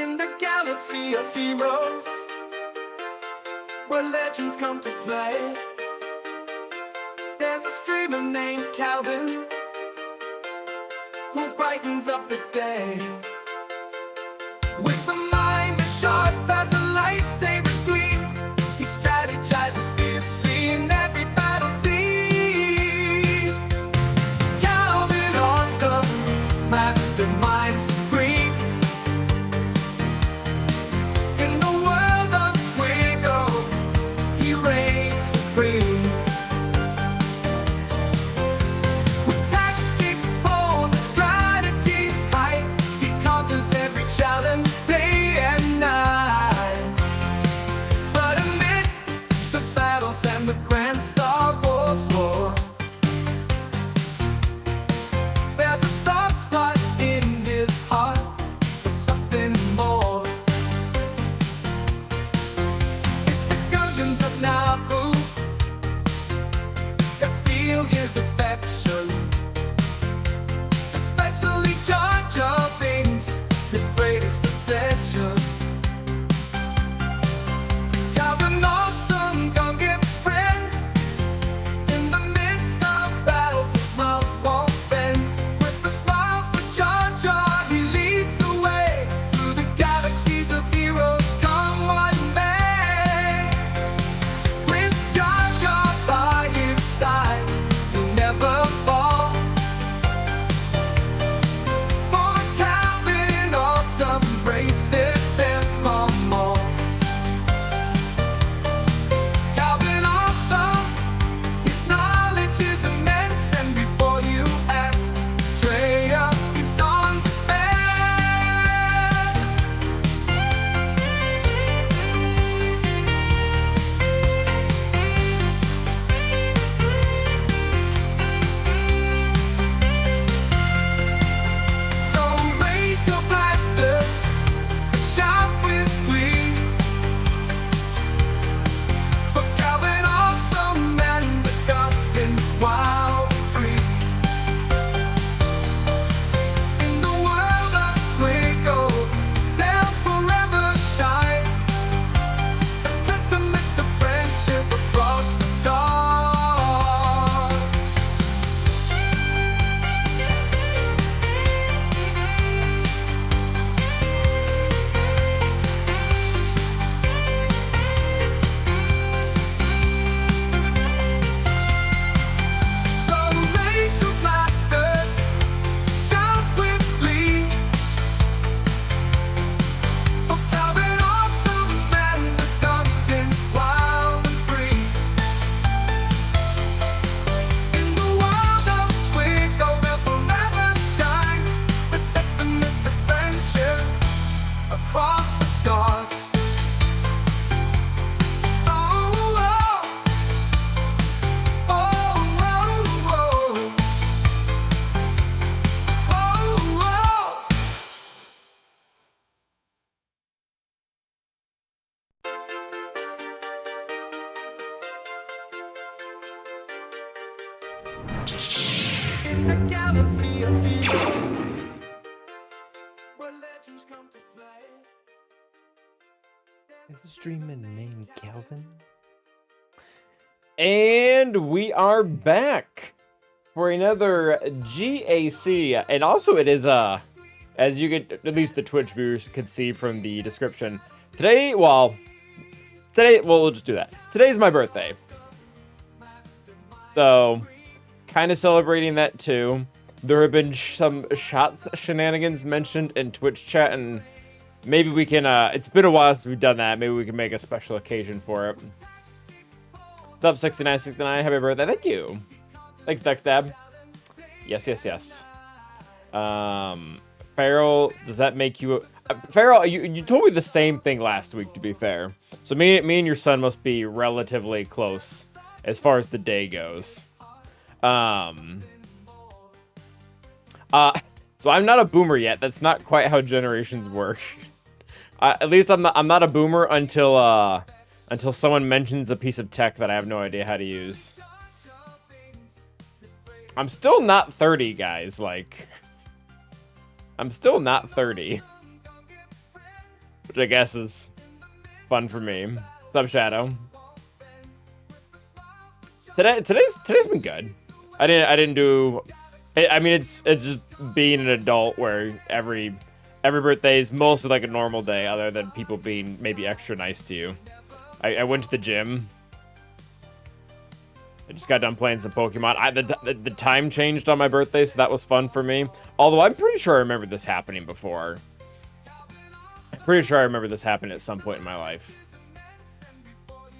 In the galaxy of heroes, where legends come to play, there's a streamer named Calvin who brightens up the day. With a mind as sharp as a lightsaber's gleam, he strategizes fiercely in every battle scene. Calvin, awesome, mastermind supreme. In the world of Swigo, he reigns supreme. With tactics bold and strategies tight, he conquers every challenge day and night. But amidst the battles and the grand Star Wars war, there's a soft spot in his heart for something more. It's the Gungans of Naboo that steal his affection, especially Jar Jar Binks, his greatest obsession. Calvin, awesome Gungan friend, in the midst of battles his love won't bend. With a smile for Jar Jar, he leads the way through the galaxies of heroes, come what may. With Jar Jar by his side, he'll never fall. For Calvin, awesome embraces them all more. Calvin, awesome, his knowledge is immense, and before you ask, Traya is on the fence. So raise your blasters and shout with glee for Calvin, awesome, and the Gungans wild and free. In the world of Swigo, they'll forever shine, a testament to friendship across the stars. So raise your blasters, shout with glee for Calvin, awesome, and the Gungans wild and free. In the world of Swigo, they'll forever shine, a testament to friendship across the stars. Oh, oh, oh, oh, oh, oh, oh. In the galaxy of heroes, where legends come to play, Is a streamer named Calvin? And we are back for another GAC, and also it is as you could, at least the Twitch viewers could see from the description. Today, we'll just do that. Today's my birthday, so kind of celebrating that too. There have been some shots shenanigans mentioned in Twitch chat, and maybe we can, it's been a while since we've done that. Maybe we can make a special occasion for it. What's up, 6969? Happy birthday. Thank you. Thanks, Dexdab. Yes, yes, yes. Farrell, does that make you... Farrell, you told me the same thing last week, to be fair. So me and your son must be relatively close as far as the day goes. So I'm not a boomer yet. That's not quite how generations work. At least I'm not a boomer until someone mentions a piece of tech that I have no idea how to use. I'm still not 30, guys. Like, I'm still not 30. which I guess is fun for me. What's up, Shadow? Today's been good. I didn't do. I mean, it's just being an adult where every birthday is mostly like a normal day, other than people being maybe extra nice to you. I went to the gym. I just got done playing some Pokemon. The time changed on my birthday, so that was fun for me. Although I'm pretty sure I remember this happening before. I'm pretty sure I remember this happening at some point in my life.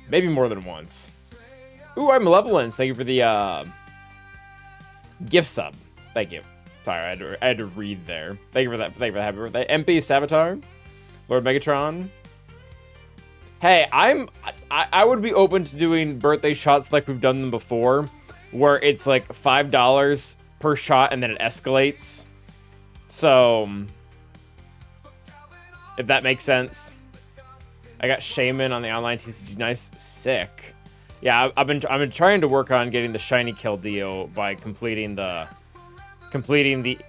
Maybe more than once. Ooh, I'm Malevolence. Thank you for the gift sub. Thank you. Sorry, I had to read there. Thank you for that. Thank you for the happy birthday. MP Savitar, Lord Megatron. Hey, I would be open to doing birthday shots like we've done them before, where it's like $5 per shot and then it escalates. So, if that makes sense. I got Shaman on the online TCG. Nice, sick. Yeah, I've been trying to work on getting the shiny kill deal by completing the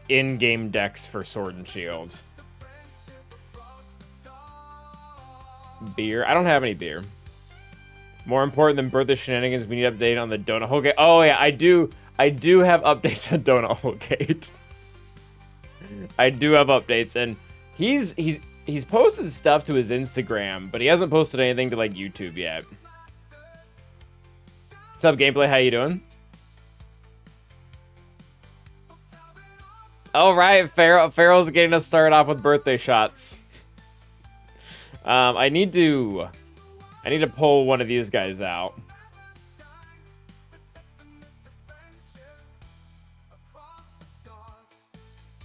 in-game decks for Sword and Shield. Beer. I don't have any beer. More important than birthday shenanigans, we need update on the Donut Hole Gate. Oh yeah, I do have updates on Donut Hole Gate. I do have updates, and he's posted stuff to his Instagram, but he hasn't posted anything to like YouTube yet. What's up, Gameplay? How you doing? All right, Farrell's getting us started off with birthday shots. I need to pull one of these guys out.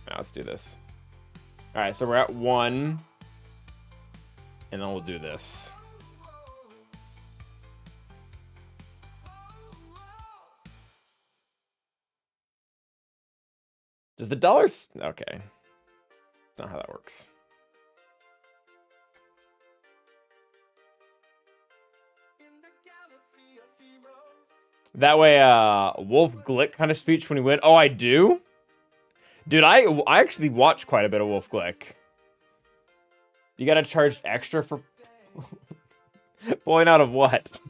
Now let's do this. All right, so we're at 1, and then we'll do this. Does the dollars? Okay, that's not how that works. That way, Wolf Glick kind of speech when you win. Oh, I do? Dude, I actually watch quite a bit of Wolf Glick. You gotta charge extra for pulling out of what?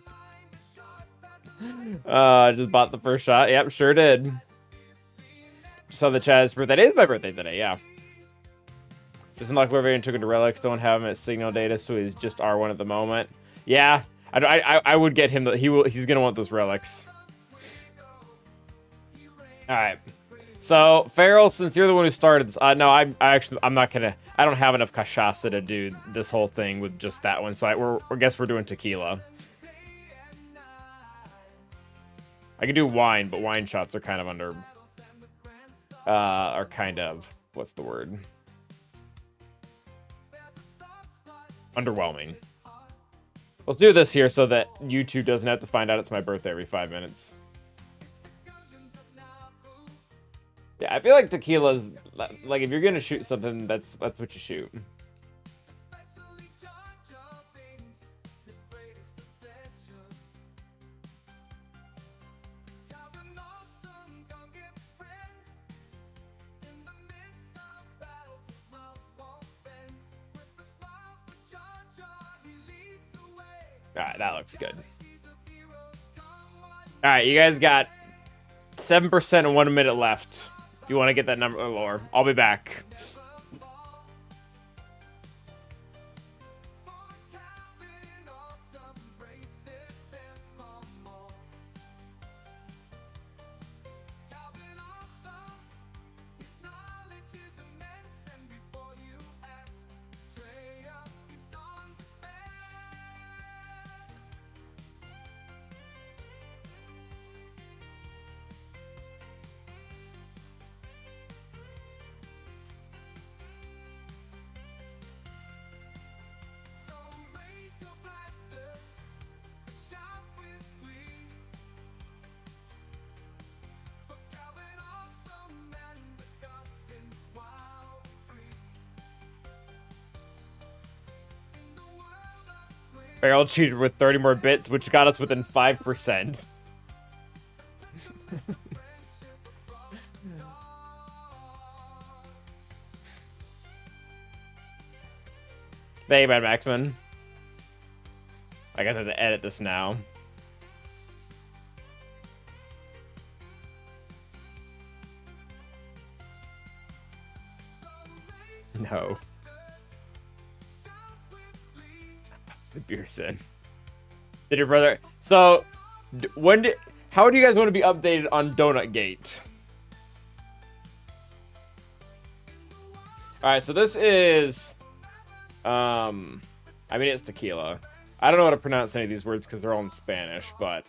Just bought the first shot. Yep, sure did. Just saw the Chaz's birthday. It is my birthday today, yeah. Just unlock Lord and took him to Relics. Don't have him at Signal Data, so he's just R1 at the moment. Yeah. I would get him. He's gonna want those relics. All right. So Farrell, since you're the one who started this, no, I'm not gonna. I don't have enough cachaça to do this whole thing with just that one. So I guess we're doing tequila. I could do wine, but wine shots are kind of under. Are kind of, what's the word? Underwhelming. Let's do this here so that YouTube doesn't have to find out it's my birthday every 5 minutes. Yeah, I feel like tequila's like if you're gonna shoot something, that's what you shoot. Alright, that looks good. Alright, you guys got 7% and 1 minute left. If you want to get that number lower, I'll be back. Barrel cheated with 30 more bits, which got us within 5%. Hey, Mad Maxman. I guess I have to edit this now. No. The Beerson. Did your brother... So, how do you guys want to be updated on Donut Gate? Alright, so this is... I mean, it's tequila. I don't know how to pronounce any of these words because they're all in Spanish, but...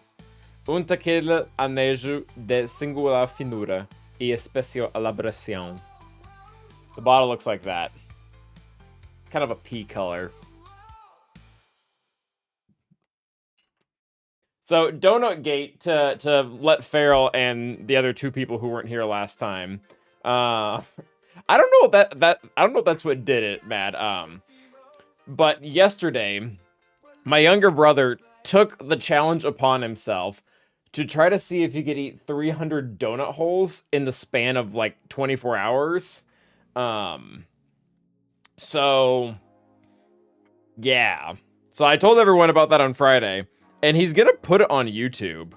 Un tequila anejo de singular finura y especial elaboración. The bottle looks like that. Kind of a pea color. So, Donut Gate, to let Farrell and the other two people who weren't here last time. I don't know I don't know if that's what did it, Matt. But yesterday, my younger brother took the challenge upon himself to try to see if he could eat 300 donut holes in the span of like 24 hours. So yeah. So I told everyone about that on Friday, and he's gonna put it on YouTube.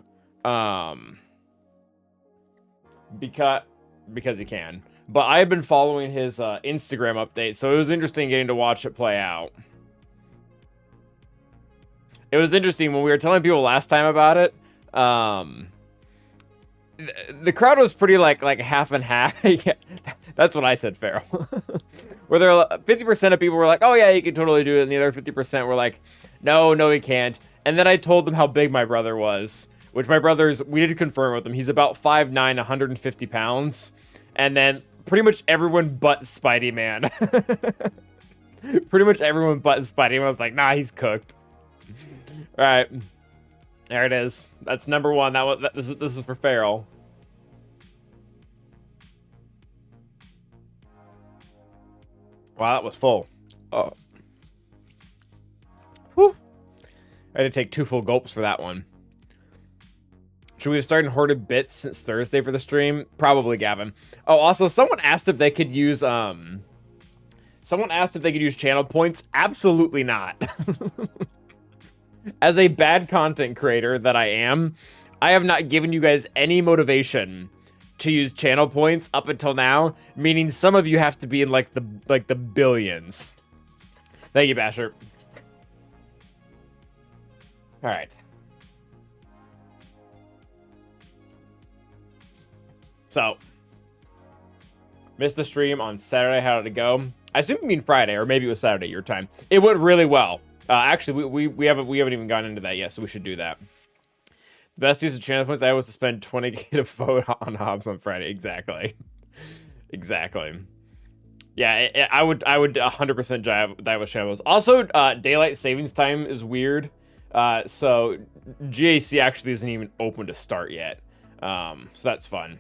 Because he can. But I have been following his Instagram update, so it was interesting getting to watch it play out. It was interesting when we were telling people last time about it. The crowd was pretty like half and half. Yeah, that's what I said, Farrell. Where there 50% of people were like, "Oh yeah, you can totally do it," and the other 50% were like, "No, he can't." And then I told them how big my brother was, which my brother's, we did confirm with him. He's about 5'9", 150 pounds, and then pretty much everyone but Spidey Man. Pretty much everyone but Spidey Man was like, "Nah, he's cooked." All right, there it is. That's number one. This is for Farrell. Wow, that was full. Oh, whew. I had to take 2 full gulps for that one. Should we have started Hoarded Bits since Thursday for the stream? Probably, Gavin. Oh, also, someone asked if they could use channel points. Absolutely not. As a bad content creator that I am, I have not given you guys any motivation to use channel points up until now, meaning some of you have to be in like the billions. Thank you, Basher. All right. So, missed the stream on Saturday. How did it go? I assume you mean Friday, or maybe it was Saturday your time. It went really well. Actually, we haven't even gotten into that yet, so we should do that. The best use of channel points I was to spend 20k to vote on Hobbs on Friday. Exactly. Exactly. Yeah, I would 100% dive with channels. Also, daylight savings time is weird. So GAC actually isn't even open to start yet. So that's fun.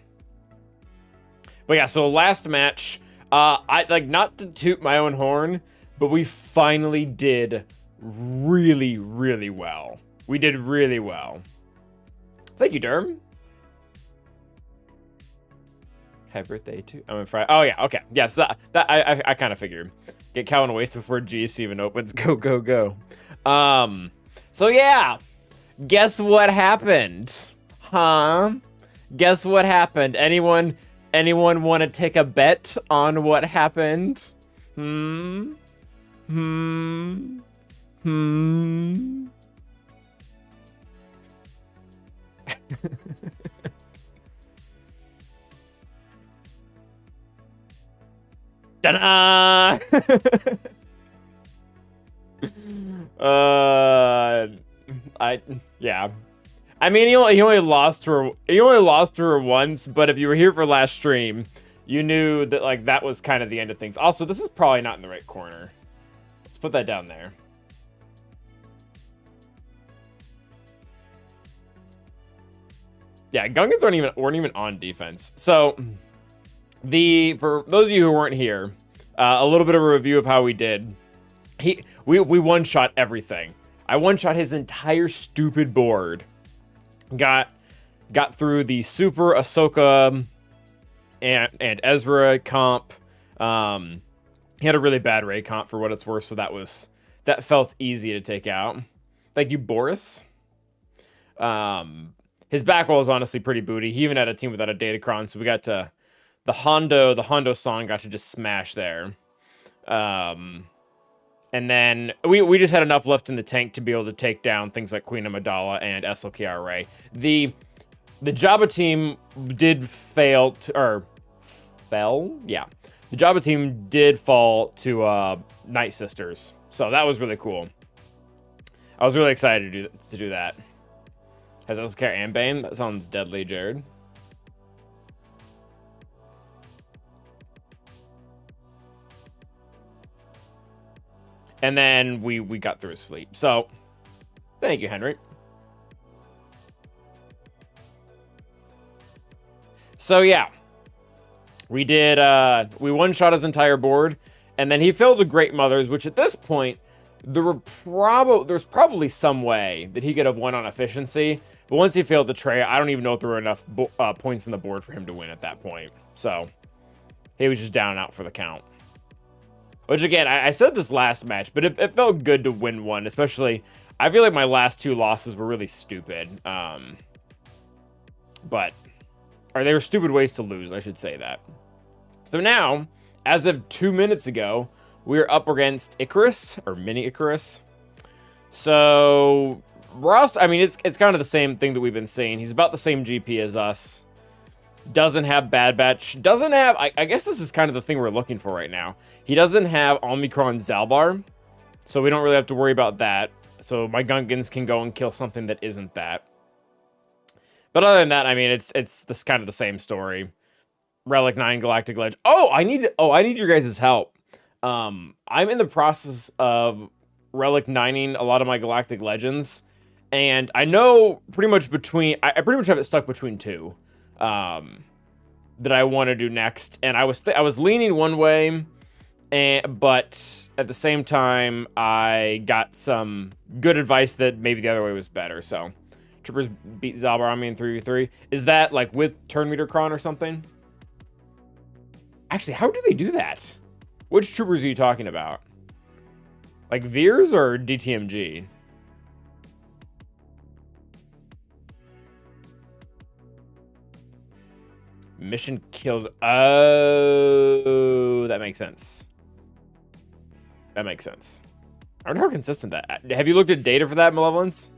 But yeah, so last match, I like, not to toot my own horn, but we finally did really, really well. We did really well. Thank you, Derm. Happy birthday to... I'm on Friday. Oh, yeah, okay. Yes, that I kind of figured. Get Calvin Waste before GC even opens. Go, go, go. So, yeah. Guess what happened? Huh? Guess what happened? Anyone want to take a bet on what happened? Ta-da! Yeah. I mean, he only lost to her once, but if you were here for last stream, you knew that like that was kind of the end of things. Also, this is probably not in the right corner. Let's put that down there. Yeah, Gungans weren't even on defense. So for those of you who weren't here, a little bit of a review of how we did. We one-shot everything. I one-shot his entire stupid board. Got through the Super Ahsoka and Ezra comp. He had a really bad Rey comp for what it's worth, so that was that felt easy to take out. Thank you, Boris. His back roll is honestly pretty booty. He even had a team without a Datacron, so we got to the Hondo song got to just smash there. And then we just had enough left in the tank to be able to take down things like Queen Amidala and SLKR Ray. The Jabba team did fail to, or fell? Yeah. The Jabba team did fall to Night Sisters. So that was really cool. I was really excited to do that. Has SLKR and Bane? That sounds deadly, Jared. And then we got through his fleet. So, thank you, Henry. So, yeah. We did, we one-shot his entire board. And then he failed to Great Mothers, which at this point, there's probably some way that he could have won on efficiency. But once he failed the tray, I don't even know if there were enough points on the board for him to win at that point. So, he was just down and out for the count. Which, again, I said this last match, but it felt good to win one, especially, I feel like my last two losses were really stupid. Or they were stupid ways to lose, I should say that. So now, as of 2 minutes ago, we're up against Icarus, or Mini Icarus. So, Rost, I mean, it's kind of the same thing that we've been saying. He's about the same GP as us. Doesn't have Bad Batch. Doesn't have... I guess this is kind of the thing we're looking for right now. He doesn't have Omicron Zalbar. So we don't really have to worry about that. So my Gungans can go and kill something that isn't that. But other than that, I mean, it's this kind of the same story. Relic 9 Galactic Ledge. Oh, I need your guys' help. I'm in the process of Relic 9ing a lot of my Galactic Legends. And I know pretty much between... I pretty much have it stuck between two. That I want to do next, and I was leaning one way, but at the same time I got some good advice that maybe the other way was better. So Troopers beat Zalbar on me in 3v3. Is that like with turn meter cron or something? Actually, how do they do that? Which troopers are you talking about? Like Veers or DTMG? Mission kills. Oh, that makes sense. That makes sense. I wonder how consistent that. Have you looked at data for that, Malevolence?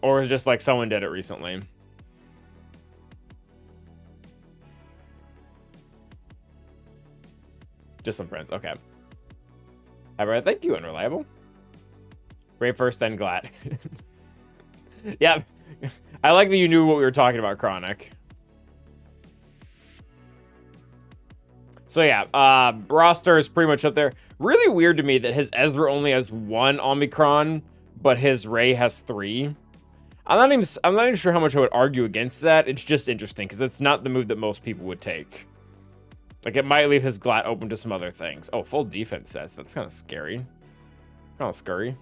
Or is it just like someone did it recently? Just some friends. Okay. Alright, thank you, Unreliable. Brave first, then glad. Yeah. I like that you knew what we were talking about, Chronic. So yeah, roster is pretty much up there. Really weird to me that his Ezra only has 1 Omicron, but his Ray has 3. I'm not even sure how much I would argue against that. It's just interesting because it's not the move that most people would take. Like it might leave his Glat open to some other things. Oh, full defense sets. That's kind of scary. Kind of scurry.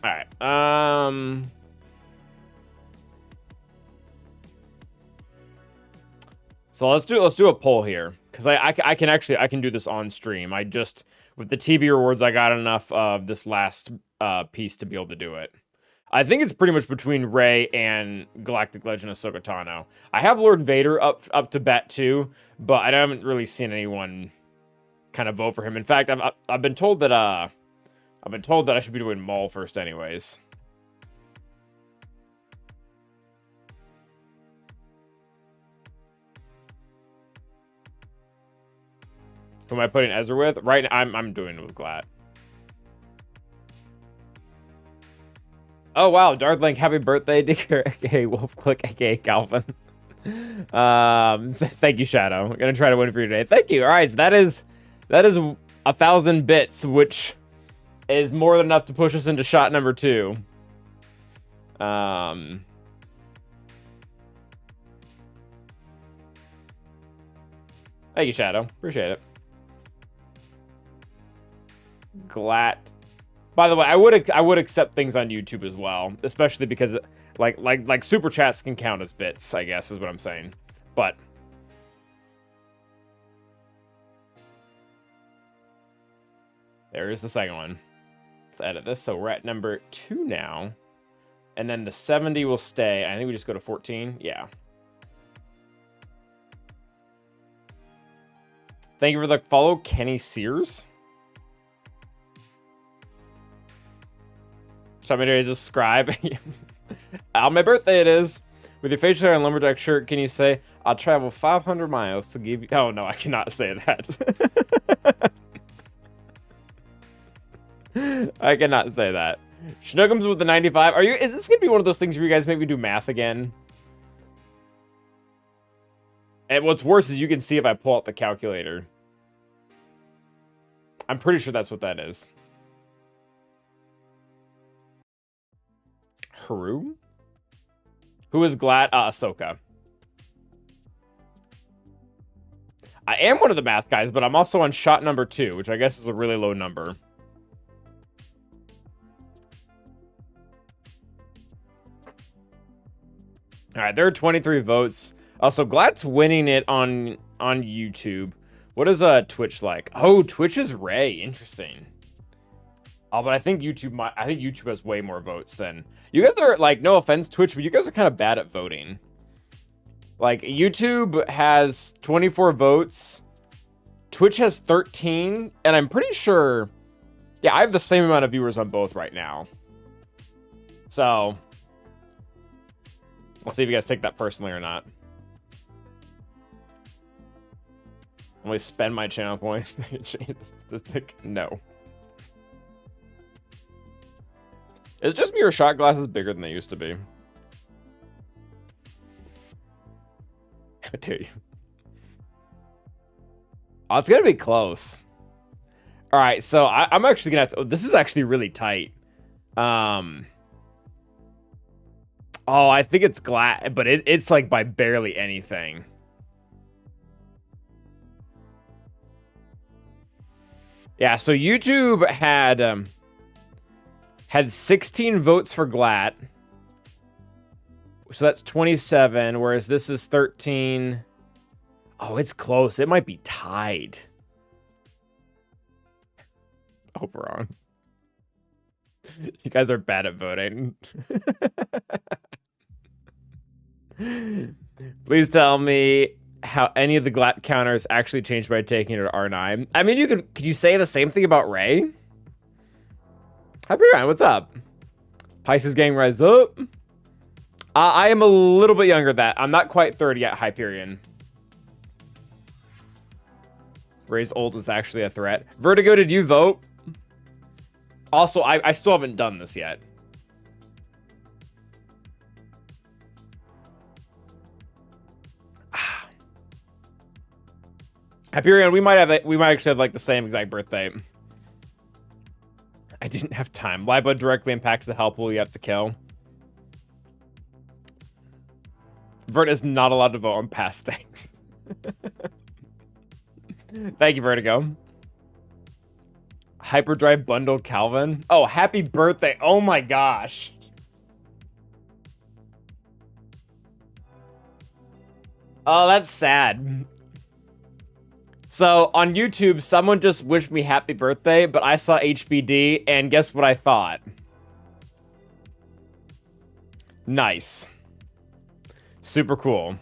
All right. So let's do a poll here because I can do this on stream. I just with the TB rewards I got enough of this last piece to be able to do it. I think it's pretty much between Ray and Galactic Legend of Ahsoka Tano. I have Lord Vader up to bat too, but I haven't really seen anyone kind of vote for him. In fact, I've been told that I should be doing Maul first anyways. Who am I putting Ezra with? Right now, I'm doing it with Glat. Oh wow, Darth Link, happy birthday, Dicker, aka Wolfclick, aka Calvin. Thank you, Shadow. I'm gonna try to win for you today. Thank you. All right, so that is 1,000 bits, which is more than enough to push us into shot number 2. Thank you, Shadow. Appreciate it. Glat By the way, I would accept things on YouTube as well, especially because like super chats can count as bits, I guess is what I'm saying. But there is the second one. Let's edit this. So we're at number 2 now. And then the 70 will stay. I think we just go to 14. Yeah. Thank you for the follow, Kenny Sears. Somebody is a scribe. On my birthday it is. With your facial hair and lumberjack shirt, can you say, I'll travel 500 miles to give you... Oh, no, I cannot say that. I cannot say that. Schnookums with the 95. Is this going to be one of those things where you guys make me do math again? And what's worse is you can see if I pull out the calculator. I'm pretty sure that's what that is. Haru? Who is glad? Ahsoka. I am one of the math guys, but I'm also on shot number 2, which I guess is a really low number. All right, there are 23 votes. Also, Glad's winning it on YouTube. What is Twitch like? Oh, Twitch is Ray. Interesting. Oh, but I think YouTube has way more votes than you guys are. Like, no offense, Twitch, but you guys are kind of bad at voting. Like, YouTube has 24 votes. Twitch has 13, and I'm pretty sure. Yeah, I have the same amount of viewers on both right now. So, we'll see if you guys take that personally or not. Only spend my channel points. No. Is it just me or shot glasses bigger than they used to be? I dare you. Oh, it's gonna be close. All right, so I'm actually gonna have to. Oh, this is actually really tight. Oh, I think it's Glad, but it's like by barely anything. Yeah, so YouTube had 16 votes for Glatt. So that's 27, whereas this is 13. Oh, it's close. It might be tied. I hope we're wrong. You guys are bad at voting. Please tell me how any of the Glatt counters actually changed by taking it to R9. I mean, could you say the same thing about Ray? Hyperion, what's up? Pisces gang rise up. I am a little bit younger than that. I'm not quite 30 yet, Hyperion. Ray's old is actually a threat. Vertigo, did you vote? Also, I still haven't done this yet. Hyperion, we might actually have like the same exact birthday. I didn't have time. Libo directly impacts the help pool you have to kill. Vert is not allowed to vote on past things. Thank you, Vertigo. Hyperdrive bundle Calvin. Oh, happy birthday. Oh my gosh. Oh, that's sad. So on YouTube, someone just wished me happy birthday, but I saw HBD, and guess what I thought? Nice. Super cool.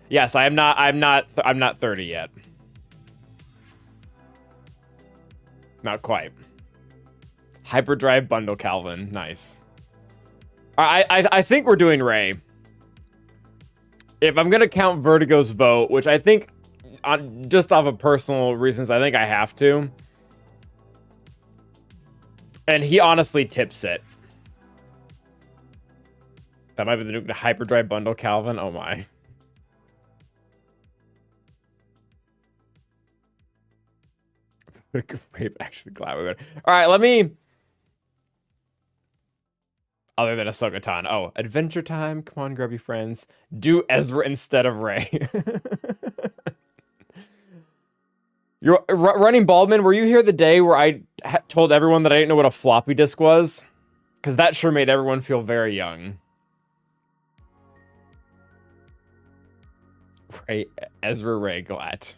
Yes, I'm not 30 yet. Not quite. Hyperdrive bundle Calvin. Nice. I think we're doing Ray. If I'm gonna count Vertigo's vote, which I think just off of personal reasons, I think I have to. And he honestly tips it. That might be the Hyperdrive bundle Calvin. Oh my. Actually glad we got it. All right, let me. Other than Ahsoka Tano. Oh, Adventure Time. Come on, grab your friends. Do Ezra instead of Ray. You're running Baldman. Were you here the day where I told everyone that I didn't know what a floppy disk was, because that sure made everyone feel very young. Right, Ezra Ray Glatt.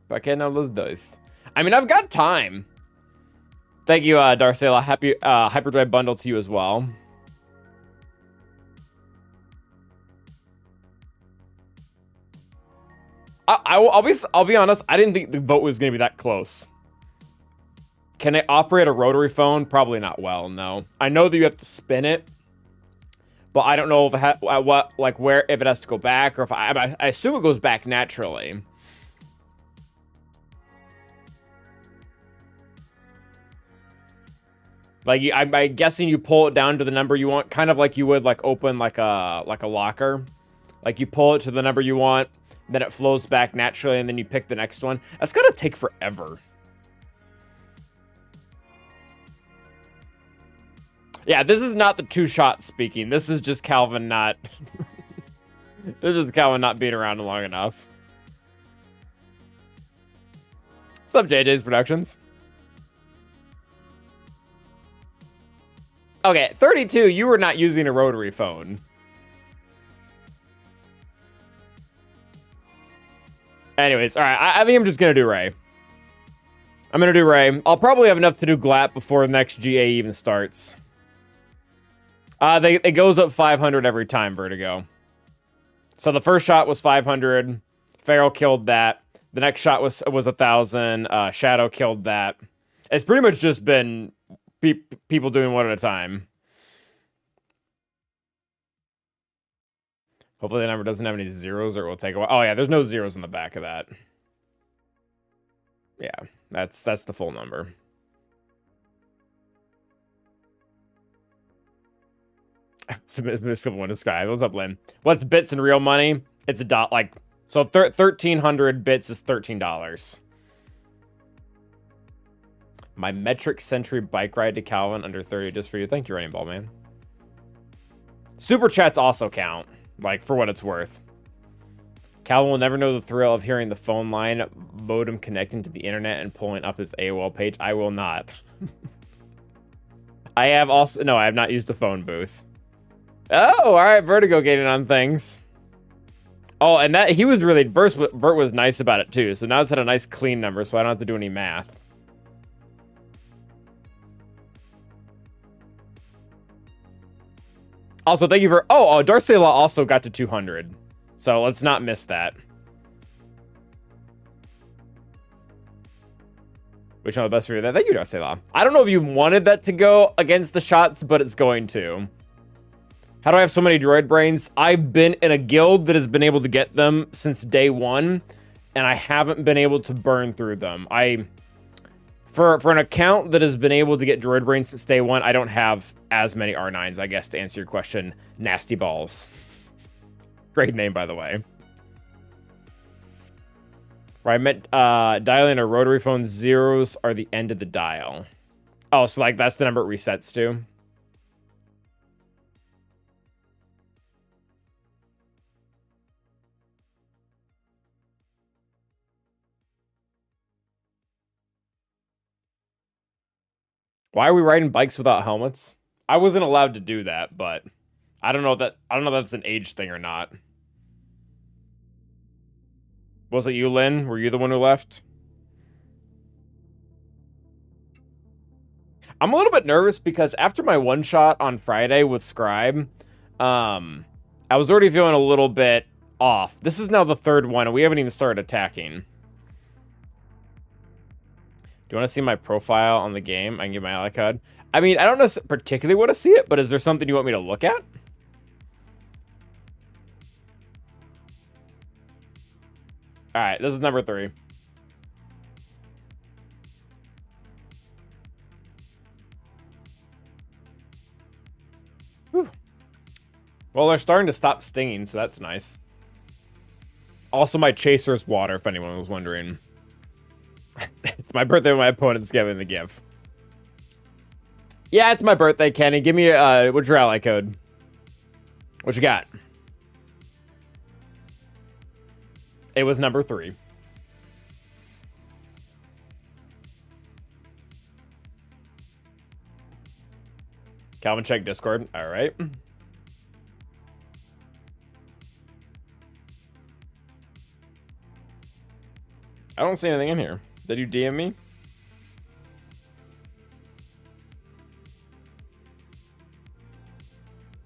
But can't know those dice. I mean, I've got time. Thank you, Darcela. Happy Hyperdrive bundle to you as well. I'll be honest. I didn't think the vote was gonna be that close. Can I operate a rotary phone? Probably not well. No. I know that you have to spin it, but I don't know if if it has to go back, or if I assume it goes back naturally. Like, I'm guessing you pull it down to the number you want, kind of like you would like open like a locker. Like you pull it to the number you want, then it flows back naturally, and then you pick the next one. That's gonna take forever. Yeah, this is not the two shots speaking. This is just Calvin not. This is Calvin not being around long enough. What's up, JJ's Productions? Okay, 32, you were not using a rotary phone. Anyways, all right, I think I'm just going to do Ray. I'm going to do Ray. I'll probably have enough to do Glatt before the next GA even starts. It goes up 500 every time, Vertigo. So the first shot was 500. Feral killed that. The next shot was 1,000. Shadow killed that. It's pretty much just been people doing one at a time. Hopefully the number doesn't have any zeros, or it will take a while. Oh yeah, there's no zeros in the back of that. Yeah, that's the full number. Simple one to Sky. What's up, Lynn? What's bits in real money? It's a dot, like, so 1,300 bits is $13. My metric century bike ride to Calvin under 30 just for you. Thank you, Running Ball Man. Super chats also count, like, for what it's worth. Calvin will never know the thrill of hearing the phone line modem connecting to the internet and pulling up his AOL page. I will not. I have not used a phone booth. Oh, all right, Vertigo getting on things. Oh, and that he was really Bert was nice about it too. So now it's at a nice clean number, so I don't have to do any math. Also, thank you for Darcela also got to 200. So let's not miss that. Which one of the best for you? Thank you, Darcela. I don't know if you wanted that to go against the shots, but it's going to. How do I have so many droid brains? I've been in a guild that has been able to get them since day one, and I haven't been able to burn through them. For an account that has been able to get droid brains since day one, I don't have as many R9s, I guess, to answer your question. Nasty Balls. Great name, by the way. Where I meant dialing a rotary phone, zeros are the end of the dial. Oh, so like that's the number it resets to? Why are we riding bikes without helmets? I wasn't allowed to do that, but I don't know if that's an age thing or not. Was it you, Lynn? Were you the one who left? I'm a little bit nervous because after my one shot on Friday with Scribe, I was already feeling a little bit off. This is now the third one, and we haven't even started attacking. Do you want to see my profile on the game? I can give my ally code. I mean, I don't particularly want to see it, but is there something you want me to look at? All right, this is number 3. Whew. Well, they're starting to stop stinging, so that's nice. Also, my chaser is water, if anyone was wondering. It's my birthday when my opponent's giving the gift. Yeah, it's my birthday, Kenny. Give me what's your ally code? What you got? It was number 3. Calvin, check Discord. All right. I don't see anything in here. Did you DM me?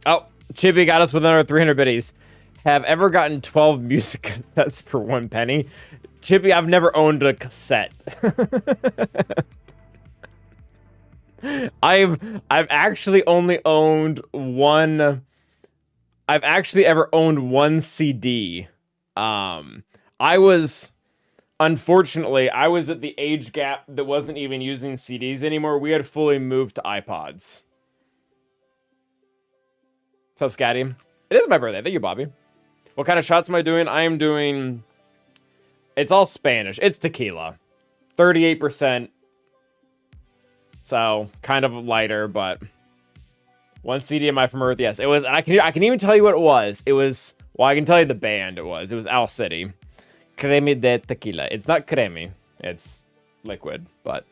Oh, Chippy got us with another 300 biddies. Have ever gotten 12 music cassettes for 1 penny? Chippy, I've never owned a cassette. I've actually only owned one. I've actually ever owned one CD. Unfortunately, I was at the age gap that wasn't even using CDs anymore. We had fully moved to iPods. What's up, Scatty? It is my birthday. Thank you, Bobby. What kind of shots am I doing? I am doing... It's all Spanish. It's tequila. 38%. So, kind of lighter, but... One CD in my from Earth, yes. It was... I can even tell you what it was. It was... Well, I can tell you the band it was. It was Owl City. Creme de tequila. It's not creme. It's liquid, but...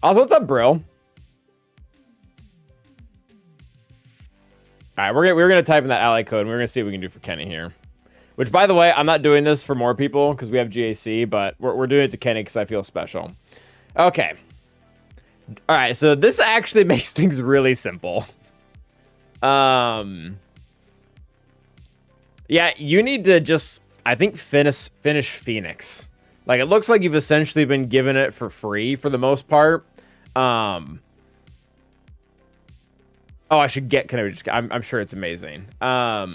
Also, what's up, bro? All right, we're gonna type in that ally code, and we're gonna see what we can do for Kenny here. Which, by the way, I'm not doing this for more people because we have GAC, but we're doing it to Kenny because I feel special. Okay. All right, so this actually makes things really simple. Yeah, you need to just, I think, finish Phoenix. Like, it looks like you've essentially been given it for free for the most part. Oh, I should get. Can I just? I'm sure it's amazing. Where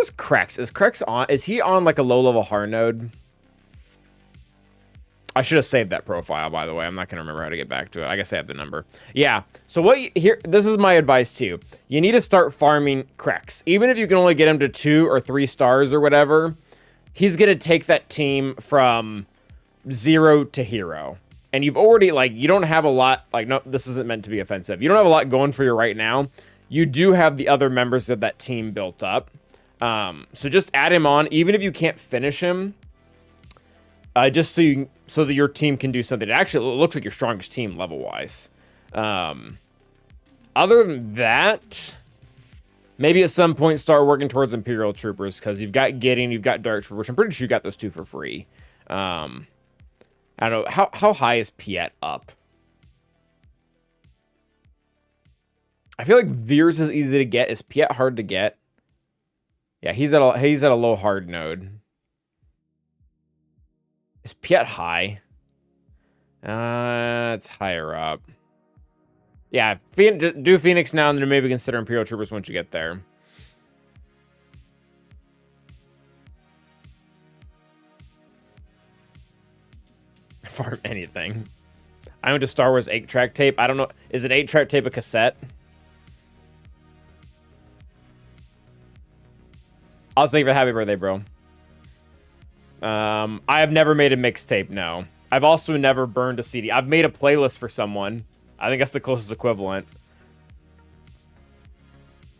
is Krex? Is Krex on? Is he on like a low level hard node? I should have saved that profile, by the way. I'm not gonna remember how to get back to it. I guess I have the number. Yeah. So this is my advice to you. You need to start farming Krex. Even if you can only get him to 2 or 3 stars or whatever, he's gonna take that team from 0 to hero. And you've already, like, you don't have a lot, like, no, this isn't meant to be offensive. You don't have a lot going for you right now. You do have the other members of that team built up. So just add him on, even if you can't finish him, just so that your team can do something. It actually looks like your strongest team level-wise. Other than that, maybe at some point start working towards Imperial Troopers, because you've got Gideon, you've got Dark Troopers. I'm pretty sure you got those 2 for free. I don't know. How high is Piet up? I feel like Veers is easy to get. Is Piet hard to get? Yeah, he's at a low hard node. Is Piet high? It's higher up. Yeah, do Phoenix now, and then maybe consider Imperial Troopers once you get there. Farm anything. I went to Star Wars 8-track tape. I don't know. Is it 8-track tape a cassette? I was thinking for happy birthday, bro. I have never made a mixtape, no. I've also never burned a CD. I've made a playlist for someone. I think that's the closest equivalent.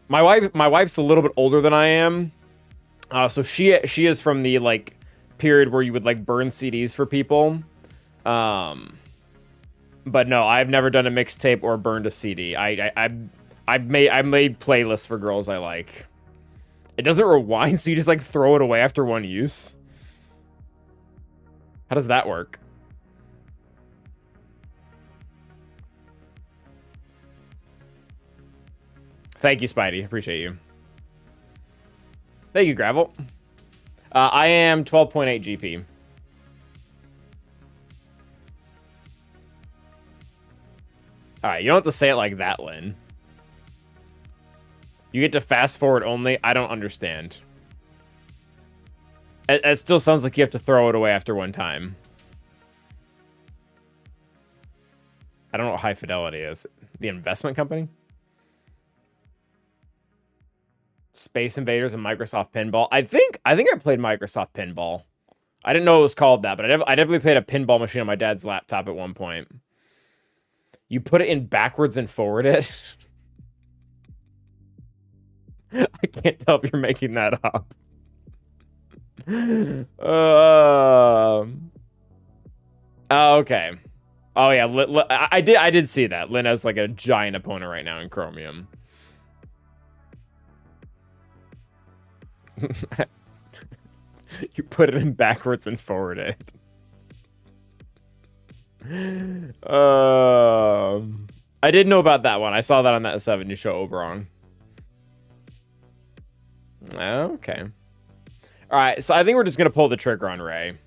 My wife's a little bit older than I am. So she is from the, like, period where you would, like, burn CDs for people. But no, I've never done a mixtape or burned a CD. I made playlists for girls I like. It doesn't rewind, so you just like throw it away after one use. How does that work? Thank you, Spidey. Appreciate you. Thank you, Gravel. I am 12.8 GP. Alright, you don't have to say it like that, Lynn. You get to fast forward only? I don't understand. It still sounds like you have to throw it away after one time. I don't know what High Fidelity is. The investment company? Space Invaders and Microsoft Pinball. I think I played Microsoft Pinball. I didn't know it was called that, but I definitely played a pinball machine on my dad's laptop at one point. You put it in backwards and forward it. I can't tell if you're making that up. Oh, okay. Oh yeah, I did see that. Lin has like a giant opponent right now in Chromium. You put it in backwards and forward it. I did know about that one. I saw that on that 7 you show Oberon. Okay. All right, so I think we're just gonna pull the trigger on Ray.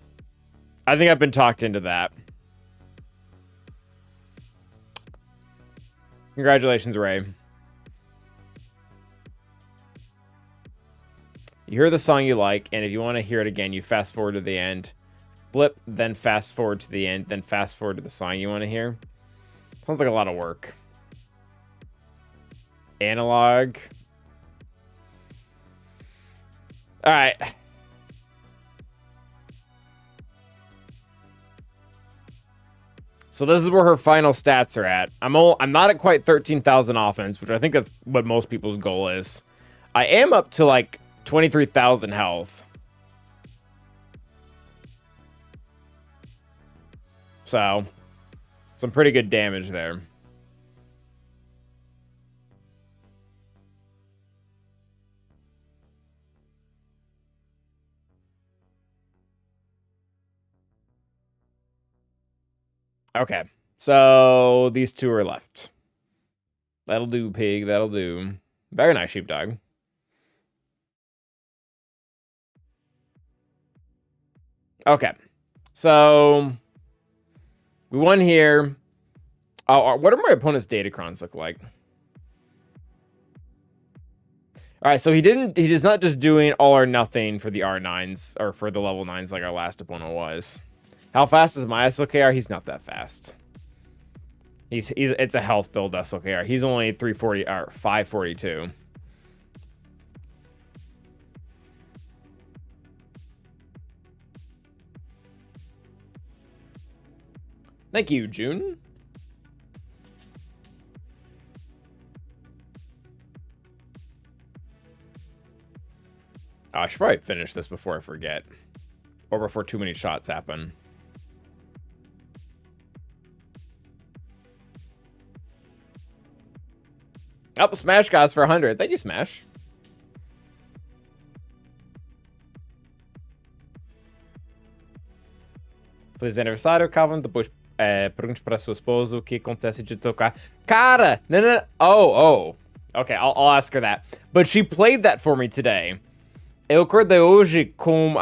I think I've been talked into that. Congratulations, Ray. You hear the song you like, and if you want to hear it again, you fast forward to the end. Flip, then fast forward to the end, then fast forward to the song you want to hear. Sounds like a lot of work. Analog. All right. So this is where her final stats are at. I'm not at quite 13,000 offense, which I think that's what most people's goal is. I am up to like 23,000 health. So, some pretty good damage there. Okay, so these two are left. That'll do, pig. That'll do. Very nice, sheepdog. Okay, so we won here. Oh, what do my opponent's datacrons look like? All right, so he does not just doing all or nothing for the R9s or for the level 9s like our last opponent was. How fast is my SLKR? He's not that fast. It's a health build SLKR. He's only 340 or 542. Thank you, June. I should probably finish this before I forget. Or before too many shots happen. Oh, Smash got us for 100. Thank you, Smash. Feliz aniversário, Calvin. Depois pergunte para seu esposo o que acontece de tocar. Cara! No, no, no. Oh. Okay, I'll ask her that. But she played that for me today. Eu acordei hoje com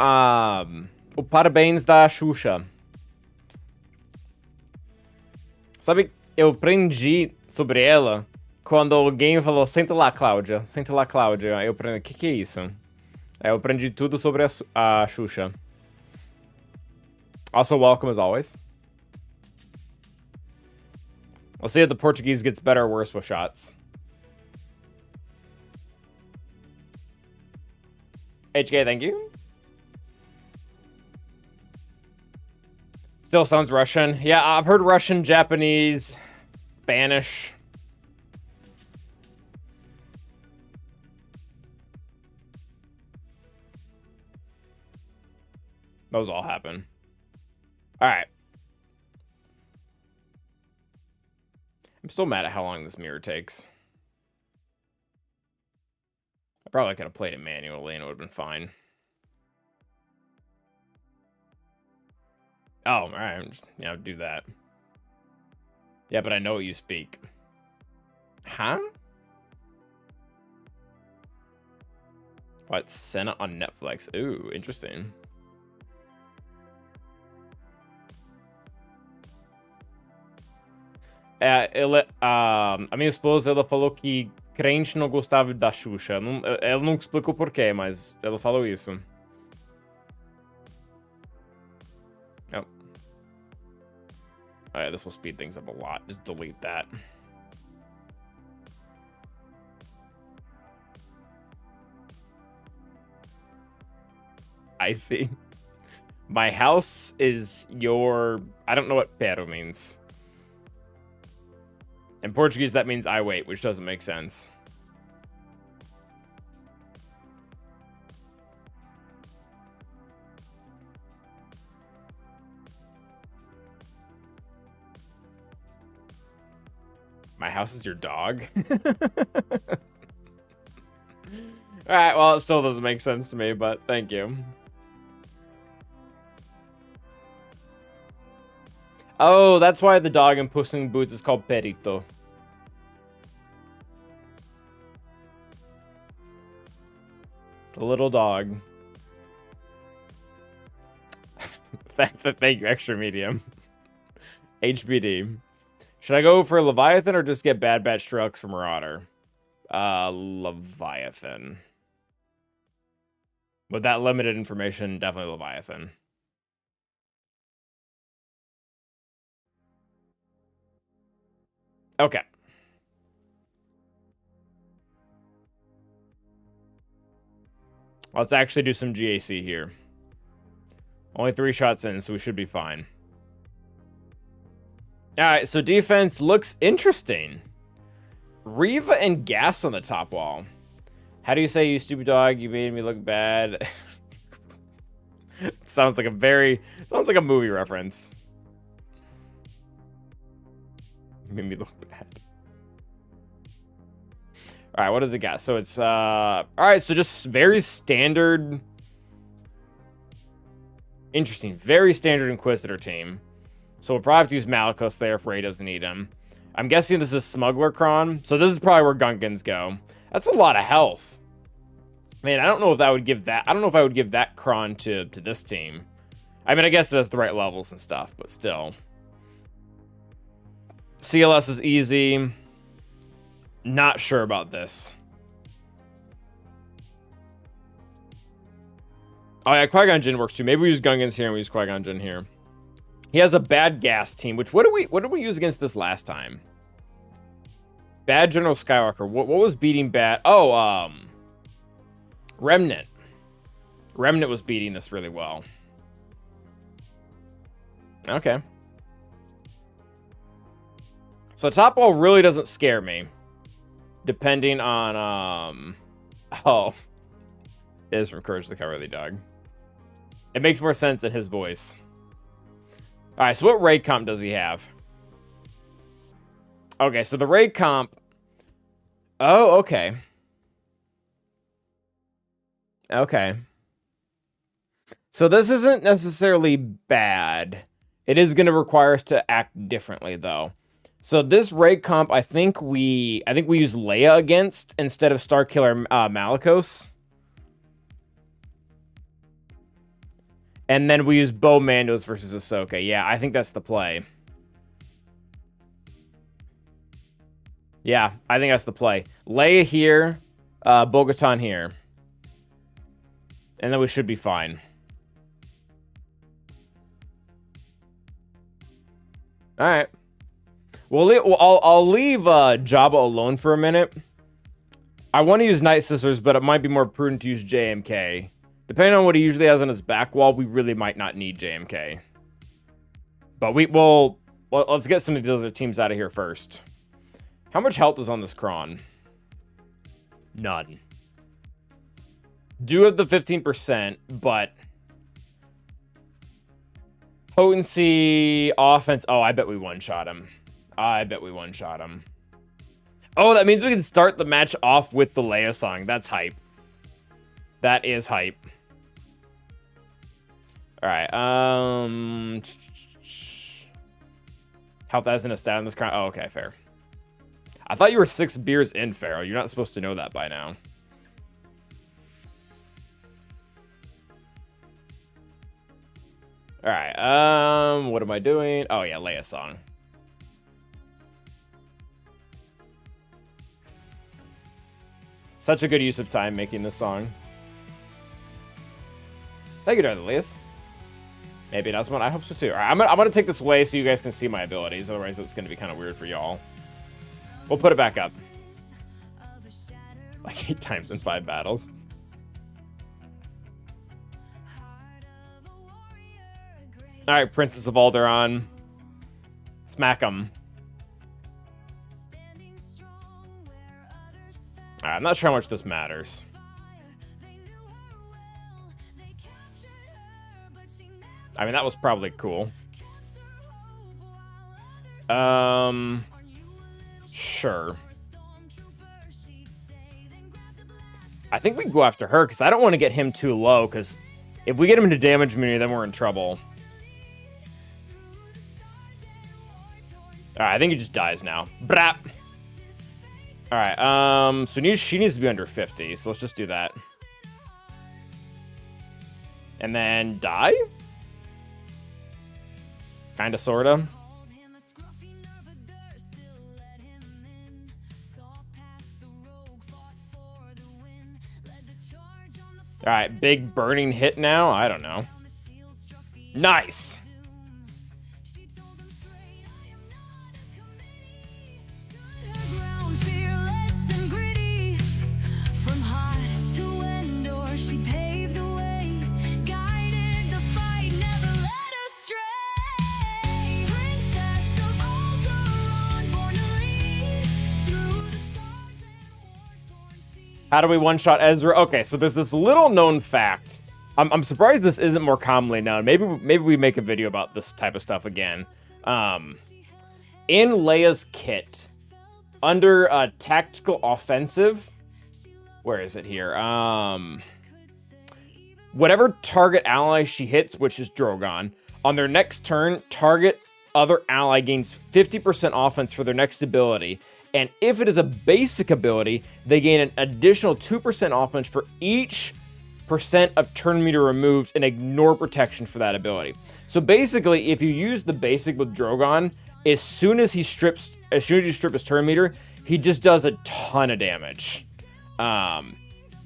o parabéns da Xuxa. Sabe, eu aprendi sobre ela quando alguém falou, senta lá, Cláudia. Senta lá, Cláudia. Eu aprendi, o que é isso? Eu aprendi tudo sobre a Xuxa. Also, welcome as always. Let's see if the Portuguese gets better or worse with shots. HK, thank you. Still sounds Russian. Yeah, I've heard Russian, Japanese, Spanish. Those all happen. All right. I'm still mad at how long this mirror takes. I probably could have played it manually and it would have been fine. Oh, all right. Just, do that. Yeah, but I know what you speak. Huh? What? Senna on Netflix. Ooh, interesting. A minha esposa, ela falou que crente não gostava da Xuxa. Ela não explicou porquê, mas ela falou isso. Oh. Oh yeah, this will speed things up a lot. Just delete that. I see. My house is your... I don't know what pero means. In Portuguese, that means I wait, which doesn't make sense. My house is your dog? Alright, well, it still doesn't make sense to me, but thank you. Oh, that's why the dog in Puss in Boots is called Perito. The little dog. Thank you, extra medium. HBD. Should I go for Leviathan or just get Bad Batch Trux for Marauder? Leviathan. With that limited information, definitely Leviathan. Okay. Let's actually do some GAC here. Only 3 shots in, so we should be fine. Alright, so defense looks interesting. Reva and Gas on the top wall. How do you say, you stupid dog? You made me look bad. Sounds like a movie reference. You made me look bad. Alright, what does it got? So it's alright, so just very standard. Interesting. Very standard Inquisitor team. So we'll probably have to use Malicos there if Ray doesn't need him. I'm guessing this is Smuggler Kron. So this is probably where Gungans go. That's a lot of health. Man, I don't know if I would give that Kron to this team. I mean, I guess it has the right levels and stuff, but still. CLS is easy. Not sure about this. Oh yeah, Qui-Gon Jinn works too. Maybe we use Gungans here and we use Qui-Gon Jinn here. He has a bad gas team, which what did we use against this last time? Bad General Skywalker. What was beating bad? Oh, Remnant. Remnant was beating this really well. Okay. So top wall really doesn't scare me. Depending on oh. It is from Courage the Cowardly Dog. It makes more sense in his voice. Alright, so what raid comp does he have? Okay, so the raid comp... Oh, okay. Okay. So this isn't necessarily bad. It is going to require us to act differently, though. So this raid comp, I think we use Leia against instead of Starkiller Malicos. And then we use Bo Mandos versus Ahsoka. Yeah, I think that's the play. Yeah, I think that's the play. Leia here, Bo-Katan here. And then we should be fine. All right. I'll leave Jabba alone for a minute. I want to use Night Sisters, but it might be more prudent to use JMK. Depending on what he usually has on his back wall, we really might not need JMK. But let's get some of these other teams out of here first. How much health is on this Kron? None. Do have the 15%, but potency, offense. Oh, I bet we one-shot him. I bet we one-shot him. Oh, that means we can start the match off with the Leia song. That's hype. That is hype. All right. Health isn't a stat on this Kron. Oh, okay, fair. I thought you were 6 beers in, Pharaoh. You're not supposed to know that by now. All right. What am I doing? Oh yeah, Leia song. Such a good use of time making this song. Thank you, Darth Elias. Maybe that's one. I hope so too. All right, I'm gonna take this away so you guys can see my abilities. Otherwise, it's gonna be kind of weird for y'all. We'll put it back up. Like 8 times in 5 battles. All right, Princess of Alderaan. Smack 'em. All right, I'm not sure how much this matters. I mean, that was probably cool. Sure. I think we go after her because I don't want to get him too low, because if we get him into damage immunity, then we're in trouble. Alright, I think he just dies now. Brap! Alright, so she needs to be under 50, so let's just do that. And then die? Kinda, sorta. Alright, big burning hit now? I don't know. Nice! How do we one-shot Ezra? Okay, so there's this little known fact. I'm surprised this isn't more commonly known. Maybe we make a video about this type of stuff again. In Leia's kit, under tactical offensive, where is it here? Whatever target ally she hits, which is Drogon, on their next turn, target other ally gains 50% offense for their next ability. And if it is a basic ability, they gain an additional 2% offense for each percent of turn meter removed and ignore protection for that ability. So basically, if you use the basic with Drogon, as soon as you strip his turn meter, he just does a ton of damage. And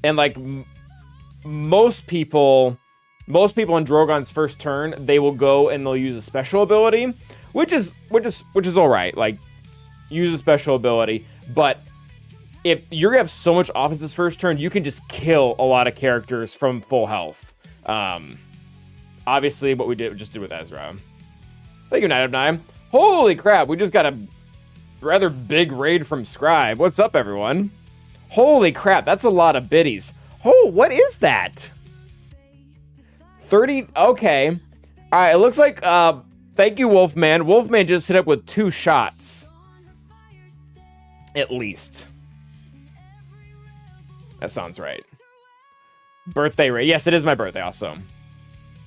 like most people on Drogon's first turn, they will go and they'll use a special ability, which is all right. Like, use a special ability, but if you're gonna have so much offense this first turn, you can just kill a lot of characters from full health. Obviously, what we just did with Ezra. Thank you, Night of Nine. Holy crap, we just got a rather big raid from Scribe. What's up, everyone? Holy crap, that's a lot of biddies. Oh, what is that? 30, okay. All right, it looks like, thank you, Wolfman. Wolfman just hit up with 2 shots. At least. That sounds right. Birthday raid. Yes, it is my birthday also.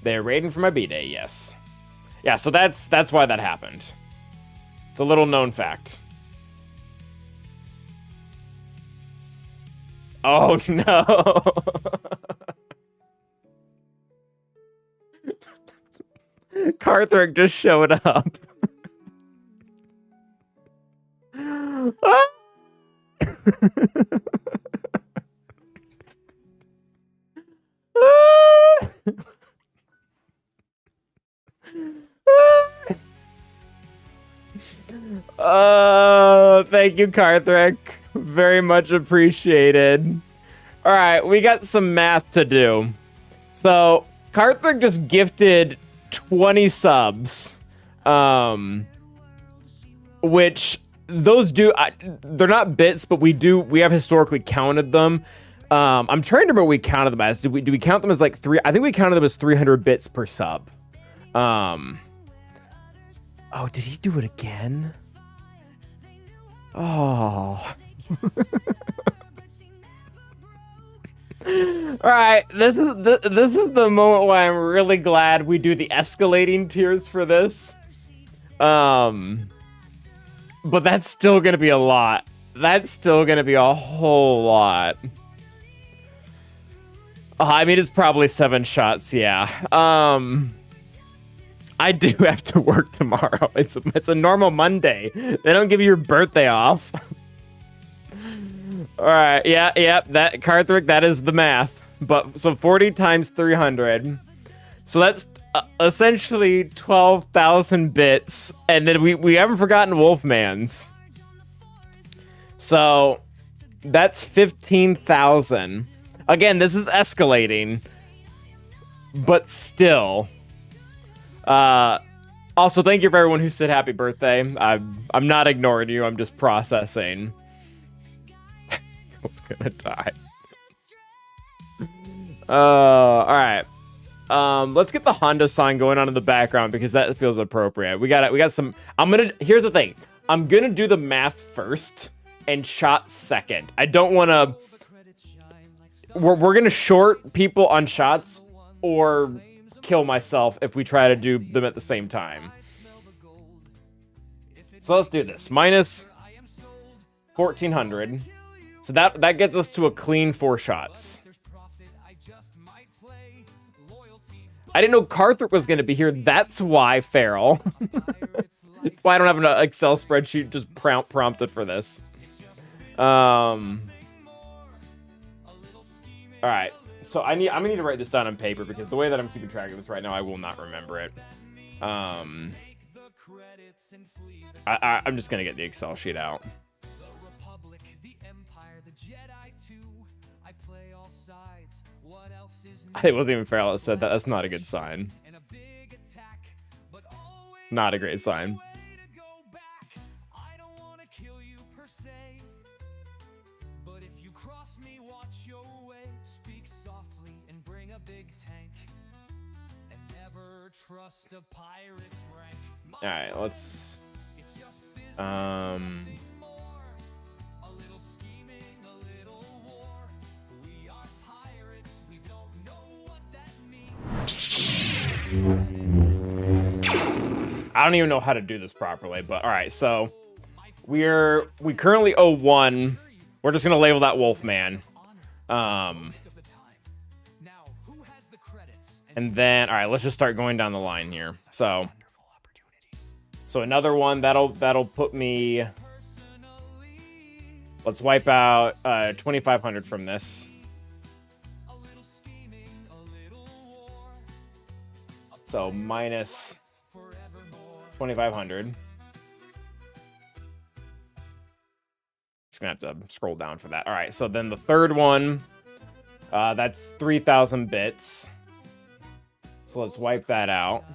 They're raiding for my B-day, yes. Yeah, so that's why that happened. It's a little known fact. Oh no. Carthrick just showed up. Thank you, Carthrick. Very much appreciated. All right, we got some math to do. So, Carthrick just gifted 20 subs, which those they're not bits, but we have historically counted them. I'm trying to remember what we counted them as. Do we count them as like 3? I think we counted them as 300 bits per sub. Oh, did he do it again? Oh. All right, this is the moment where I'm really glad we do the escalating tiers for this. But that's still gonna be a lot. That's still gonna be a whole lot. I mean, it's probably 7 shots, yeah. I do have to work tomorrow. It's a normal Monday. They don't give you your birthday off. All right, yeah, that Carthrick, that is the math. But so 40 times 300. So that's essentially 12,000 bits, and then we haven't forgotten Wolfman's. So that's 15,000. Again, this is escalating, but still. Also, thank you for everyone who said happy birthday. I'm not ignoring you. I'm just processing. What's gonna die? All right. Let's get the Honda sign going on in the background because that feels appropriate. We got some. Here's the thing. I'm gonna do the math first and shots second. I don't want to. We're gonna short people on shots or kill myself if we try to do them at the same time. So let's do this. Minus 1,400. So that gets us to a clean 4 shots. I didn't know Carthor was going to be here. That's why, Feral. That's why I don't have an Excel spreadsheet just prompted for this. All right. So I'm gonna need to write this down on paper because the way that I'm keeping track of this right now, I will not remember it. I'm just gonna get the Excel sheet out. It wasn't even Feral that said that. That's not a good sign. Not a great sign. All right, let's I don't even know how to do this properly, but all right, so we currently owe 1. We're just gonna label that Wolfman. And then all right, let's just start going down the line here. So another one that'll put me. Let's wipe out 2,500 from this. So minus 2,500. Just gonna have to scroll down for that. All right, so then the third one, that's 3,000 bits. So let's wipe that out.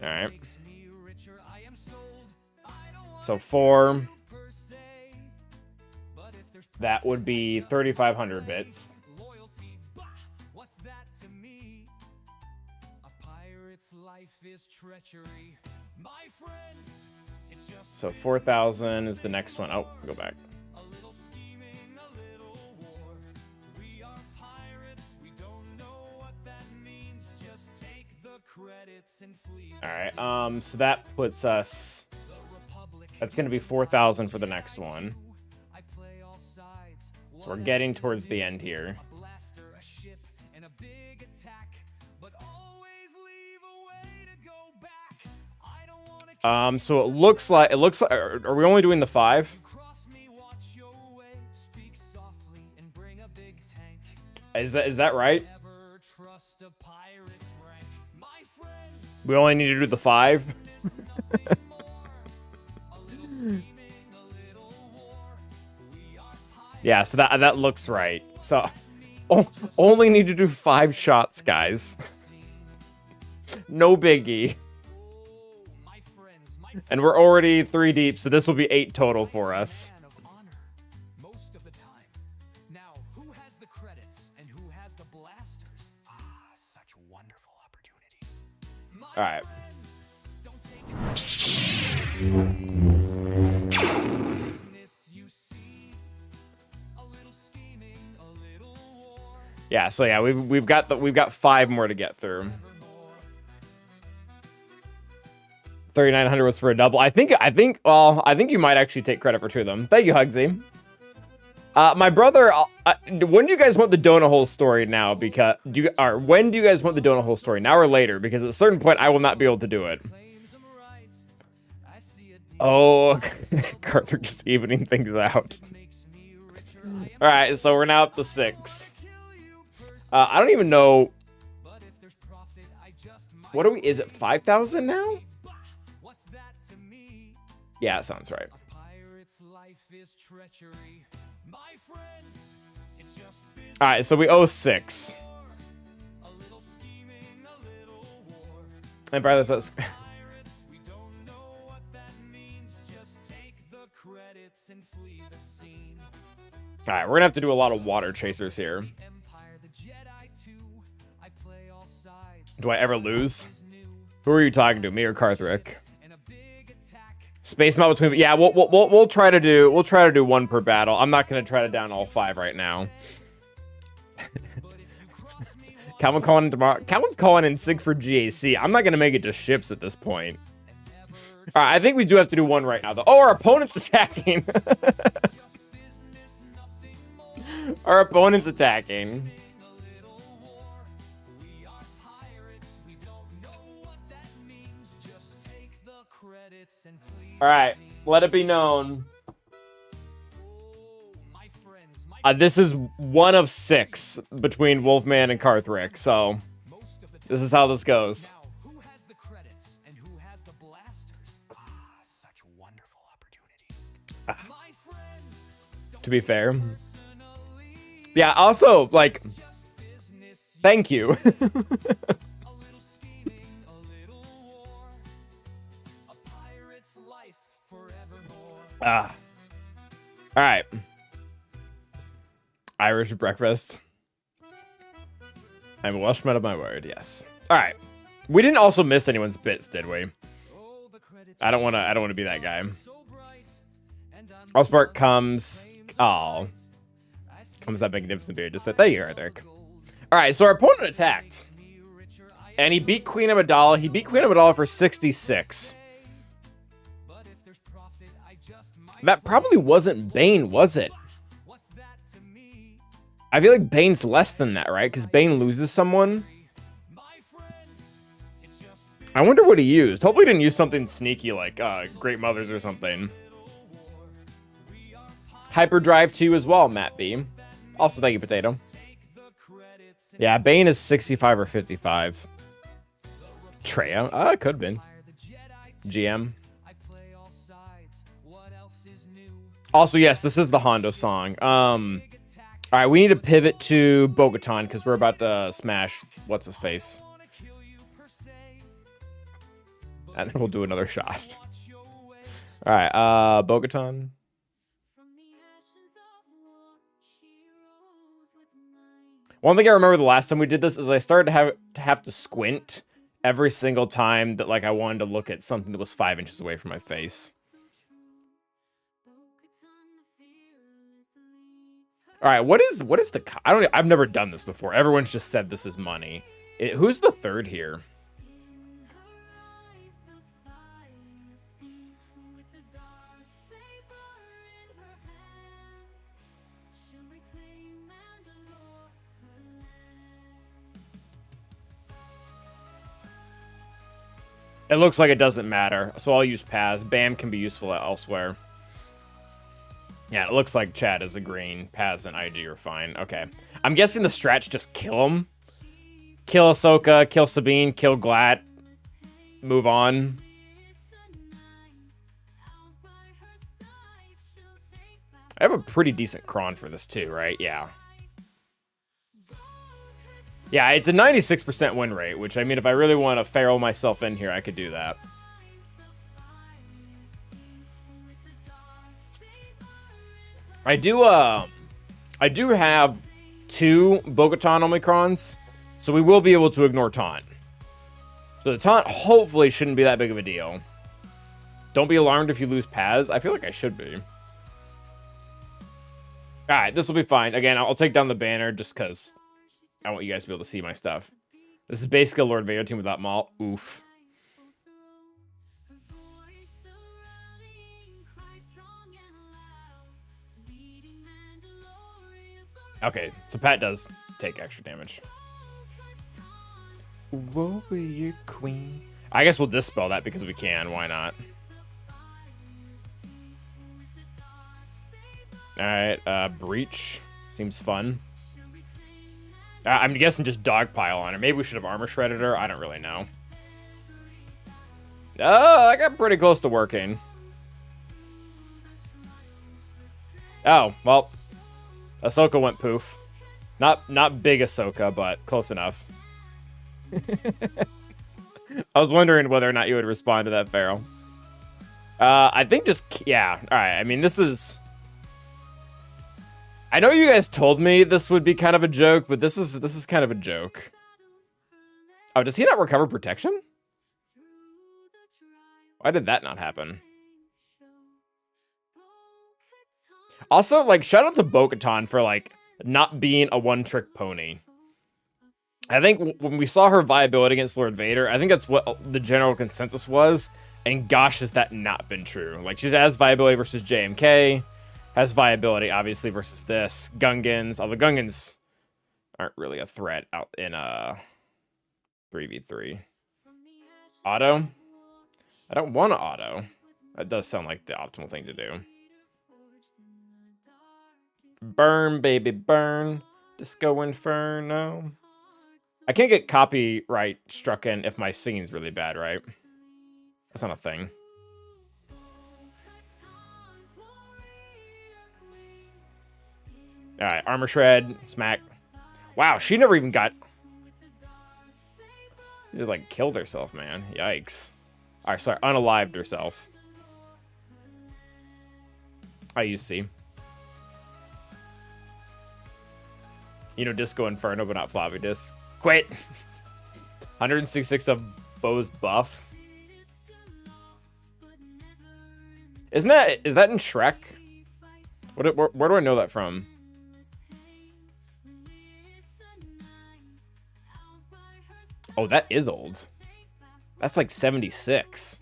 All right. So 4. That would be 3,500 bits. So 4,000 is the next one. Oh, go back. All right. So that puts us. That's going to be 4,000 for the next one. So we're getting towards the end here. So it looks like are we only doing the 5? Is that right? We only need to do the 5. Yeah, so that looks right. So only need to do 5 shots, guys. No biggie. And we're already 3 deep, so this will be 8 total for us. All right. Yeah, so yeah, we've got 5 more to get through. 3,900 was for a double. I think you might actually take credit for 2 of them. Thank you, Hugsy. My brother, when do you guys want the donut hole story now? Because when do you guys want the donut hole story, now or later? Because at a certain point, I will not be able to do it. Oh, Carthor just evening things out. All right, so we're now up to 6. I don't even know. What are we? Is it 5,000 now? Yeah, it sounds right. All right, so we owe 6. And by the way, all right, we're gonna have to do a lot of water chasers here. Do I ever lose? Who are you talking to, me or Karthric? Space them out between. Yeah, we'll try to do one per battle. I'm not gonna try to down all 5 right now. Calvin calling in tomorrow. Calvin's calling in sick for GAC. I'm not gonna make it to ships at this point. All right, I think we do have to do one right now though. Oh, our opponent's attacking. Our opponent's attacking. All right, let it be known. This is 1 of 6 between Wolfman and Karthric, so this is how this goes. To be fair. Yeah, also, like, thank you. All right. Irish breakfast. I'm a Welshman of my word, yes. All right. We didn't also miss anyone's bits, did we? I don't want to be that guy. Allspark comes. Oh. Comes that magnificent beard. Just said, there you are, Dirk. All right, so our opponent attacked. And he beat Queen Amidala. He beat Queen Amidala for 66. That probably wasn't Bane, was it? I feel like Bane's less than that, right? Because Bane loses someone. I wonder what he used. Hopefully he didn't use something sneaky like Great Mothers or something. Hyperdrive 2 as well, Matt B. Also, thank you, Potato. Yeah, Bane is 65 or 55. Treya? It could have been. GM. Also, yes, this is the Hondo song. All right, we need to pivot to Bo-Katan because we're about to smash what's-his-face. And then we'll do another shot. All right, Bo-Katan. One thing I remember the last time we did this is I started to have to squint every single time that like I wanted to look at something that was 5 inches away from my face. All right, what is the? I've never done this before. Everyone's just said this is money. Who's the third here? It looks like it doesn't matter, so I'll use Paz. Bam can be useful elsewhere. Yeah, it looks like Chad is agreeing. Paz and IG are fine. Okay. I'm guessing the strat's just kill him. Kill Ahsoka, kill Sabine, kill Glat. Move on. I have a pretty decent cron for this too, right? Yeah. Yeah, it's a 96% win rate, which, I mean, if I really want to feral myself in here, I could do that. I do have 2 Bo-Katan Omicrons, so we will be able to ignore Taunt. So the Taunt hopefully shouldn't be that big of a deal. Don't be alarmed if you lose Paz. I feel like I should be. Alright, this will be fine. Again, I'll take down the banner just because I want you guys to be able to see my stuff. This is basically a Lord Vader team without Maul. Oof. Okay, so Pat does take extra damage. Warrior Queen. I guess we'll dispel that because we can. Why not? Alright, Breach. Seems fun. I'm guessing just Dogpile on her. Maybe we should have Armor Shredded her. I don't really know. Oh, I got pretty close to working. Oh, well. Ahsoka went poof. Not big Ahsoka, but close enough. I was wondering whether or not you would respond to that, Pharaoh. I think just, yeah. All right, I mean, this is... I know you guys told me this would be kind of a joke, but this is kind of a joke. Oh, does he not recover protection? Why did that not happen? Also, like, shout out to Bo-Katan for, like, not being a one-trick pony. I think when we saw her viability against Lord Vader, I think that's what the general consensus was. And gosh, has that not been true. Like, she has viability versus JMK. Has viability, obviously, versus this. Gungans. Although Gungans aren't really a threat out in 3v3. Auto? I don't want to auto. That does sound like the optimal thing to do. Burn, baby, burn. Disco Inferno. I can't get copyright struck in if my singing's really bad, right? That's not a thing. Alright, Armor Shred, smack. Wow, she never even got... She just, like, killed herself, man. Yikes. Alright, sorry, unalived herself. I use C. You know, Disco Inferno, but not floppy disk. Quit! 166 of Bo's buff. Is that in Shrek? Where do I know that from? Oh, that is old. That's like 76.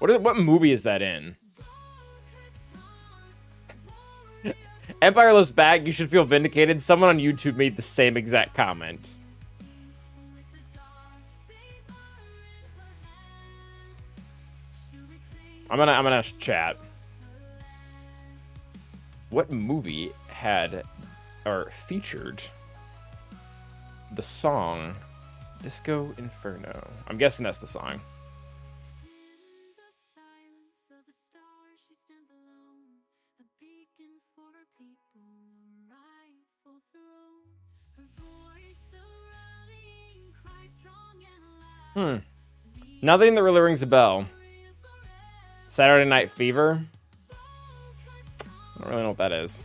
What movie is that in? Empire Loves Back, you should feel vindicated. Someone on YouTube made the same exact comment. I'm gonna chat. What movie had or featured the song Disco Inferno? I'm guessing that's the song. Nothing that really rings a bell. Saturday Night Fever? I don't really know what that is.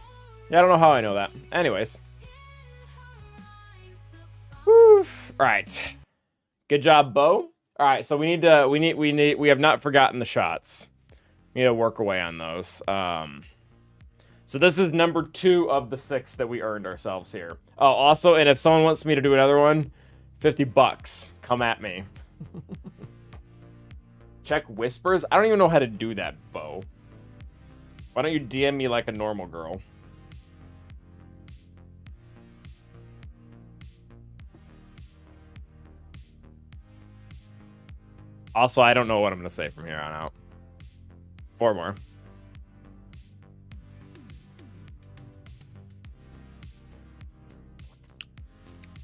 Yeah, I don't know how I know that. Anyways. Woo. Right. Good job, Bo. Alright, so we have not forgotten the shots. We need to work away on those. So this is number 2 of the 6 that we earned ourselves here. Oh, also, and if someone wants me to do another one, $50. Come at me. Check whispers? I don't even know how to do that, Bo. Why don't you DM me like a normal girl? Also, I don't know what I'm gonna say from here on out. 4 more.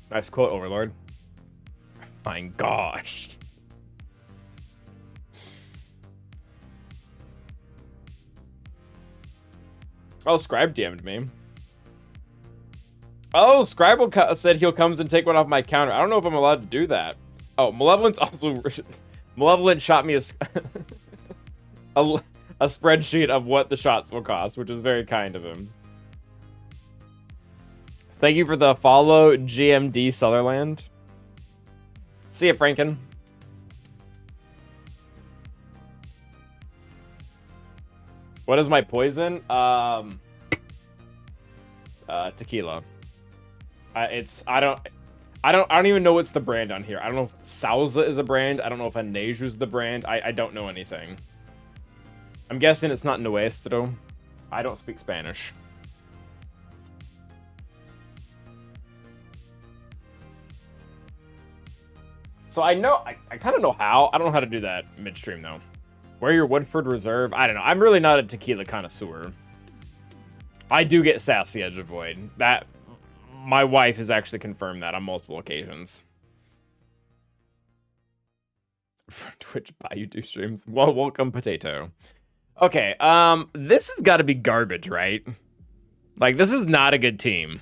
Nice quote, Overlord. My gosh. Oh, Scribe DM'd me. Oh, Scribe said he'll come and take one off my counter. I don't know if I'm allowed to do that. Oh, Malevolent's also... Malevolent shot me a spreadsheet of what the shots will cost, which is very kind of him. Thank you for the follow, GMD Sutherland. See ya, Franken. What is my poison? Tequila. I don't even know what's the brand on here. I don't know if Sauza is a brand. I don't know if Aneju's the brand. I don't know anything. I'm guessing it's not Nuestro. I don't speak Spanish. So I kind of know how. I don't know how to do that midstream though. Where your Woodford Reserve? I don't know. I'm really not a tequila connoisseur. I do get sassy Edge of Void. That my wife has actually confirmed that on multiple occasions. For Twitch Bayou do streams. Well, welcome, Potato. Okay, this has got to be garbage, right? Like, this is not a good team.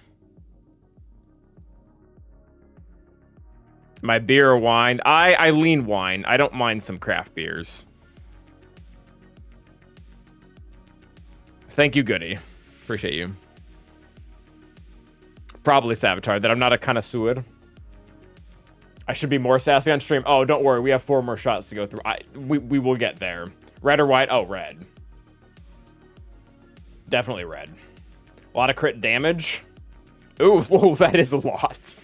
My beer or wine? I lean wine. I don't mind some craft beers. Thank you, Goody. Appreciate you. Probably Savitar, that I'm not a connoisseur. I should be more sassy on stream. Oh, don't worry. We have 4 more shots to go through. We will get there. Red or white? Oh, red. Definitely red. A lot of crit damage. Ooh, whoa, that is a lot.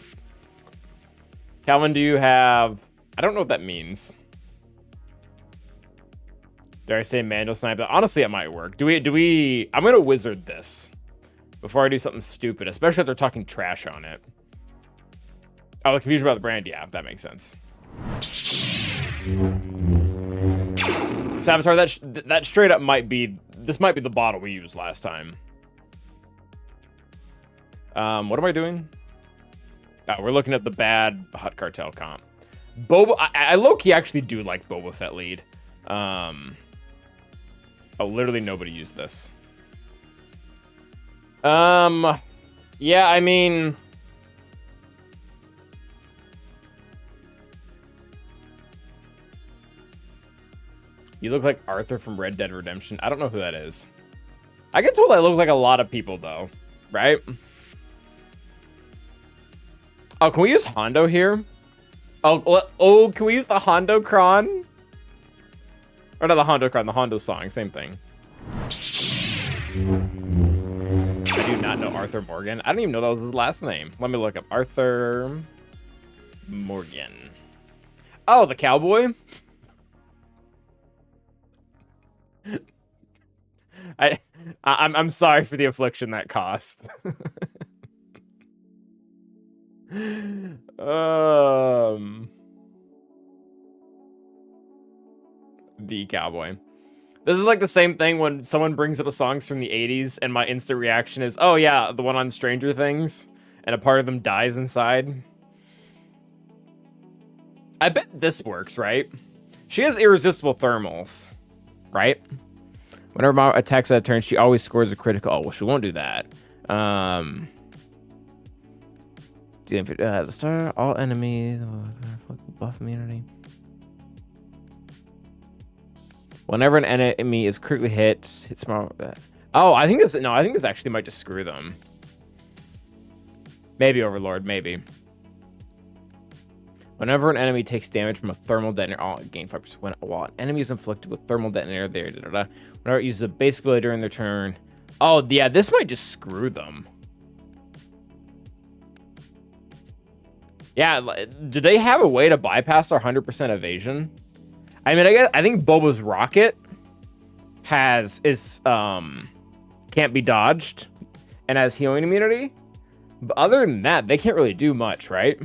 Calvin, do you have... I don't know what that means. Did I say Mando Snipe? Honestly, it might work. Do we... I'm going to wizard this before I do something stupid, especially if they're talking trash on it. Oh, the confusion about the brand? Yeah, that makes sense. Savitar, that straight up might be... This might be the bottle we used last time. What am I doing? Oh, we're looking at the bad Hut Cartel comp. Boba... I low-key actually do like Boba Fett lead. Oh, literally nobody used this. Yeah, I mean... You look like Arthur from Red Dead Redemption. I don't know who that is. I get told I look like a lot of people, though. Right? Oh, can we use Hondo here? Oh, can we use the Hondo Cron? Or not the Hondo Cron, the Hondo song. Same thing. I do not know Arthur Morgan. I don't even know that was his last name. Let me look up Arthur Morgan. Oh, the cowboy? I'm sorry for the affliction that cost. The cowboy. This is like the same thing when someone brings up a songs from the 80s and my instant reaction is, oh yeah, the one on Stranger Things, and a part of them dies inside. I bet this works, right? She has irresistible thermals, right? Whenever Mao attacks at a turn, she always scores a critical. Oh, well, she won't do that. The star, all enemies, buff immunity. Whenever an enemy is critically hit smart. Oh, I think this. No, I think this actually might just screw them. Maybe Overlord, maybe. Whenever an enemy takes damage from a thermal detonator, all gain 5%. While an enemy is inflicted with thermal detonator, there. Whenever it uses a basic ability during their turn. Oh, yeah, this might just screw them. Yeah, do they have a way to bypass our 100% evasion? I mean, I think Boba's rocket can't be dodged and has healing immunity. But other than that, they can't really do much, right?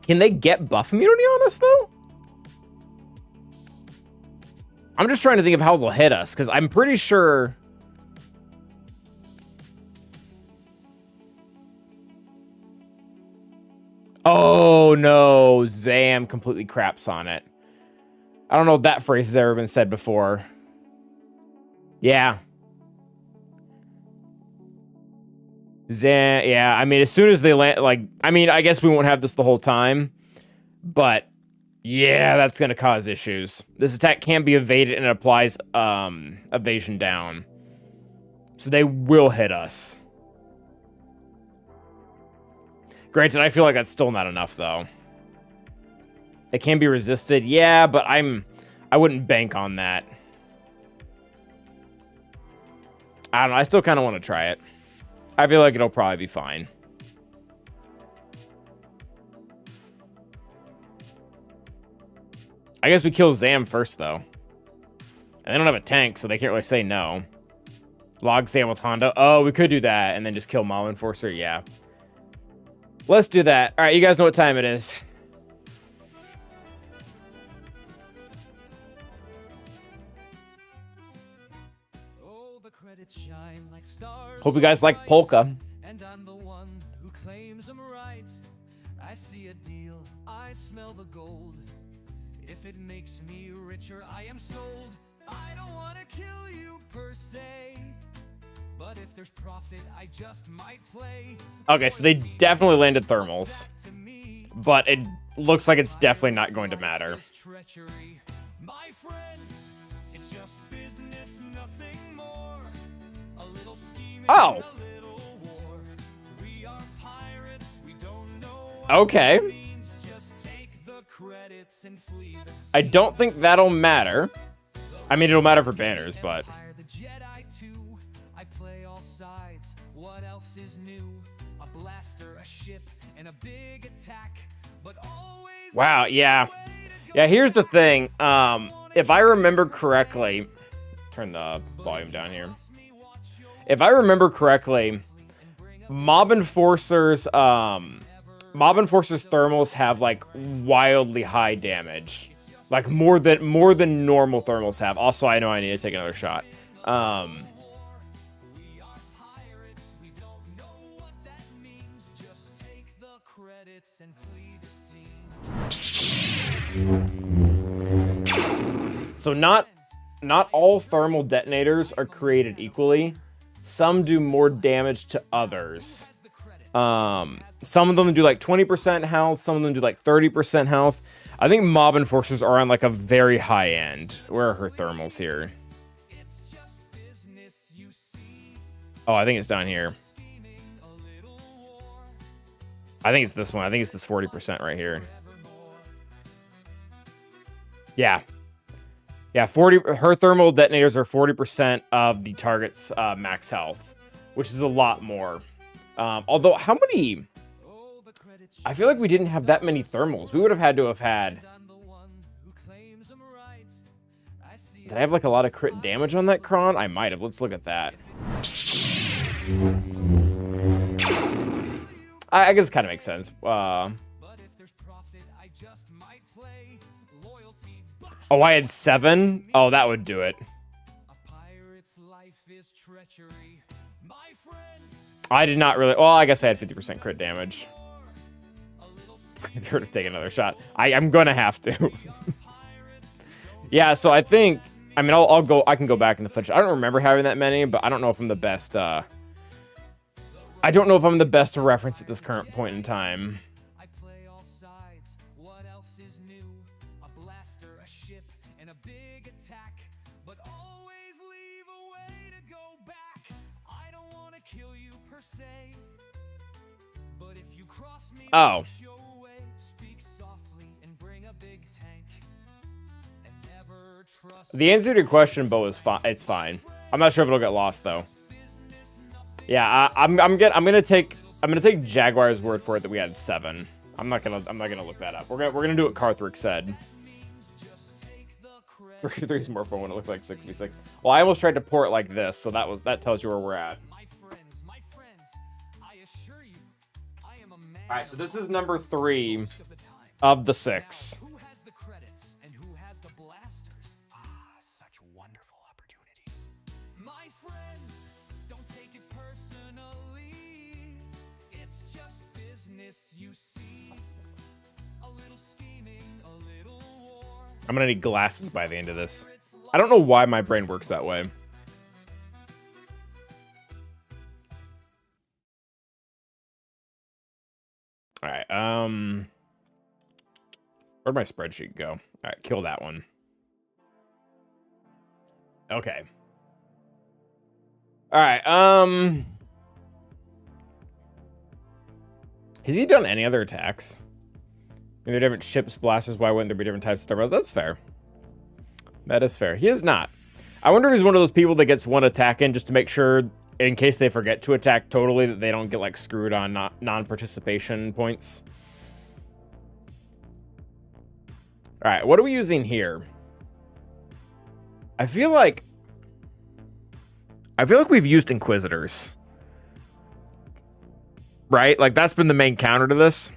Can they get buff immunity on us, though? I'm just trying to think of how they'll hit us, because I'm pretty sure... Oh, no. Zam completely craps on it. I don't know if that phrase has ever been said before. Yeah. Zam, yeah, I mean, as soon as they land, like, I mean, I guess we won't have this the whole time, but yeah, that's going to cause issues. This attack can be evaded and it applies evasion down. So they will hit us. Granted, I feel like that's still not enough, though. It can be resisted. Yeah, but I wouldn't bank on that. I don't know. I still kind of want to try it. I feel like it'll probably be fine. I guess we kill Zam first, though. And they don't have a tank, so they can't really say no. Log Zam with Hondo. Oh, we could do that and then just kill Maul Enforcer. Yeah. Let's do that. All right, you guys know what time it is. Oh, the credits shine like stars. Hope you guys like Polka. And I'm the one who claims I'm right. I see a deal, I smell the gold. If it makes me richer, I am sold. I don't want to kill you per se. But if there's profit, I just might play. Okay, so they definitely landed thermals. But it looks like it's definitely not going to matter. My friends, it's just business, nothing more. A little scheming, oh! a little war. We are pirates, we don't know Okay. I don't think that'll matter. I mean, it'll matter for banners, but... Wow, yeah. Yeah, here's the thing. If I remember correctly... Turn the volume down here. If I remember correctly, Mob Enforcer's thermals have like wildly high damage. Like more than normal thermals have. Also, I know I need to take another shot. So not all thermal detonators are created equally. Some do more damage to others. Some of them do like 20% health. Some of them do like 30% health. I think Mob Enforcers are on like a very high end. Where are her thermals here? Oh, I think it's down here. I think it's this one. I think it's this 40% right here. Yeah. Yeah, her thermal detonators are 40% of the target's max health, which is a lot more. Although, how many... I feel like we didn't have that many thermals. We would have had to have had... Did I have like a lot of crit damage on that Kron? I might have. Let's look at that. I guess it kind of makes sense. Oh, I had 7? Oh, that would do it. I did not really... Well, I guess I had 50% crit damage. I would have taken another shot. I'm going to have to. Yeah, so I think... I mean, I'll go... I can go back in the footage. I don't remember having that many, but I don't know if I'm the best... I don't know if I'm the best to reference at this current point in time. Oh. The answer to your question, Bo, is fine. It's fine. I'm not sure if it'll get lost though. Yeah, I'm gonna take Jaguar's word for it that we had 7. I'm not gonna look that up. We're gonna do what Karthric said. 3 is more fun when it looks like 6v6. Well, I almost tried to pour it like this, so that tells you where we're at. All right, so this is number 3 of the 6. I'm gonna need glasses by the end of this. I don't know why my brain works that way. All right, where'd my spreadsheet go? All right, kill that one. Okay. All right, has he done any other attacks? Maybe different ships, blasters, why wouldn't there be different types of thermals? That's fair. That is fair. He is not. I wonder if he's one of those people that gets one attack in just to make sure, in case they forget to attack totally, that they don't get like screwed on non-participation points. All right, what are we using here? I feel like we've used Inquisitors. Right? Like that's been the main counter to this.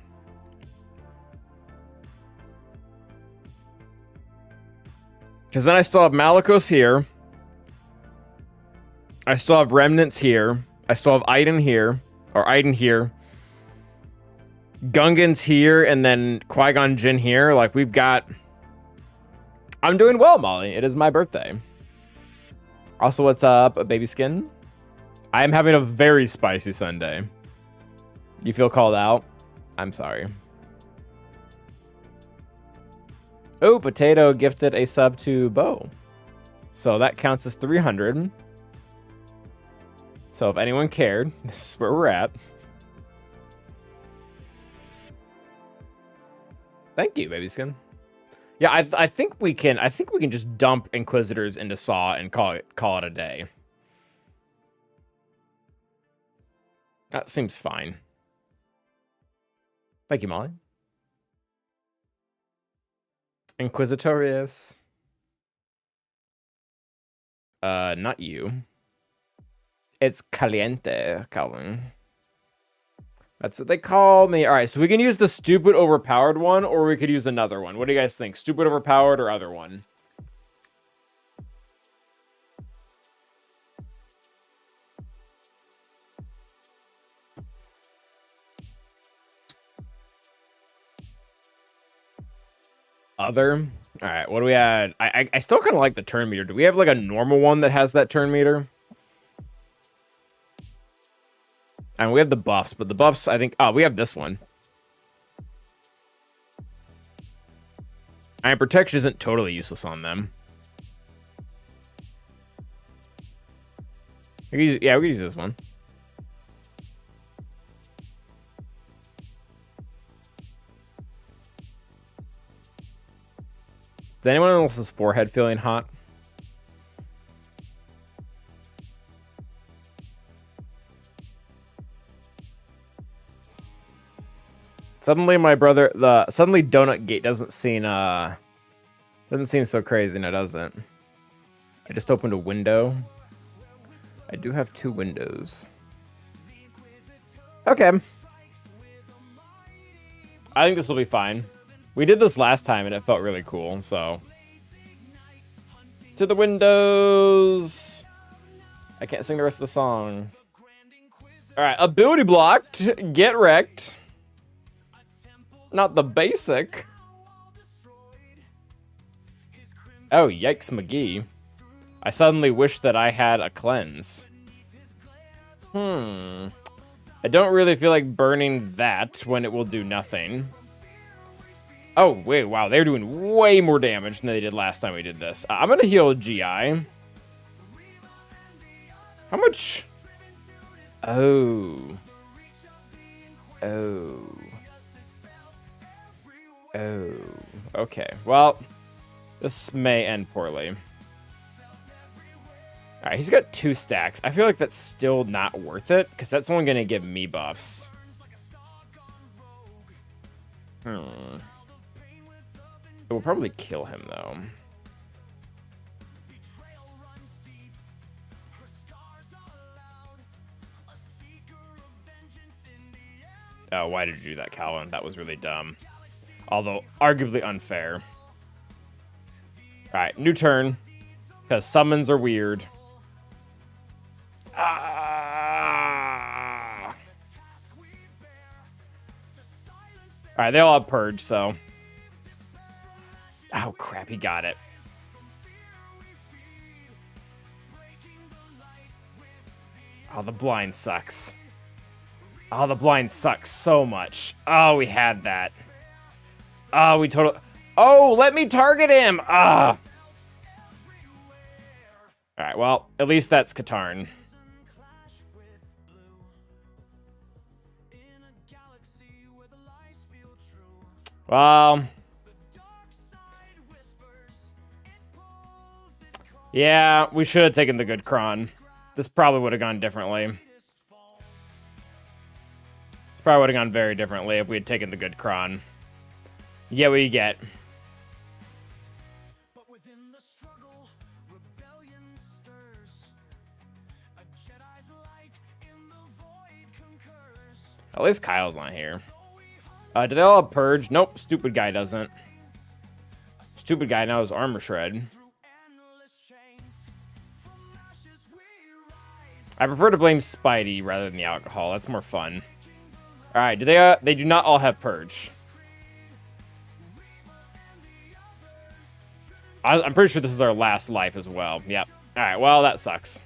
Because then I still have Malicos here. I still have Remnants here. I still have Iden here. Or Iden here. Gungans here. And then Qui-Gon Jinn here. Like, we've got... I'm doing well, Molly. It is my birthday. Also, what's up, Baby Skin? I am having a very spicy Sunday. You feel called out? I'm sorry. Oh, Potato gifted a sub to Bo. So that counts as 300. So if anyone cared, this is where we're at. Thank you, baby skin. Yeah, I think we can just dump Inquisitors into Saw and call it a day. That seems fine. Thank you, Molly. Inquisitorius. Not you. It's Caliente, Calvin. That's what they call me. All right, so we can use the stupid overpowered one, or we could use another one. What do you guys think? Stupid overpowered or other one? Other. All right, what do we add? I still kind of like the turn meter. Do we have like a normal one that has that turn meter? And we have the buffs, but the buffs, I think... Oh, we have this one. Iron Protection isn't totally useless on them. We can use this one. Is anyone else's forehead feeling hot? Suddenly, my brother, suddenly Donut Gate doesn't seem so crazy, no, doesn't. I just opened a window. I do have 2 windows. Okay. I think this will be fine. We did this last time and it felt really cool, so. To the windows. I can't sing the rest of the song. All right, ability blocked. Get wrecked. Not the basic. Oh, yikes, McGee. I suddenly wish that I had a cleanse. I don't really feel like burning that when it will do nothing. Oh, wait, wow. They're doing way more damage than they did last time we did this. I'm going to heal GI. How much? Oh. Okay. Well, this may end poorly. All right, he's got 2 stacks. I feel like that's still not worth it because that's only going to give me buffs. It will probably kill him, though. Oh, why did you do that, Calvin? That was really dumb. Although, arguably unfair. Alright, new turn. Because summons are weird. Alright, they all have Purge, so... Oh, crap, he got it. Oh, the blind sucks. Oh, the blind sucks so much. Oh, we had that. Oh, we totally... Oh, let me target him! Ah! Alright, well, at least that's Katarn. Well... Yeah, we should have taken the good Kron. This probably would have gone differently. This probably would have gone very differently if we had taken the good Kron. You get what you get. At least Kyle's not here. Do they all have Purge? Nope, stupid guy doesn't. Stupid guy now has Armor Shred. I prefer to blame Spidey rather than the alcohol. That's more fun. All right, do they do not all have Purge. I'm pretty sure this is our last life as well. Yep. All right, well, that sucks.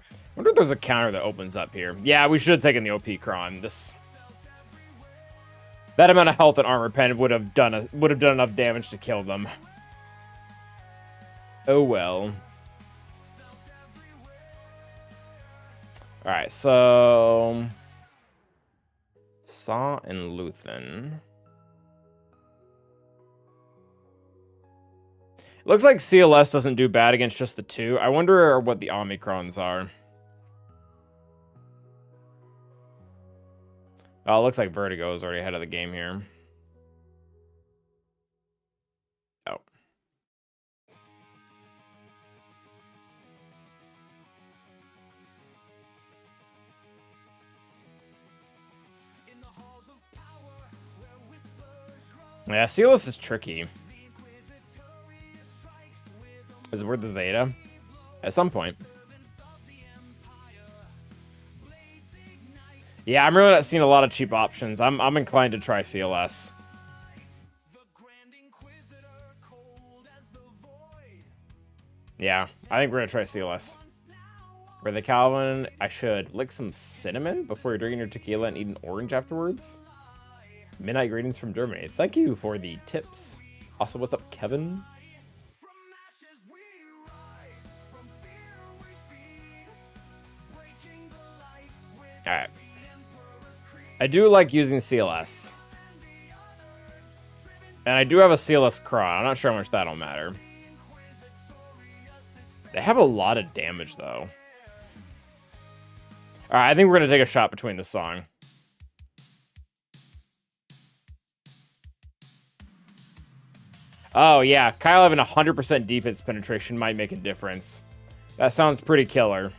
I wonder if there's a counter that opens up here. Yeah, we should have taken the OP Kron. That amount of health and armor pen would have done enough damage to kill them. Oh well. All right, so Saw and Luthen. It looks like CLS doesn't do bad against just the two. I wonder what the Omicrons are. Oh, it looks like Vertigo is already ahead of the game here. Oh. Yeah, CLS is tricky. Is it worth the Zeta? At some point. Yeah, I'm really not seeing a lot of cheap options. I'm inclined to try CLS. Yeah, I think we're gonna try CLS. For the Calvin, I should lick some cinnamon before you're drinking your tequila and eat an orange afterwards. Midnight greetings from Germany. Thank you for the tips. Also, what's up, Kevin? Alright. I do like using CLS. And I do have a CLS Kron. I'm not sure how much that'll matter. They have a lot of damage, though. Alright, I think we're going to take a shot between the song. Oh, yeah. Kyle having 100% defense penetration might make a difference. That sounds pretty killer.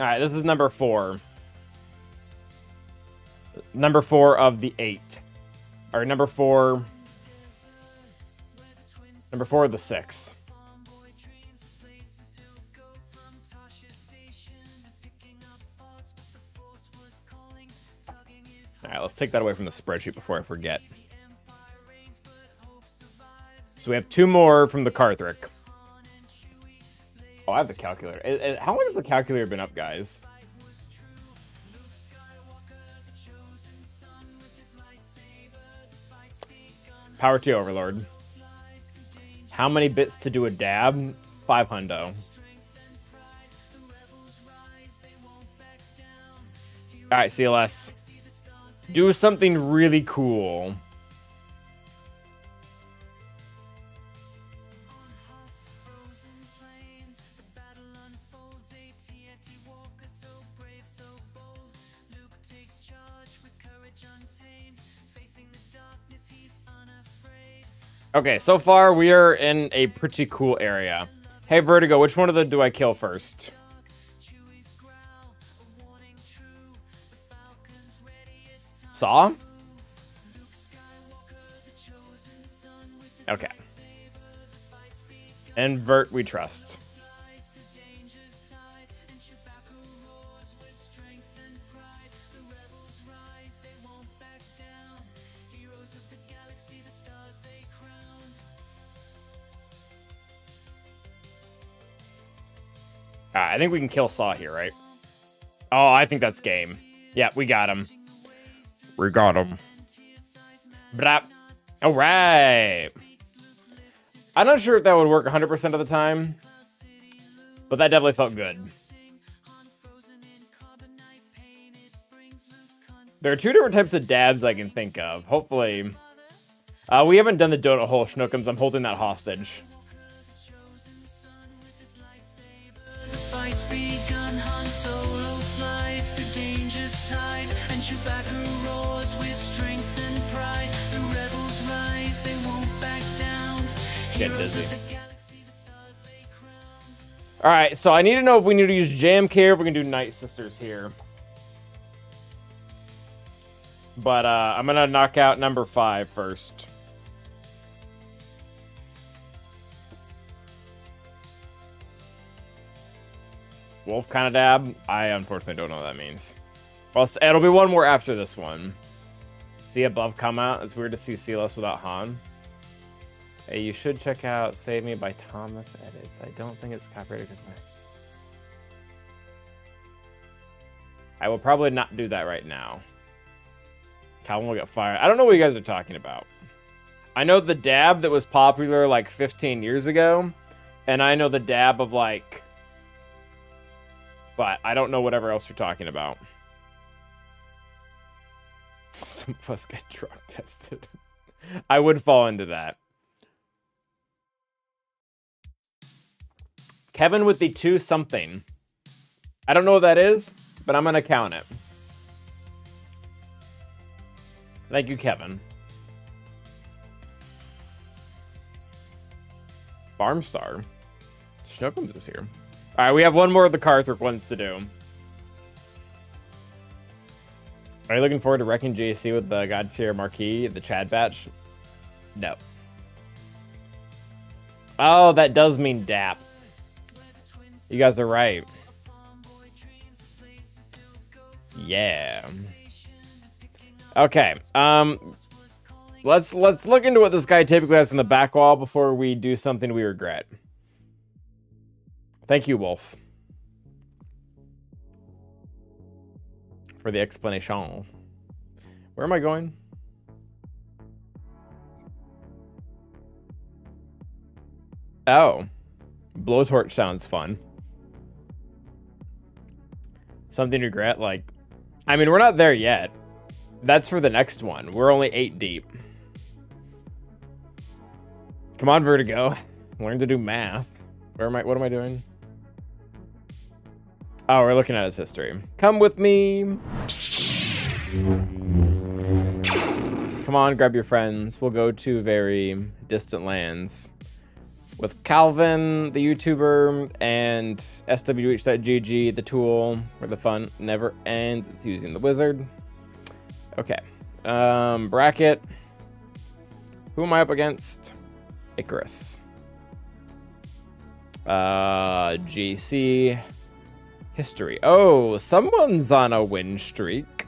Alright, this is number 4. Number 4 of the 8. Or number 4... Number 4 of the 6. Alright, let's take that away from the spreadsheet before I forget. So we have 2 more from the Carthric. Oh, I have the calculator. How long has the calculator been up, guys? Power to Overlord. How many bits to do a dab? 5 hundo. Alright, CLS. Do something really cool. Okay, so far we are in a pretty cool area. Hey, Vertigo, which one of them do I kill first? Saw? Okay. And Vert we trust. I think we can kill Saw here, right? Oh, I think that's game. Yeah, we got him. We got him. Brap. All right. I'm not sure if that would work 100% of the time, but that definitely felt good. There are 2 different types of dabs I can think of. Hopefully. We haven't done the donut hole, Schnookums. I'm holding that hostage. Fight's begun, Han Solo flies through danger's tide, and Chewbacca roars with strength and pride. The rebels rise, they won't back down. Get dizzy. Alright, so I need to know if we need to use JMK or if we can do Night Sisters here. But I'm gonna knock out number 5 first. Wolf kind of dab? I unfortunately don't know what that means. Well, it'll be one more after this one. See above come out? It's weird to see CLS without Han. Hey, you should check out Save Me by Thomas Edits. I don't think it's copyrighted because I will probably not do that right now. Calvin will get fired. I don't know what you guys are talking about. I know the dab that was popular like 15 years ago, and I know the dab of like, but I don't know whatever else you're talking about. Some of us get drug tested. I would fall into that. Kevin with the 2 something. I don't know what that is, but I'm gonna count it. Thank you, Kevin. Farmstar. Schnookums is here. All right, we have one more of the Carthrick ones to do. Are you looking forward to wrecking JC with the God tier marquee, the Chad batch? No. Oh, that does mean DAP. You guys are right. Yeah. Okay. Let's look into what this guy typically has in the back wall before we do something we regret. Thank you, Wolf, for the explanation. Where am I going? Oh, blowtorch sounds fun. Something to regret, like, I mean, we're not there yet. That's for the next one. We're only 8 deep. Come on, Vertigo. Learn to do math. Where am I? What am I doing? Oh, we're looking at his history. Come with me. Come on, grab your friends. We'll go to very distant lands with Calvin, the YouTuber, and SWH.GG, the tool, where the fun never ends. It's using the wizard. Okay. Bracket. Who am I up against? Icarus. GC. History. Oh, someone's on a win streak.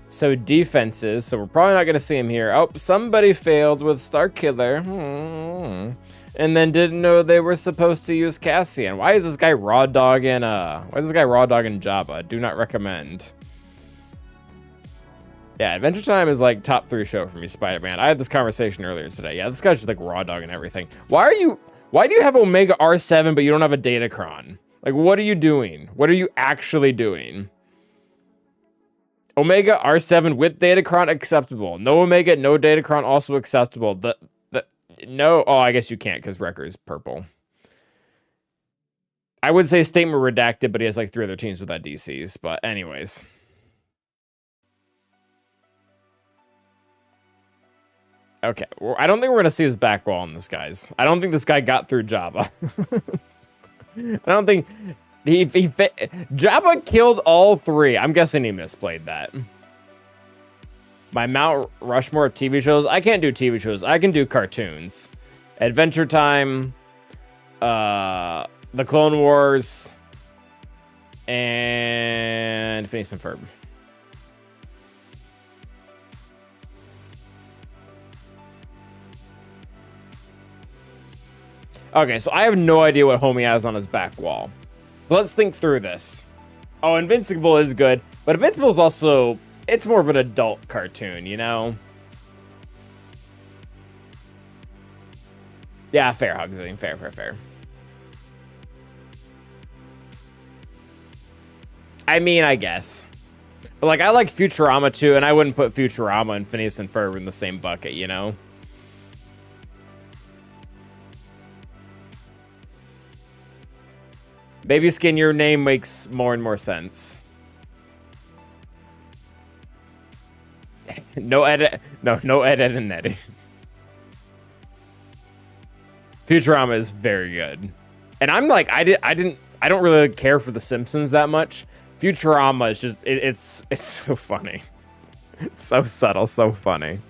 So defenses. So we're probably not going to see him here. Oh, somebody failed with Starkiller. And then didn't know they were supposed to use Cassian. Why is this guy raw dogging Jabba? Do not recommend. Yeah, Adventure Time is like top 3 show for me, Spider-Man. I had this conversation earlier today. Yeah, this guy's just like raw dogging everything. Why do you have Omega R7 but you don't have a Datacron? Like, what are you doing? What are you actually doing? Omega R7 with Datacron acceptable. No Omega, no Datacron also acceptable. No, oh, I guess you can't because Wrecker is purple. I would say statement redacted, but he has like 3 other teams without DCs. But anyways. Okay, well, I don't think we're going to see his back wall on this, guys. I don't think this guy got through Jabba. I don't think... Jabba killed all 3. I'm guessing he misplayed that. My Mount Rushmore of TV shows? I can't do TV shows. I can do cartoons. Adventure Time, The Clone Wars, and Phineas and Ferb. Okay, so I have no idea what Homie has on his back wall. Let's think through this. Oh, Invincible is good, but Invincible is also, it's more of an adult cartoon, you know? Yeah, fair, Hugsing. Fair. I mean, I guess. But, like, I like Futurama, too, and I wouldn't put Futurama and Phineas and Ferb in the same bucket, you know? Baby Skin, your name makes more and more sense. No edit. No edit and edit. Futurama is very good. And I'm like, I don't really care for The Simpsons that much. Futurama is just, it's so funny. It's so subtle, so funny.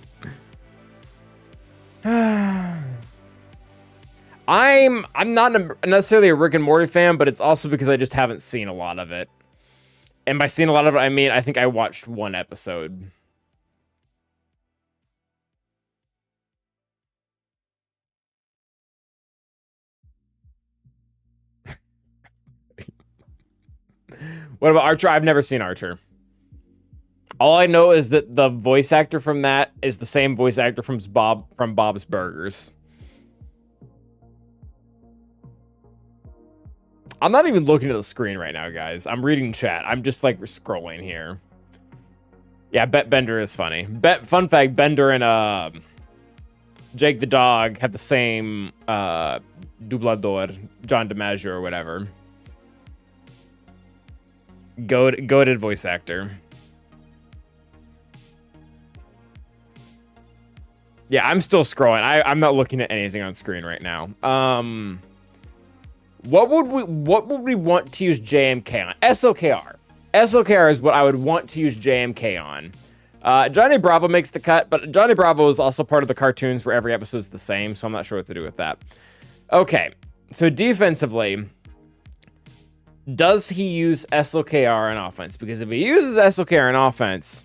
I'm not necessarily a Rick and Morty fan, but it's also because I just haven't seen a lot of it. And by seeing a lot of it, I mean, I think I watched 1 episode. What about Archer? I've never seen Archer. All I know is that the voice actor from that is the same voice actor from Bob's Burgers. I'm not even looking at the screen right now, guys. I'm reading chat. I'm just like scrolling here. Yeah, Bender is funny. Fun fact, Bender and Jake the dog have the same dublador, John DiMaggio or whatever. Goated voice actor. Yeah, I'm still scrolling. I'm not looking at anything on screen right now. What would we want to use JMK on? SOKR. SOKR is what I would want to use JMK on. Johnny Bravo makes the cut, but Johnny Bravo is also part of the cartoons where every episode is the same, so I'm not sure what to do with that. Okay, so defensively, does he use SOKR on offense? Because if he uses SOKR on offense,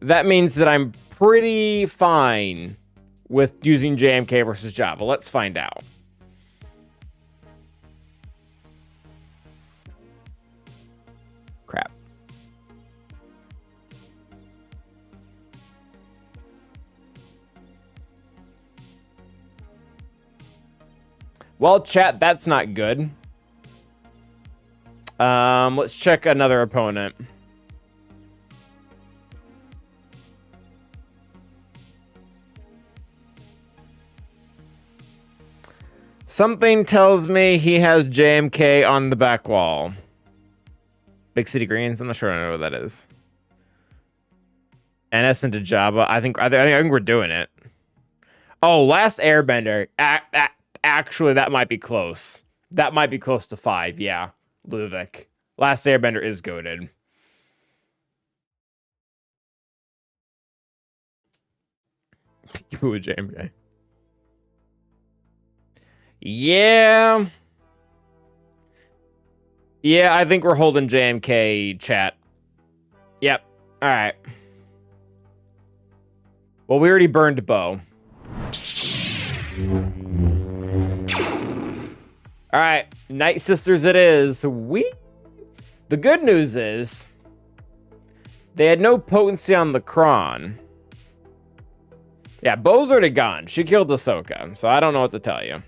that means that I'm pretty fine with using JMK versus Java. Let's find out. Crap. Well, chat, that's not good. Let's check another opponent. Something tells me he has JMK on the back wall. Big City Greens? I'm not sure I know what that is. NS into Java. I think we're doing it. Oh, Last Airbender. Actually, that might be close. That might be close to 5, yeah. Ludovic. Last Airbender is goated. Who JMK? Yeah. Yeah, I think we're holding JMK, chat. Yep. All right. Well, we already burned Bo. All right, Night Sisters it is. The good news is they had no potency on the Kron. Yeah, Bo's already gone. She killed Ahsoka, so I don't know what to tell you.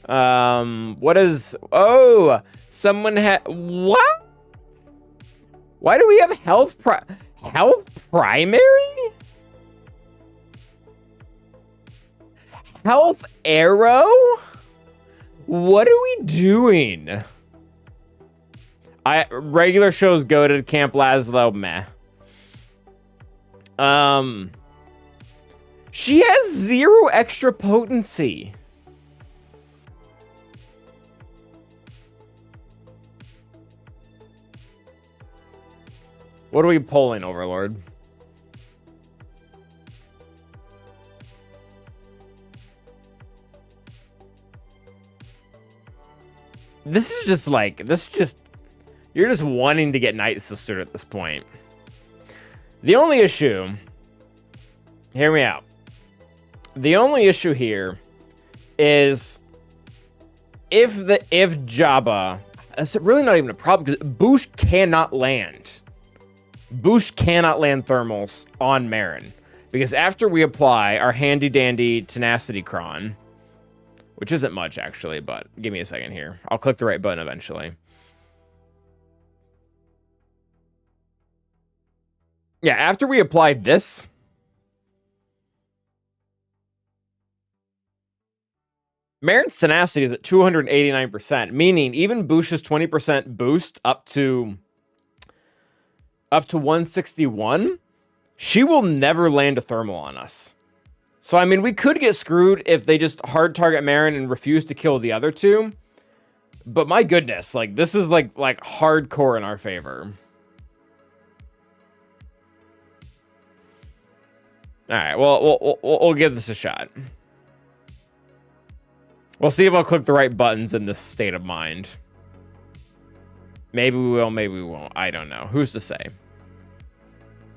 What is... Oh, someone had... What? Why do we have health primary? Health arrow? What are we doing? Regular shows go to Camp Lazlo, meh. She has 0 extra potency. What are we pulling, Overlord? This is just like, you're just wanting to get Night Sister at this point. The only issue, hear me out. The only issue here is if Jabba, that's really not even a problem because Boosh cannot land. Boosh cannot land thermals on Marin because after we apply our handy dandy tenacity cron, which isn't much actually, but give me a second here. I'll click the right button eventually. Yeah, after we applied this, Marin's tenacity is at 289%, meaning even Boosh's 20% boost up to 161, she will never land a thermal on us. So, I mean, we could get screwed if they just hard target Marin and refuse to kill the other two. But my goodness, like, this is like hardcore in our favor. All right, well, we'll give this a shot. We'll see if I'll click the right buttons in this state of mind. Maybe we will, maybe we won't. I don't know. Who's to say?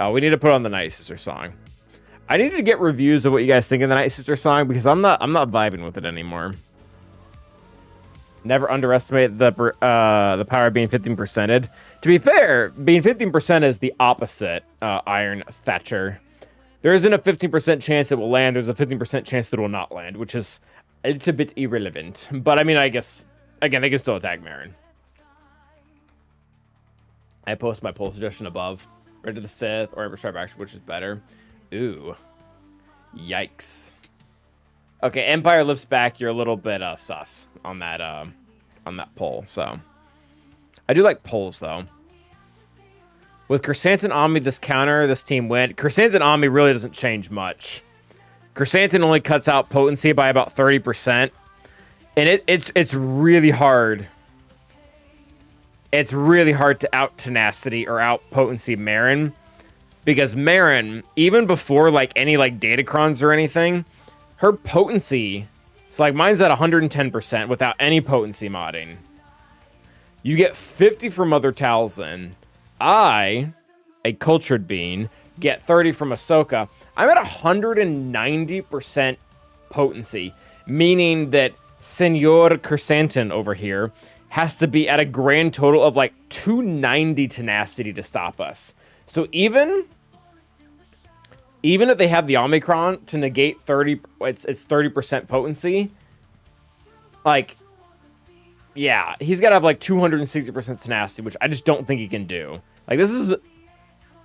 Oh, we need to put on the Night Sister song. I need to get reviews of what you guys think of the Night Sister song because I'm not vibing with it anymore. Never underestimate the power of being 15%ed. To be fair, being 15% is the opposite, Iron Thatcher. There isn't a 15% chance it will land. There's a 15% chance that it will not land, which is a little bit irrelevant. But I mean, I guess, again, they can still attack Marin. I post my poll suggestion above. Red to the Sith or Emperor Strike Action, which is better? Ooh. Yikes. Okay, Empire lifts back. You're a little bit sus on that poll. So I do like polls though. With Chrysanthemum Omni this counter, this team went. Chrysanthemum Omni really doesn't change much. Chrysanthemum only cuts out potency by about 30%. And it's really hard. It's really hard to out tenacity or out potency Marin. Because Marin, even before like any like datacrons or anything, her potency, so like mine's at 110% without any potency modding. You get 50 from Mother Talzin. I, a cultured being, get 30 from Ahsoka. I'm at 190% potency, meaning that Senor Chrysanthemum over here has to be at a grand total of like 290 tenacity to stop us. So even if they have the Omicron to negate 30, it's 30% potency. Like, yeah, he's got to have like 260% tenacity, which I just don't think he can do. Like this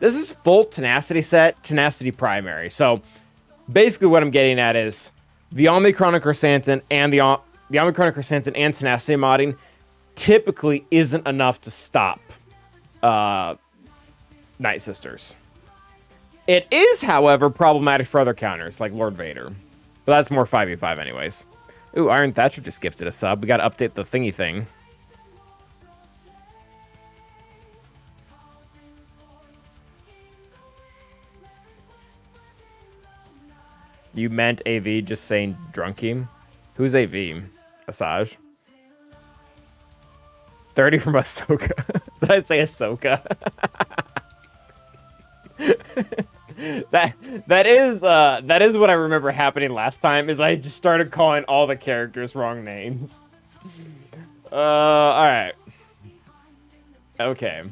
is full tenacity set, tenacity primary. So basically what I'm getting at is the Omicron and Chrysanthemum and the Omicron and Chrysanthemum and tenacity modding typically isn't enough to stop Night Sisters. It is, however, problematic for other counters, like Lord Vader. But that's more 5v5 anyways. Ooh, Iron Thatcher just gifted a sub. We gotta update the thingy thing. You meant AV just saying drunky? Who's AV? Asajj? 30 from Ahsoka. Did I say Ahsoka? that is what I remember happening last time. Is I just started calling all the characters wrong names. All right. Okay.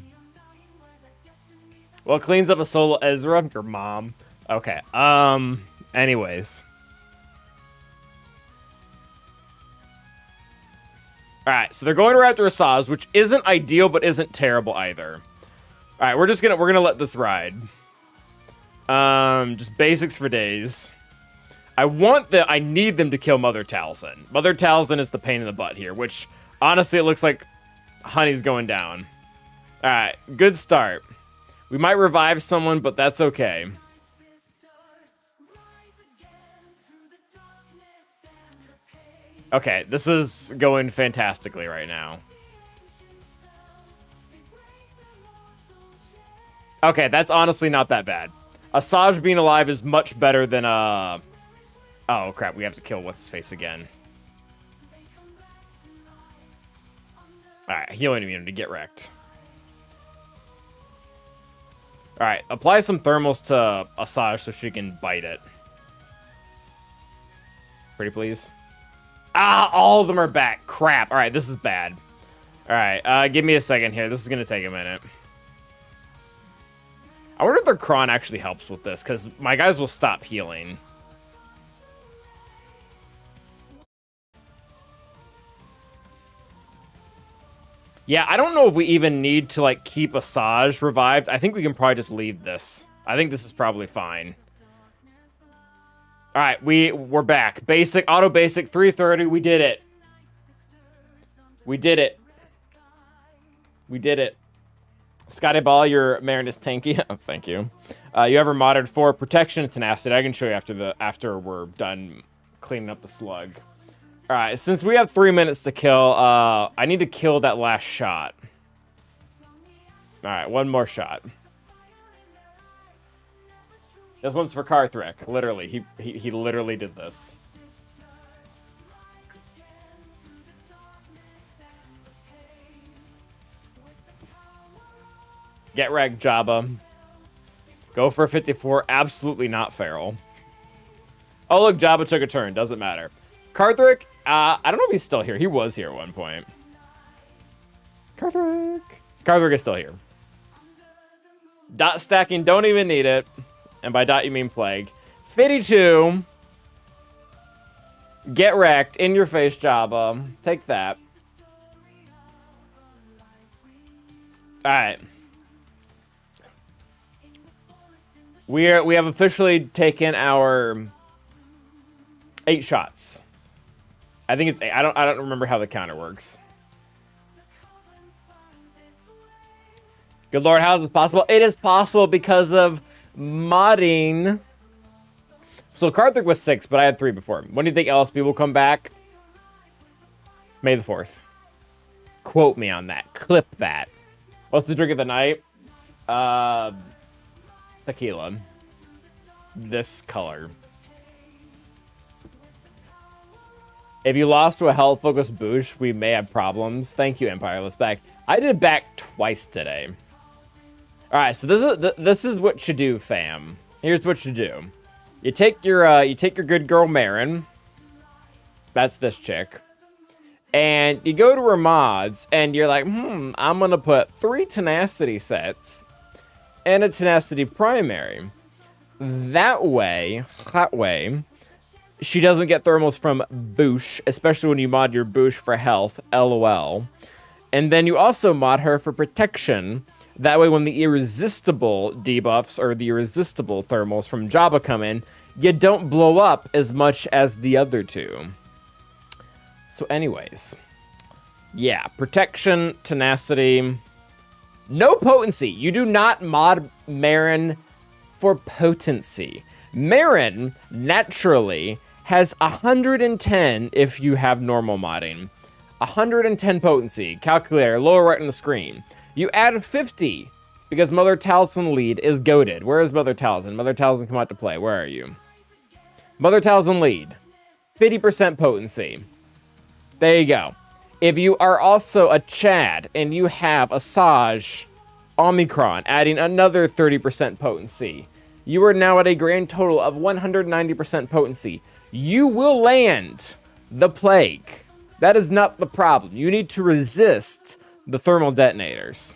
Well, cleans up a solo Ezra. Your mom. Okay. Anyways. All right. So they're going right after Asajj, which isn't ideal, but isn't terrible either. All right. We're gonna let this ride. Just basics for days. I need them to kill Mother Talzin. Mother Talzin is the pain in the butt here, which honestly it looks like Honey's going down. All right, good start. We might revive someone, but that's okay. Okay, this is going fantastically right now. Okay, that's honestly not that bad. Asajj being alive is much better than, oh, crap. We have to kill What's-His-Face again. Alright, healing immunity. Get wrecked. Alright, apply some thermals to Asajj so she can bite it. Pretty please. Ah, all of them are back. Crap. Alright, this is bad. Alright, give me a second here. This is going to take a minute. I wonder if their Kron actually helps with this, because my guys will stop healing. Yeah, I don't know if we even need to, like, keep Asajj revived. I think we can probably just leave this. I think this is probably fine. All right, we're back. Basic, auto basic, 330. We did it. We did it. We did it. Scotty Ball, your Marin is tanky. Oh, thank you. You ever modded for protection and tenacity? I can show you after we're done cleaning up the slug. All right, since we have 3 minutes to kill, I need to kill that last shot. All right, one more shot. This one's for Carthrick. Literally, he literally did this. Get wrecked, Jabba. Go for a 54. Absolutely not feral. Oh, look, Jabba took a turn. Doesn't matter. Carthrick, I don't know if he's still here. He was here at one point. Carthrick. Karthrik is still here. Dot stacking, don't even need it. And by dot, you mean plague. 52. Get wrecked. In your face, Jabba. Take that. Alright. We have officially taken our 8 shots. I think it's 8. I don't remember how the counter works. Good Lord, how is this possible? It is possible because of modding. So Karthik was 6, but I had 3 before. When do you think LSP will come back? May the 4th. Quote me on that. Clip that. What's the drink of the night? Tequila. This color. If you lost to a health-focused Boosh, we may have problems. Thank you, Empireless Back. I did back twice today. All right, so this is what you do, fam. Here's what you do. You take your good girl Marin. That's this chick. And you go to her mods, and you're like, I'm gonna put 3 tenacity sets and a tenacity primary. That way, she doesn't get thermals from Boosh, especially when you mod your Boosh for health, LOL. And then you also mod her for protection. That way, when the irresistible debuffs or the irresistible thermals from Jabba come in, you don't blow up as much as the other 2. So anyways, yeah, protection, tenacity, no potency. You do not mod Marin for potency. Marin naturally has 110 if you have normal modding. 110 potency, calculator, lower right on the screen. You add 50 because Mother Talzin lead is goated. Where is Mother Talzin? Mother Talzin, come out to play. Where are you? Mother Talzin lead. 50% potency. There you go. If you are also a Chad and you have a Saj Omicron, adding another 30% potency, you are now at a grand total of 190% potency. You will land the plague. That is not the problem. You need to resist the thermal detonators.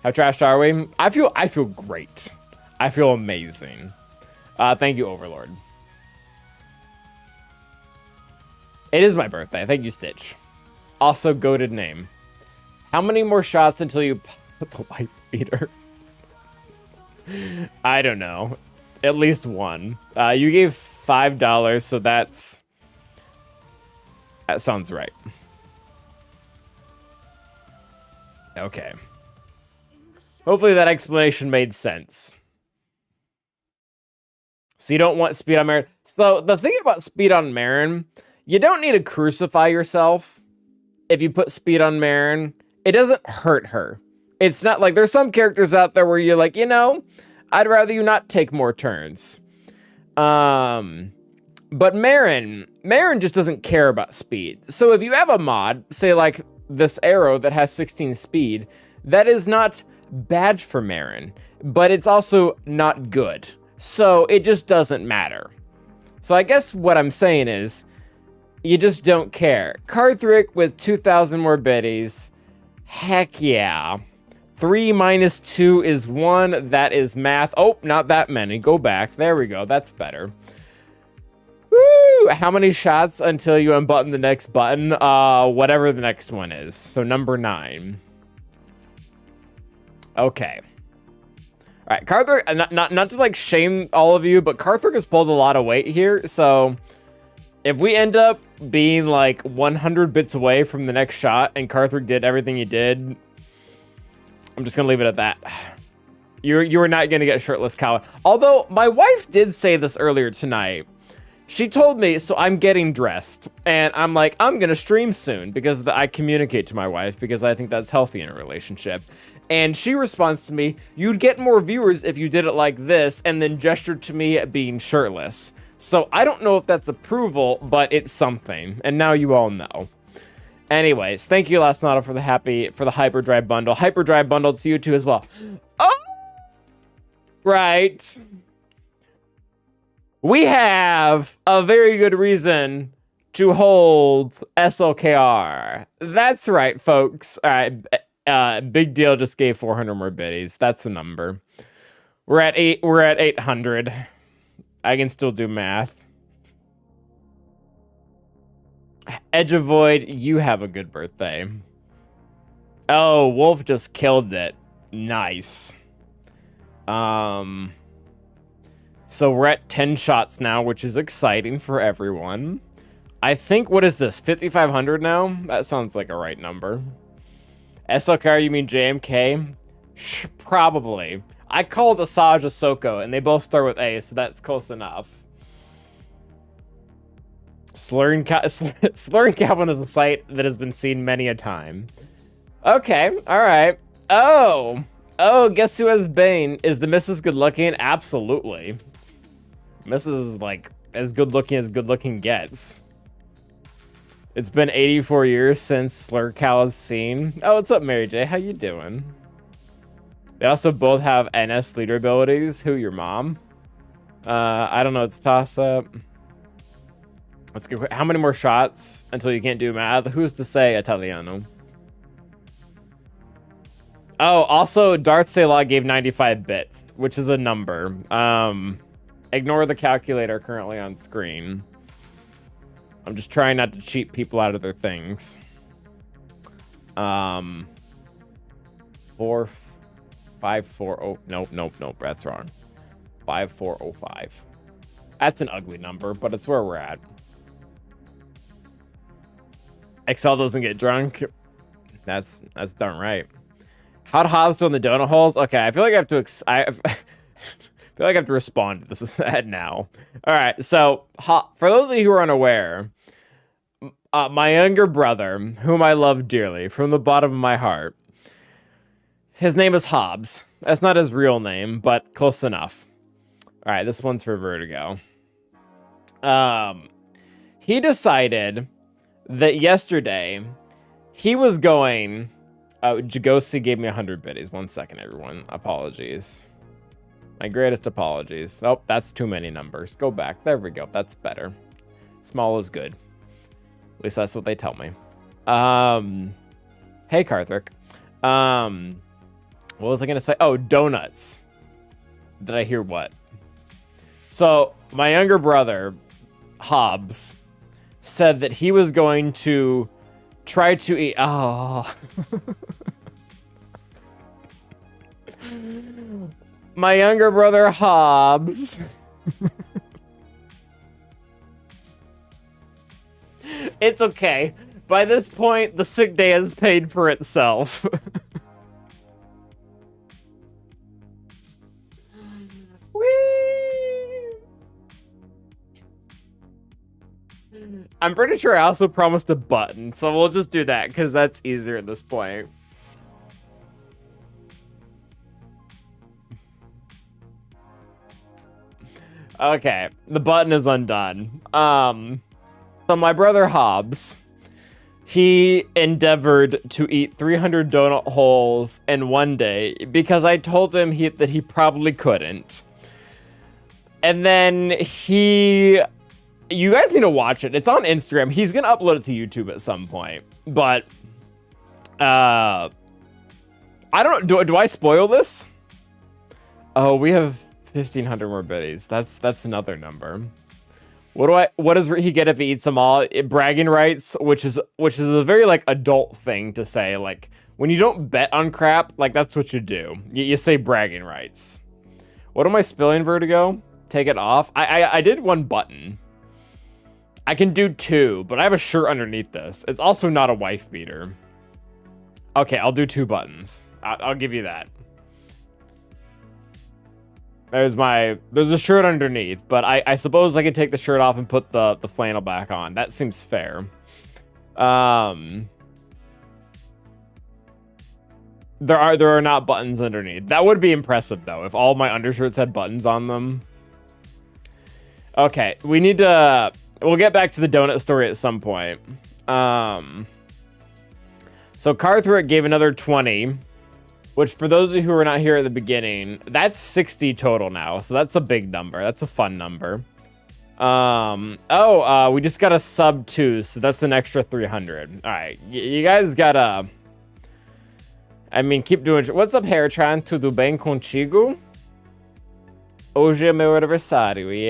How trashed are we? I feel great. I feel amazing. Thank you, Overlord. It is my birthday. Thank you, Stitch. Also, goated name. How many more shots until you put the wife beater? I don't know. At least 1. You gave $5, so that sounds right. Okay. Hopefully that explanation made sense. So you don't want speed on Marin. So the thing about speed on Marin, you don't need to crucify yourself if you put speed on Marin. It doesn't hurt her. It's not like there's some characters out there where you're like, you know, I'd rather you not take more turns. But Marin just doesn't care about speed. So if you have a mod, say like this arrow that has 16 speed, that is not bad for Marin, but it's also not good. So it just doesn't matter. So I guess what I'm saying is, you just don't care. Karthrik with 2,000 more biddies. Heck yeah. 3 minus 2 is 1. That is math. Oh, not that many. Go back. There we go. That's better. Woo! How many shots until you unbutton the next button? Whatever the next one is. So number 9. Okay. All right, Karthrik, not to like shame all of you, but Karthrik has pulled a lot of weight here. So if we end up being like 100 bits away from the next shot and Karthrik did everything he did, I'm just gonna leave it at that. You are not gonna get shirtless Kyle. Although my wife did say this earlier tonight. She told me, so I'm getting dressed, and I'm like, I'm gonna stream soon because I communicate to my wife because I think that's healthy in a relationship. And she responds to me, you'd get more viewers if you did it like this, and then gestured to me being shirtless. So I don't know if that's approval, but it's something, and now you all know. Anyways, thank you, Lasnado, for the hyperdrive bundle. Hyperdrive bundle to you too as well. Oh, right. We have a very good reason to hold SLKR. That's right, folks. All right, Big Deal just gave 400 more biddies. That's the number. We're at 800. I can still do math. Edge of Void, you have a good birthday. Oh, Wolf just killed it. Nice. So we're at 10 shots now, which is exciting for everyone. I think, what is this, 5,500 now? That sounds like a right number. SLKR, you mean JMK? Probably. I called Asajj Ahsoka, and they both start with A, so that's close enough. Slurring Calvin is a sight that has been seen many a time. Okay, alright. Oh, guess who has Bane? Is the Mrs. Good Looking? Absolutely. Mrs. is like as good looking gets. It's been 84 years since Slurcal is seen. Oh, what's up, Mary J? How you doing? They also both have NS leader abilities. Who, your mom? I don't know. It's toss up. Let's go. How many more shots until you can't do math? Who's to say, Italiano? Oh, also, Darth Sayla gave 95 bits, which is a number. Ignore the calculator currently on screen. I'm just trying not to cheat people out of their things. 4540. Nope. That's wrong. 5405. That's an ugly number, but it's where we're at. Excel doesn't get drunk. That's darn right. How'd Hobbs on the donut holes? Okay, I feel like I have to. I feel like I have to respond to this now. All right, so for those of you who are unaware, my younger brother, whom I love dearly from the bottom of my heart, his name is Hobbs. That's not his real name, but close enough. All right, this one's for Vertigo. He decided that yesterday he was going. Jagosi gave me 100 biddies. 1 second, everyone. Apologies. My greatest apologies. Oh, that's too many numbers. Go back. There we go. That's better. Small is good. At least that's what they tell me. Hey, Karthik. What was I going to say? Oh, donuts. Did I hear what? So, my younger brother, Hobbs, said that he was going to try to eat... Oh... My younger brother, Hobbs. It's okay. By this point, the sick day has paid for itself. Whee! I'm pretty sure I also promised a button, so we'll just do that, because that's easier at this point. Okay, the button is undone. So my brother Hobbs, he endeavored to eat 300 donut holes in one day because I told him that he probably couldn't. And then you guys need to watch it. It's on Instagram. He's gonna upload it to YouTube at some point. But I don't know. Do I spoil this? Oh, we have 1,500 more biddies. That's another number. What does he get if he eats them all? Bragging rights, which is a very like adult thing to say. Like when you don't bet on crap, like that's what you do. You say bragging rights. What am I spilling, Vertigo? Take it off. I did one button. I can do two, but I have a shirt underneath this. It's also not a wife beater. Okay, I'll do 2 buttons. I'll give you that. There's a shirt underneath, but I suppose I can take the shirt off and put the flannel back on. That seems fair. There are not buttons underneath. That would be impressive though, if all my undershirts had buttons on them. Okay, we'll get back to the donut story at some point. So Karthrik gave another 20. Which, for those of you who were not here at the beginning, that's 60 total now. So that's a big number. That's a fun number. We just got a sub 2, so that's an extra 300. All right, you guys gotta... I mean, keep doing. What's up, Hairtron? Tudo bem contigo? Hoje é meu aniversário e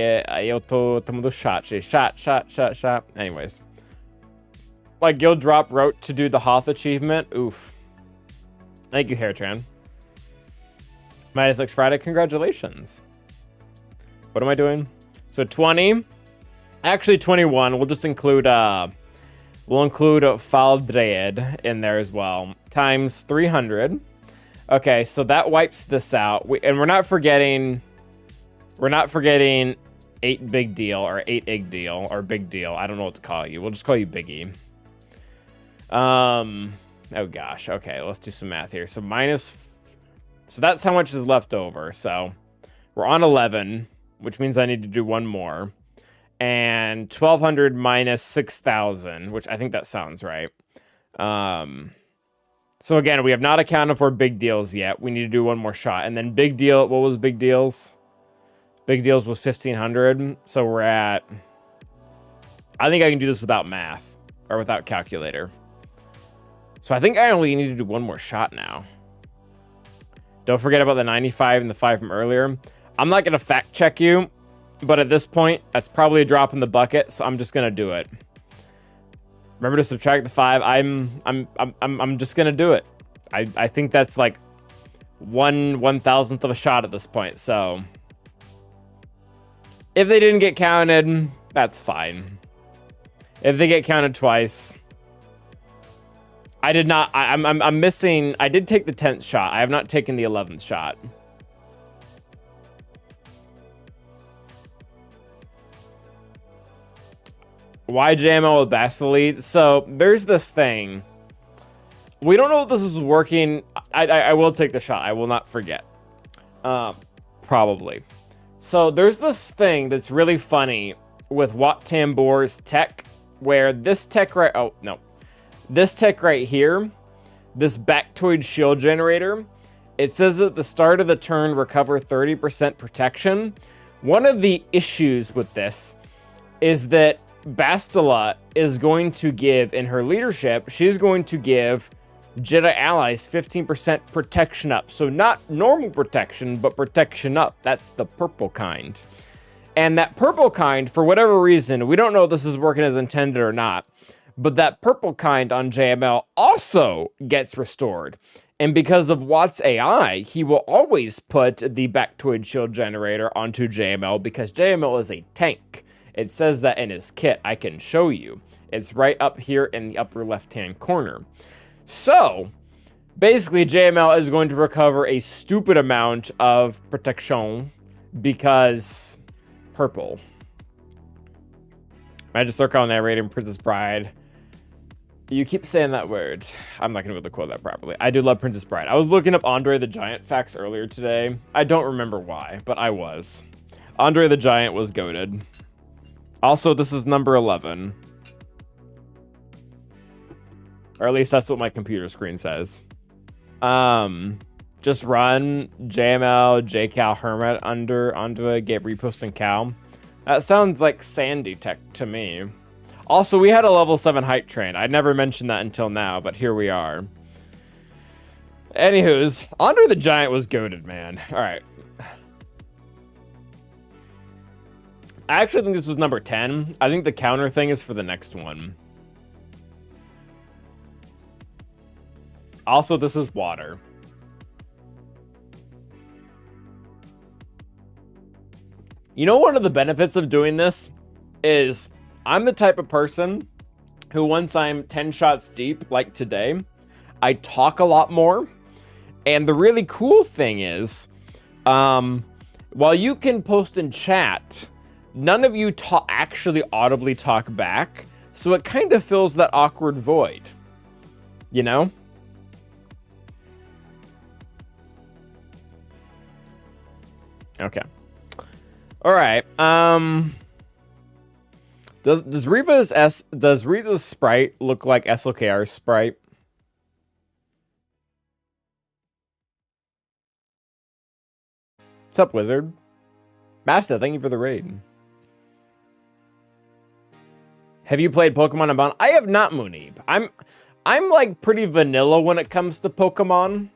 eu tô tomando shot. Shot. Anyways. Like, Guild Drop wrote to do the Hoth achievement. Oof. Thank you, Hairtran. Minus next Friday. Congratulations. What am I doing? So 20. Actually, 21. We'll just include, Faldread in there as well. Times 300. Okay, so that wipes this out. And we're not forgetting 8 big deal or 8 egg deal or big deal. I don't know what to call you. We'll just call you Biggie. Oh gosh. Okay, let's do some math here. So so that's how much is left over. So we're on 11, which means I need to do one more. And 1,200 minus 6,000, which I think that sounds right. So again, we have not accounted for big deals yet. We need to do one more shot. And then big deal, what was big deals? Big deals was 1,500. So we're at, I think I can do this without math or without calculator. So I think I only need to do one more shot now. Don't forget about the 95 and the 5 from earlier. I'm not going to fact check you, but at this point, that's probably a drop in the bucket, so I'm just going to do it. Remember to subtract the 5. I'm just going to do it. I think that's like 1/1000th of a shot at this point, so if they didn't get counted, that's fine. If they get counted twice, I did not. I'm missing. I did take the 10th shot. I have not taken the 11th shot. Why JML with Basilisk? So there's this thing. We don't know if this is working. I will take the shot. I will not forget. Probably. So there's this thing that's really funny with Wat Tambor's tech, where this tech right. Oh no. This tech right here, this Bactoid shield generator, it says at the start of the turn, recover 30% protection. One of the issues with this is that Bastila is going to give, in her leadership, she's going to give Jedi allies 15% protection up. So not normal protection, but protection up. That's the purple kind. And that purple kind, for whatever reason, we don't know if this is working as intended or not, but that purple kind on JML also gets restored. And because of Watt's AI, he will always put the Bactoid shield generator onto JML because JML is a tank. It says that in his kit. I can show you. It's right up here in the upper left-hand corner. So, basically, JML is going to recover a stupid amount of protection because purple. Magic Circle narrating Princess Bride. You keep saying that word. I'm not going to be able to quote that properly. I do love Princess Bride. I was looking up Andre the Giant facts earlier today. I don't remember why, but I was. Andre the Giant was goated. Also, this is number 11. Or at least that's what my computer screen says. Just run JML, JCal, Hermit onto a get reposting Cal. That sounds like Sandy Tech to me. Also, we had a level 7 height train. I never mentioned that until now, but here we are. Anywho's, Andre the Giant was goated, man. All right. I actually think this was number 10. I think the counter thing is for the next one. Also, this is water. You know, one of the benefits of doing this is I'm the type of person who, once I'm 10 shots deep, like today, I talk a lot more. And the really cool thing is, while you can post in chat, none of you actually audibly talk back. So it kind of fills that awkward void, you know? Okay. All right. Does Riva's sprite look like SLKR's sprite? What's up, Wizard? Master, thank you for the raid. Have you played Pokemon Unbound? I have not, Munib. I'm like pretty vanilla when it comes to Pokemon.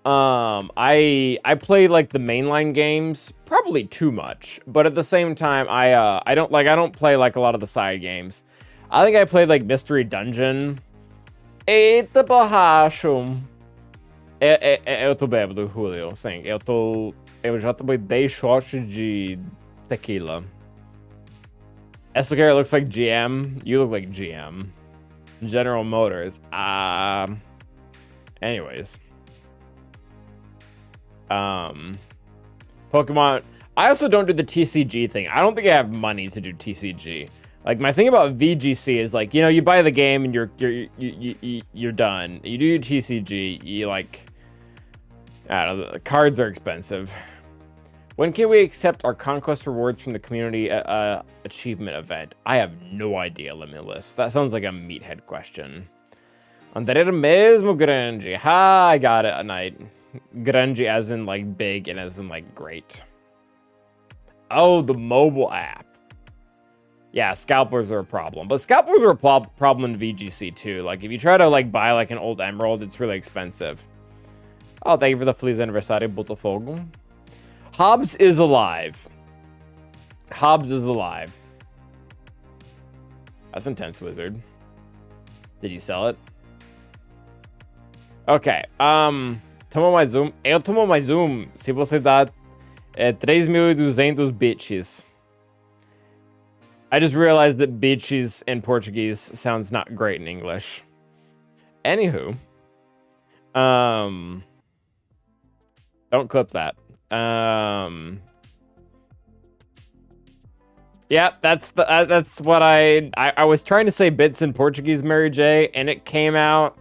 I play like the mainline games probably too much, but at the same time, I don't play like a lot of the side games. I think I played like Mystery Dungeon. Eita borracho. Eu tô bêbado, Julio. Sim, eu já tomei 10 shots de tequila. Escalera looks like GM. You look like GM. General Motors. Anyways. Pokemon. I also don't do the TCG thing. I don't think I have money to do TCG. Like, my thing about VGC is like, you know, you buy the game and you're done. You do your TCG. You like, I don't know, the cards are expensive. When can we accept our conquest rewards from the community achievement event? I have no idea, Limitless. That sounds like a meathead question. André mesmo grande. Ha, I got it, a night. Grande as in like big and as in like great. Oh, the mobile app. Yeah, scalpers are a problem. But scalpers are a problem in VGC too. Like if you try to like buy like an old emerald, it's really expensive. Oh, thank you for the Feliz Aniversario, Botafogo. Hobbs is alive. Hobbs is alive. That's intense, Wizard. Did you sell it? Okay. Toma mais um. Eu tomo mais um se você dá 3.200 bitches. I just realized that bitches in Portuguese sounds not great in English. Anywho. Don't clip that. Yeah, that's what I was trying to say bits in Portuguese, Mary J, and it came out,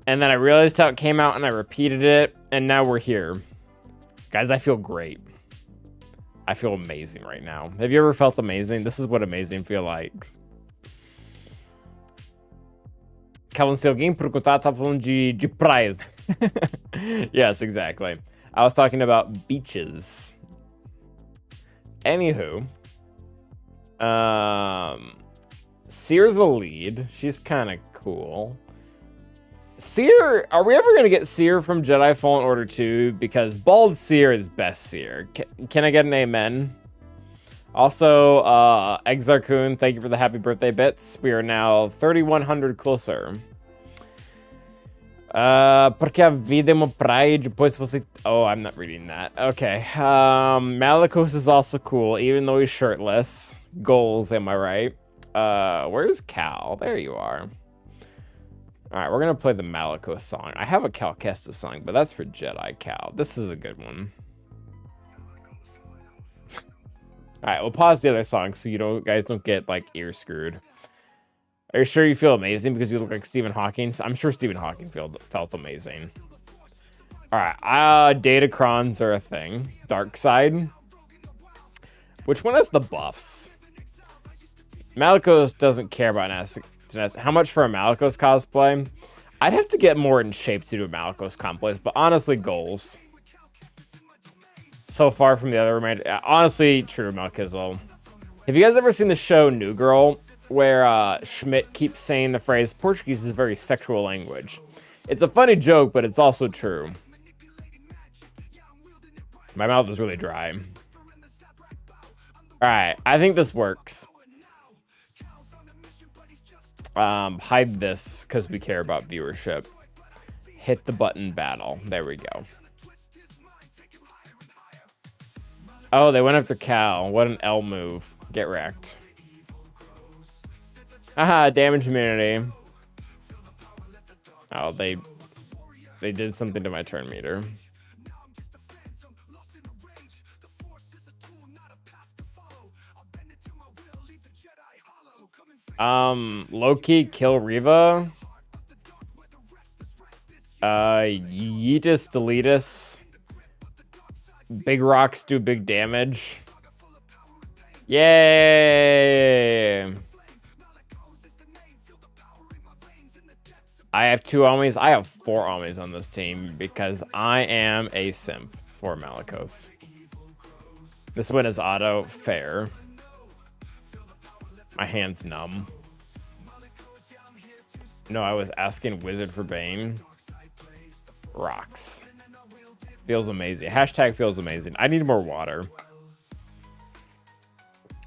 and then I realized how it came out, and I repeated it, and now we're here. Guys, I feel great. I feel amazing right now. Have you ever felt amazing? This is what amazing feel like. Calvin, se alguém perguntar, tá falando de praias. Yes, exactly. I was talking about beaches. Anywho. Seer's the lead. She's kind of cool. Seer, are we ever going to get Seer from Jedi Fallen Order 2? Because Bald Seer is best Seer. Can I get an amen? Also, Exarcoon, thank you for the happy birthday bits. We are now 3,100 closer. Porque a vida é uma praia e depois você... Oh, I'm not reading that. Okay. Malicos is also cool, even though he's shirtless. Goals, am I right? Where's Cal? There you are. Alright, we're gonna play the Malicos song. I have a Cal Kestis song, but that's for Jedi Cal. This is a good one. Alright, we'll pause the other song so you guys don't get, like, ear screwed. Are you sure you feel amazing because you look like Stephen Hawking? I'm sure Stephen Hawking felt amazing. Alright, Datacrons are a thing. Dark Side. Which one has the buffs? Malicos doesn't care about how much for a Malicos cosplay? I'd have to get more in shape to do a Malicos cosplay, but honestly, goals. So far from the other remainder. Honestly, true, Malkizzle. Have you guys ever seen the show New Girl, where Schmidt keeps saying the phrase, Portuguese is a very sexual language? It's a funny joke, but it's also true. My mouth is really dry. Alright, I think this works. Hide this, because we care about viewership. Hit the button battle. There we go. Oh, they went after Cal. What an L move. Get wrecked. Aha, damage immunity. Oh, they did something to my turn meter. Low-key kill Riva. Yeetus, Deletus. Big rocks do big damage. Yay! I have 2 Omis. I have 4 Omis on this team because I am a simp for Malicos. This win is auto. Fair. My hand's numb. No, I was asking Wizard for Bane. Rocks. Feels amazing. Hashtag feels amazing. I need more water.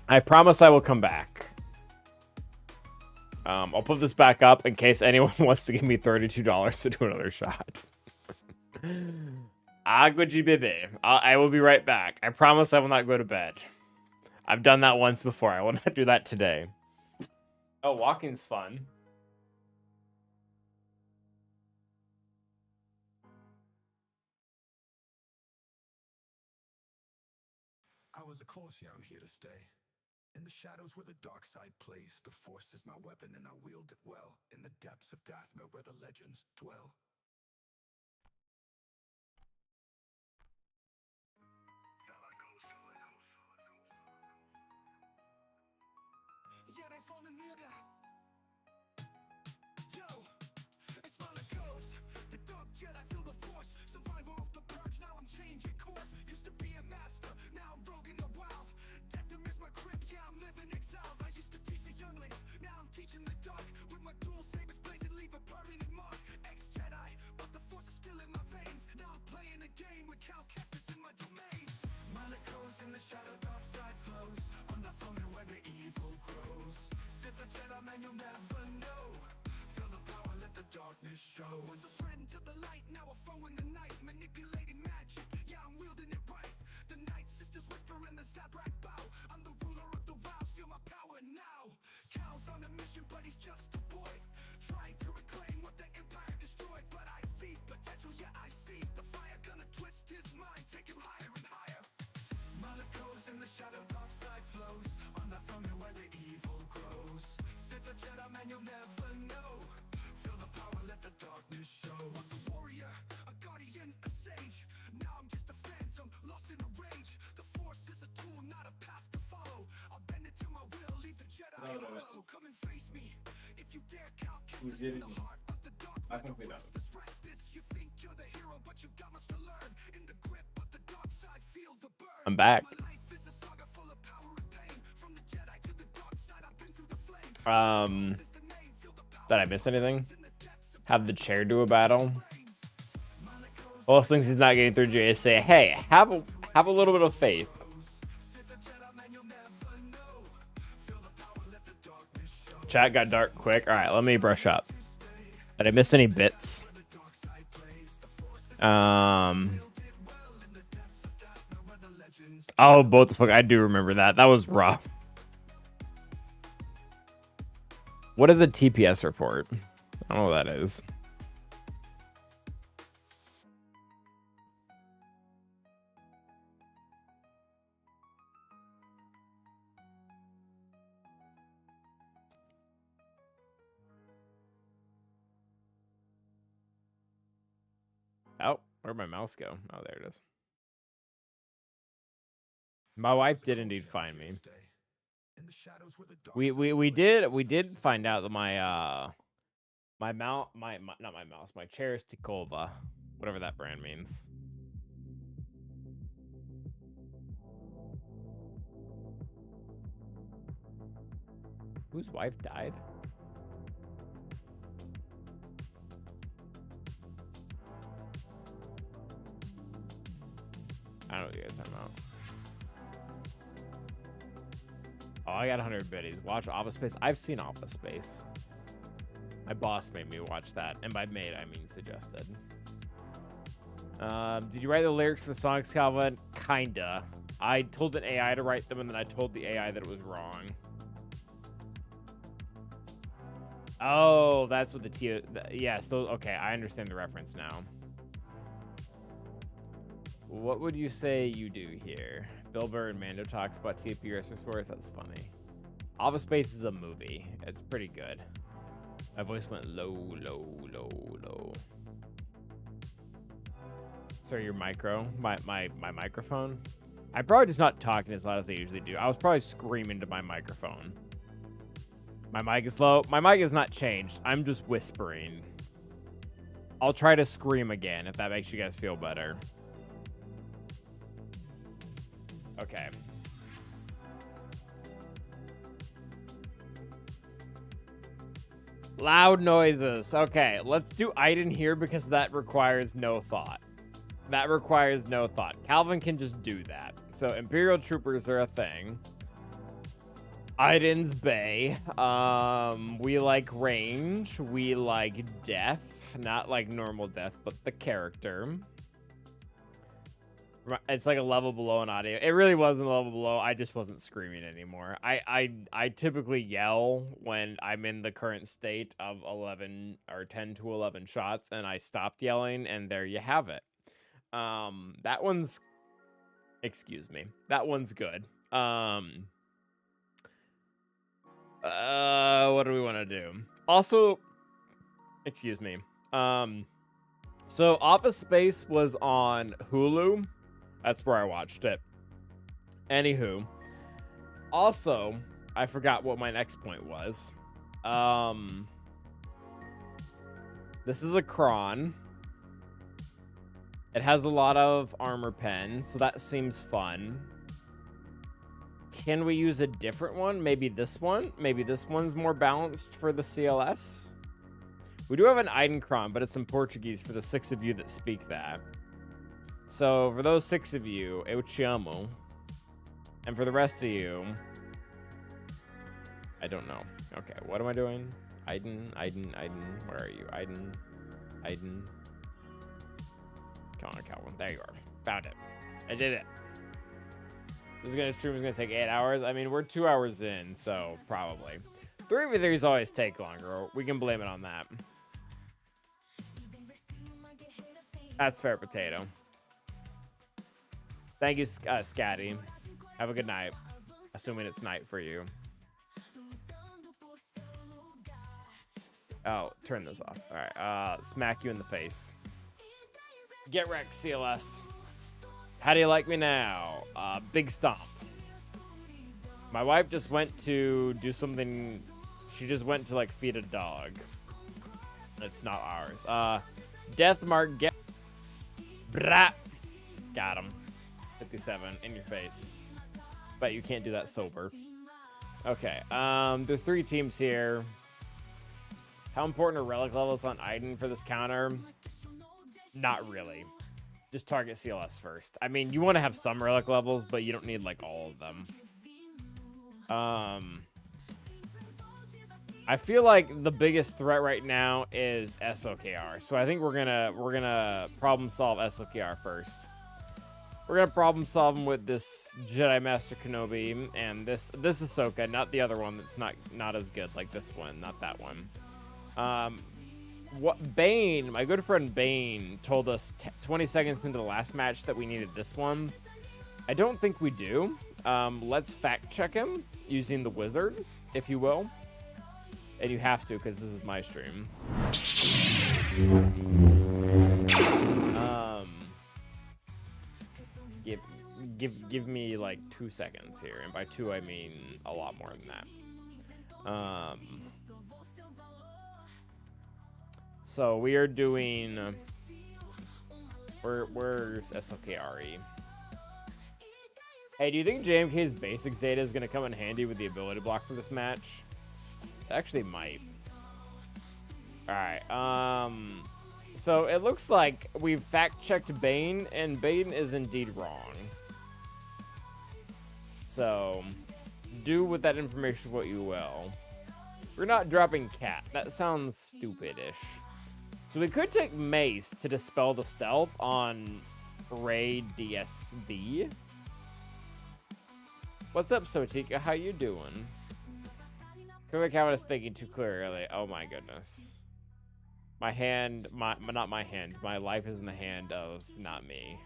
I promise I will come back. I'll put this back up in case anyone wants to give me $32 to do another shot. Agua Bibi. I will be right back. I promise I will not go to bed. I've done that once before. I will not do that today. Oh, walking's fun. I was a Corsair, I'm here to stay. In the shadows where the dark side plays, the Force is my weapon and I wield it well. In the depths of Dathomir where the legends dwell. Yeah, they falling near that. Yo, it's Malakos, the dark Jedi, feel the Force. Survivor of the purge, now I'm changing course. Used to be a master, now I'm rogue in the wild. Dathomir's my crib, yeah, I'm living exiled. I used to teach the younglings, now I'm teaching the dark. With my dual sabers blazing, leave a permanent mark. Ex-Jedi, but the Force is still in my veins. Now I'm playing a game with Cal Kestis in my domain. Malakos in the shadow, dark side flows. On the throne where the evil grows. Sith the Jedi, man, you'll never know. Feel the power, let the darkness show. Once a friend to the light, now a foe in the night. Manipulating magic, yeah, I'm wielding it right. The Night Sisters whisper and the Zabrak bow. I'm the ruler of the wilds, feel my power now. Cal's on a mission, but he's just a boy. Trying to reclaim what the Empire destroyed. But I see potential, yeah, I see the fire. Gonna twist his mind, take him higher and higher. Malakos in the shadow, dark side flows. On the throne where the evil grows. Sith the Jedi, man, you'll never know. Feel the power, let the darkness show. Once a warrior, a guardian, a sage. Now I'm just a phantom, lost in a rage. The Force is a tool, not a path to follow. I'll bend it to my will, leave the Jedi alone. So come and face me, if you dare. Cal Kestis in the heart of the dark. Where the restless rest is. You think you're the hero, but you've got much to learn. In the grip of the dark side, feel the burn. I'm back. My life is a saga full of power and pain. From the Jedi to the dark side, I've been through the flame. Did I miss anything? Have the chair do a battle. Most things he's not getting through. JSA. Hey, have a little bit of faith. Chat got dark quick. All right, let me brush up. Did I miss any bits? Oh, both the fuck. I do remember that. That was rough. What is a TPS report? I don't know what that is. Oh, where'd my mouse go? Oh, there it is. My wife did indeed find me. We did find out that my my chair is Tikova, whatever that brand means. Whose wife died? I don't know what you guys are talking about. Oh, I got 100 biddies. Watch Office Space. I've seen Office Space. My boss made me watch that. And by made, I mean suggested. Did you write the lyrics for the songs, Calvin? Kinda. I told an AI to write them, and then I told the AI that it was wrong. Oh, that's what the T... Yes, those... Okay, I understand the reference now. What would you say you do here? Bill Burr and Mando talks about TPS Force. That's funny. Office Space is a movie. It's pretty good. My voice went low, low, low, low. Sorry, your micro? My microphone? I'm probably just not talking as loud as I usually do. I was probably screaming to my microphone. My mic is low. My mic has not changed. I'm just whispering. I'll try to scream again if that makes you guys feel better. Okay. Loud noises. Okay, let's do Iden here because that requires no thought. That requires no thought. Calvin can just do that. So Imperial Troopers are a thing. Iden's Bay. We like range. We like death. Not like normal death, but the character. It's like a level below in audio. It really wasn't a level below. I just wasn't screaming anymore. I typically yell when I'm in the current state of 11 or 10 to 11 shots, and I stopped yelling, and there you have it. That one's, excuse me. That one's good. What do we want to do? Also, excuse me. So Office Space was on Hulu. That's where I watched it. Anywho. Also, I forgot what my next point was. This is a Kron. It has a lot of armor pen, so that seems fun. Can we use a different one? Maybe this one? Maybe this one's more balanced for the CLS? We do have an Iden Kron, but it's in Portuguese for the 6 of you that speak that. So for those 6 of you, eu te amo. And for the rest of you, I don't know. Okay, what am I doing? Iden. Where are you? Iden. Come on, Calvin. There you are. Found it. I did it. This stream is gonna take 8 hours. I mean, we're 2 hours in, so probably. 3v3s always take longer. We can blame it on that. That's fair, Potato. Thank you, Scatty. Have a good night. Assuming it's night for you. Oh, turn this off. All right. Smack you in the face. Get wrecked, CLS. How do you like me now? Big stomp. My wife just went to do something. She just went to like feed a dog. It's not ours. Death Mark. Get. Brat. Got him. 57 in your face. Bet you can't do that sober. Okay. There's 3 teams here. How important are relic levels on Iden for this counter? Not really. Just target CLS first. I mean, you want to have some relic levels, but you don't need like all of them. I feel like the biggest threat right now is SOKR. So I think we're gonna problem solve SOKR first. We're gonna problem solve him with this Jedi Master Kenobi and this Ahsoka, not the other one that's not as good, like this one, not that one. What Bane, my good friend Bane, told us 20 seconds into the last match that we needed this one. I don't think we do. Let's fact check him using the wizard, if you will. And you have to, because this is my stream. Give me like 2 seconds here, and by 2 I mean a lot more than that. So we are doing. Where's SLKRE? Hey, do you think JMK's basic Zeta is gonna come in handy with the ability block for this match? It actually might. All right. So it looks like we've fact-checked Bane, and Bane is indeed wrong. So do with that information what you will. We're not dropping Cat. That sounds stupid-ish. So we could take Mace to dispel the stealth on Ray DSV. What's up, Sotika? How you doing? Clearly, Calvin is thinking too clearly. Oh my goodness. My hand, not my hand. My life is in the hand of not me.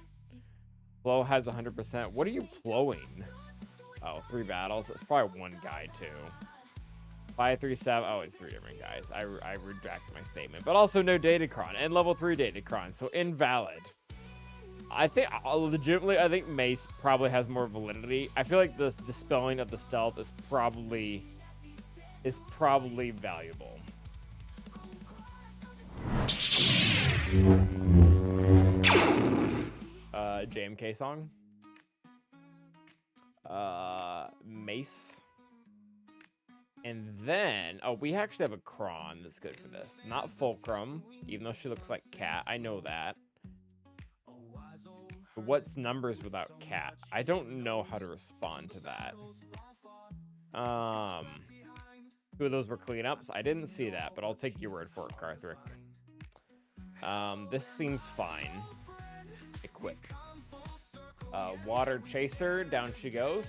Plo has 100%. What are you plowing? Oh, 3 battles. It's probably 1 guy too. 537. Oh, it's 3 different guys. I retract my statement. But also no Datacron and level 3 Datacron, so invalid. I think legitimately, I think Mace probably has more validity. I feel like the dispelling of the stealth is probably valuable. JMK song. Mace. And then, oh, we actually have a Kron that's good for this. Not Fulcrum, even though she looks like Cat. I know that. But what's numbers without Cat? I don't know how to respond to that. Two of those were cleanups. I didn't see that, but I'll take your word for it, Carthrick. This seems fine. Equip. Water Chaser, down she goes.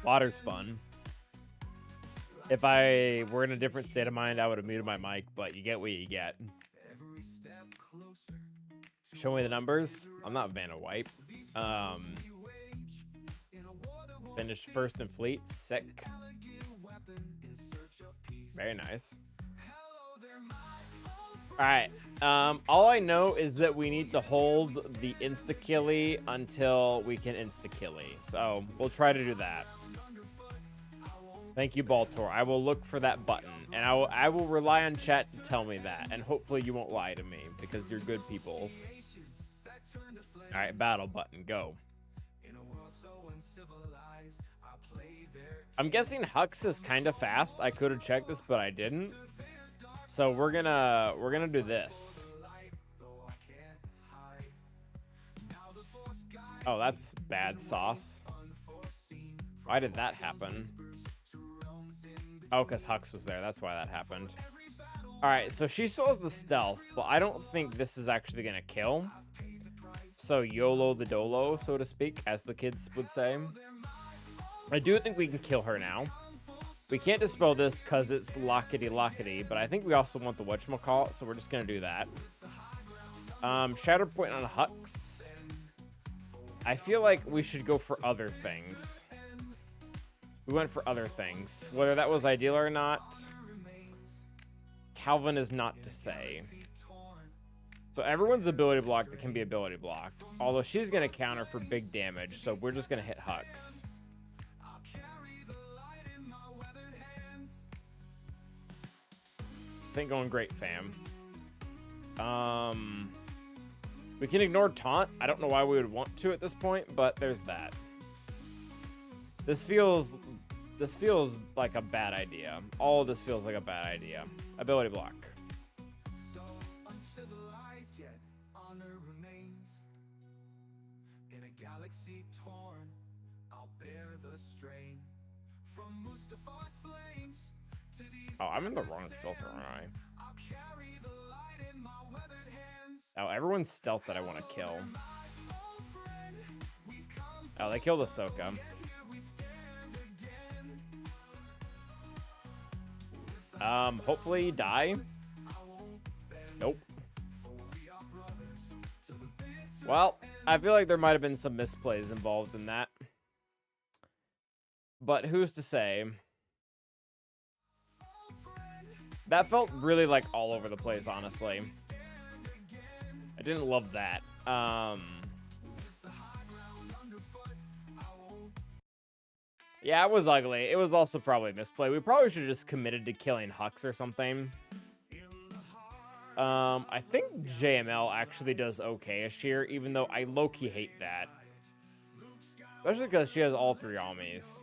Water's fun. If I were in a different state of mind, I would have muted my mic, but you get what you get. Show me the numbers. I'm not Vanna White. Finished first in fleet. Sick. Very nice. Alright. All I know is that we need to hold the insta-killy until we can insta-killy. So we'll try to do that. Thank you, Baltor. I will look for that button, and I will rely on chat to tell me that, and hopefully you won't lie to me, because you're good peoples. Alright, battle button, go. I'm guessing Hux is kind of fast. I could have checked this, but I didn't. So we're gonna do this. Oh, that's bad sauce. Why did that happen? Oh, because Hux was there. That's why that happened. All right, so she still has the stealth, but I don't think this is actually going to kill. So YOLO the dolo, so to speak, as the kids would say. I do think we can kill her now. We can't dispel this because it's lockety-lockety, but I think we also want the whatchamacallit, so we're just going to do that. Shatter Point on Hux. I feel like we should go for other things. We went for other things. Whether that was ideal or not, Calvin is not to say. So everyone's ability blocked that can be ability blocked. Although she's going to counter for big damage, so we're just going to hit Hux. This ain't going great, fam. We can ignore Taunt. I don't know why we would want to at this point, but there's that. This feels like a bad idea. All of this feels like a bad idea. Ability block. So uncivilized yet honor remains. In a galaxy torn, I'll bear the strain. From Mustafa's flames to these. Oh, I'm in the wrong filter, aren't I? I'll carry the light in my weathered hands. Oh, everyone's stealth that I want to kill. Oh, they killed Ahsoka. Hopefully you die. Nope. Well, I feel like there might have been some misplays involved in that. But who's to say? That felt really like all over the place, honestly. I didn't love that. Yeah, it was ugly. It was also probably a misplay. We probably should have just committed to killing Hux or something. I think JML actually does okay-ish here, even though I low-key hate that. Especially because she has all three armies.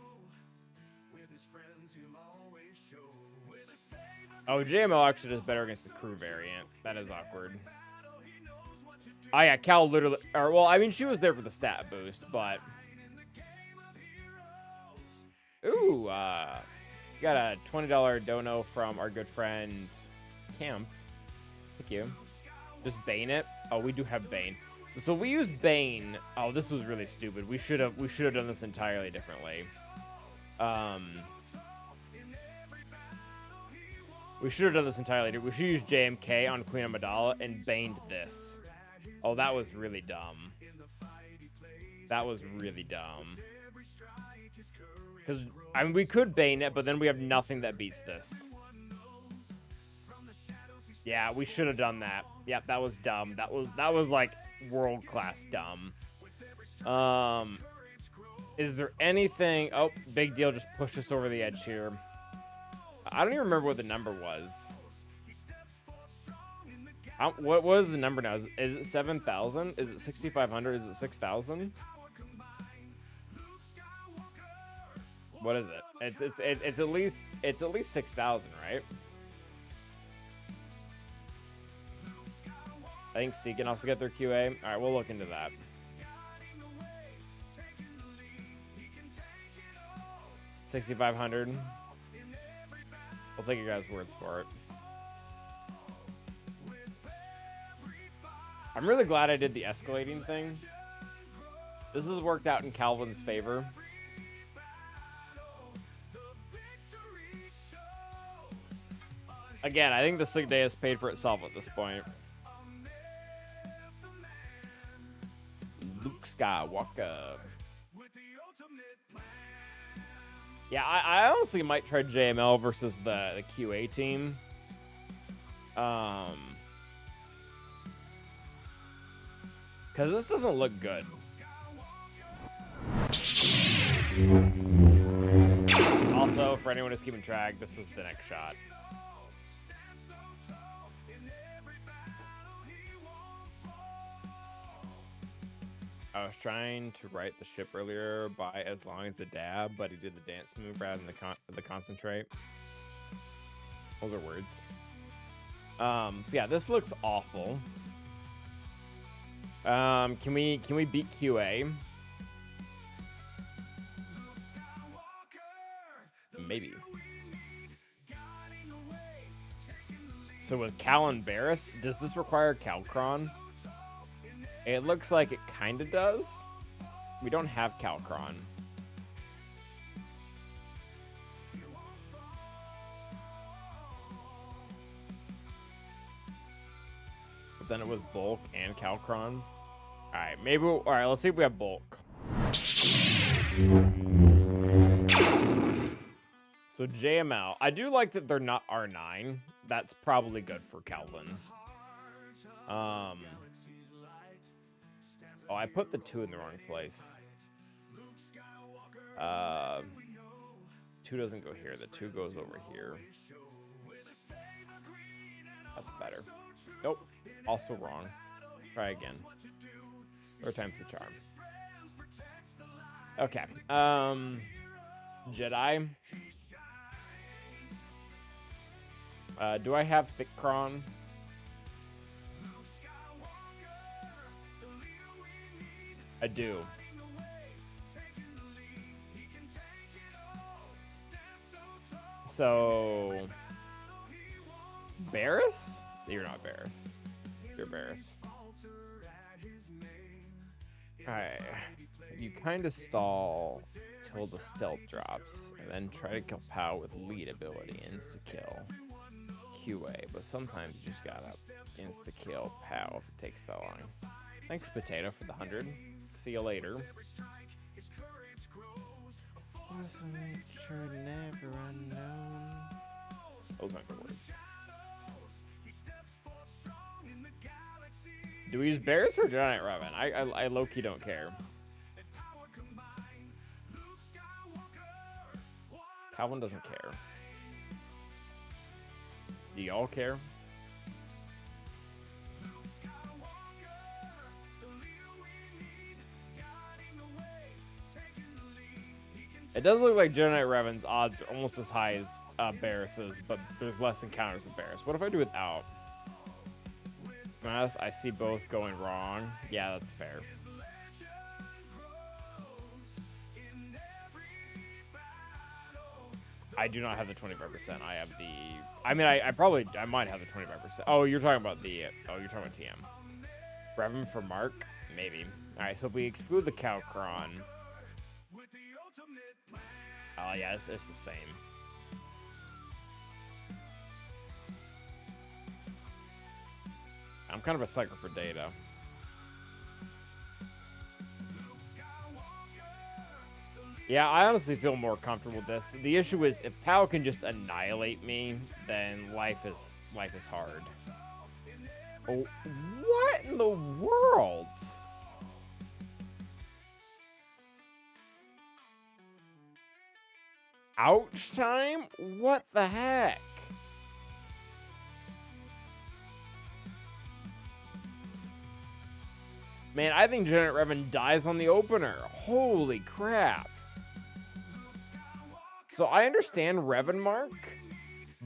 Oh, JML actually does better against the crew variant. That is awkward. Oh yeah, Cal literally... Or, well, I mean, she was there for the stat boost, but... Ooh, got a $20 dono from our good friend Camp. Thank you. Just Bane it. Oh, we do have Bane. So we used Bane. Oh, this was really stupid. We should have done this entirely differently. We should have done this entirely different. We should use JMK on Queen Amidala and Baned this. Oh, that was really dumb. That was really dumb. Because, I mean, we could Bane it, but then we have nothing that beats this. Yeah, we should have done that. Yep, that was dumb. That was like world-class dumb. Is there anything... Oh, big deal. Just push us over the edge here. I don't even remember what the number was. What was the number now? Is it 7,000? Is it 6,500? Is it 6,000? What is it? It's at least 6,000, right? I think C can also get their QA. All right, we'll look into that. 6,500. We'll take your guys' words for it. I'm really glad I did the escalating thing. This has worked out in Calvin's favor. Again, I think the sick day has paid for itself at this point. Luke Skywalker. Yeah, I honestly might try JML versus the QA team. Because this doesn't look good. Also, for anyone who's keeping track, this was the next shot. I was trying to write the ship earlier by as long as a dab, but he did the dance move rather than the concentrate. Those are words. So yeah, this looks awful. Can we beat QA? Maybe. So with Cal and Barris, does this require Calcron? It looks like it kind of does. We don't have Calcron. But then it was Bulk and Calcron. All right, maybe. All right, let's see if we have Bulk. So JML, I do like that they're not R9. That's probably good for Calvin. Oh, I put the 2 in the wrong place. 2 doesn't go here. The 2 goes over here. That's better. Nope. Also wrong. Try again. 3 times the charm. Okay. Jedi. Do I have Thickron? I do. So, Barris? You're not Barris. You're Barris. Alright. You kind of stall till the stealth drops, and then try to kill Pow with lead ability, insta-kill QA, but sometimes you just gotta insta-kill Pow if it takes that long. Thanks, Potato, for the 100. See you later. Never unknown. Those aren't the words. Do we use Barris or Giant Revan? I low-key don't care. Calvin doesn't care. Do y'all care? It does look like Jedi Knight Revan's odds are almost as high as Barris's, but there's less encounters with Barris. What if I do without? Honest, I see both going wrong. Yeah, that's fair. I do not have the 25%. I have the... I mean, I might have the 25%. Oh, you're talking about the... Oh, you're talking about TM. Revan for Mark? Maybe. Alright, so if we exclude the Calcron... Oh, yeah, it's the same. I'm kind of a sucker for data. Yeah, I honestly feel more comfortable with this. The issue is, if Pow can just annihilate me, then life is hard. Oh, what in the world? Ouch time? What the heck? Man, I think Janet Revan dies on the opener. Holy crap. So I understand Revan Mark,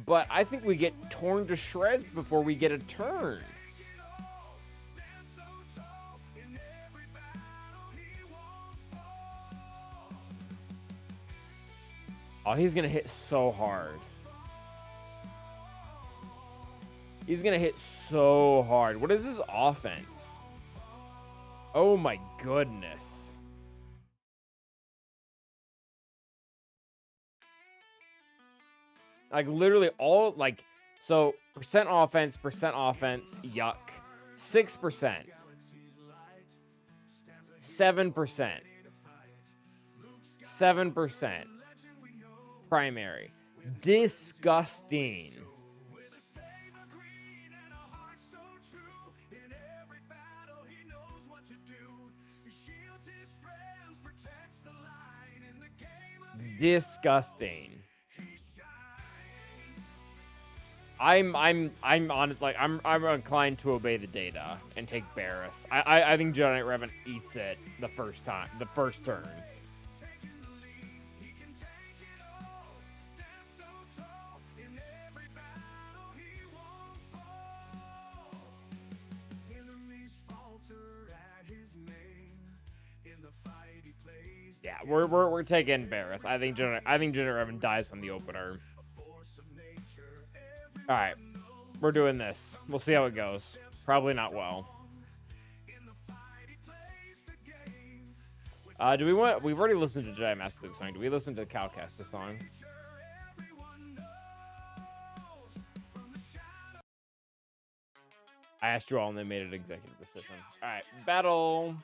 but I think we get torn to shreds before we get a turn. Oh, he's gonna hit so hard. He's gonna hit so hard. What is his offense? Oh my goodness. Like literally all like, so percent offense, yuck. 6%. 7%. 7%. Primary. Disgusting. Disgusting. I'm on like I'm inclined to obey the data and take Barris. I think Jedi Knight Revan eats it the first turn. Yeah, we're taking Barris. I think Jedi Revan dies on the opener. All right, we're doing this. We'll see how it goes. Probably not well. Do we want? We've already listened to Jedi Master Luke song. Do we listen to Cal Kestis song? I asked you all, and they made an executive decision. All right, battle.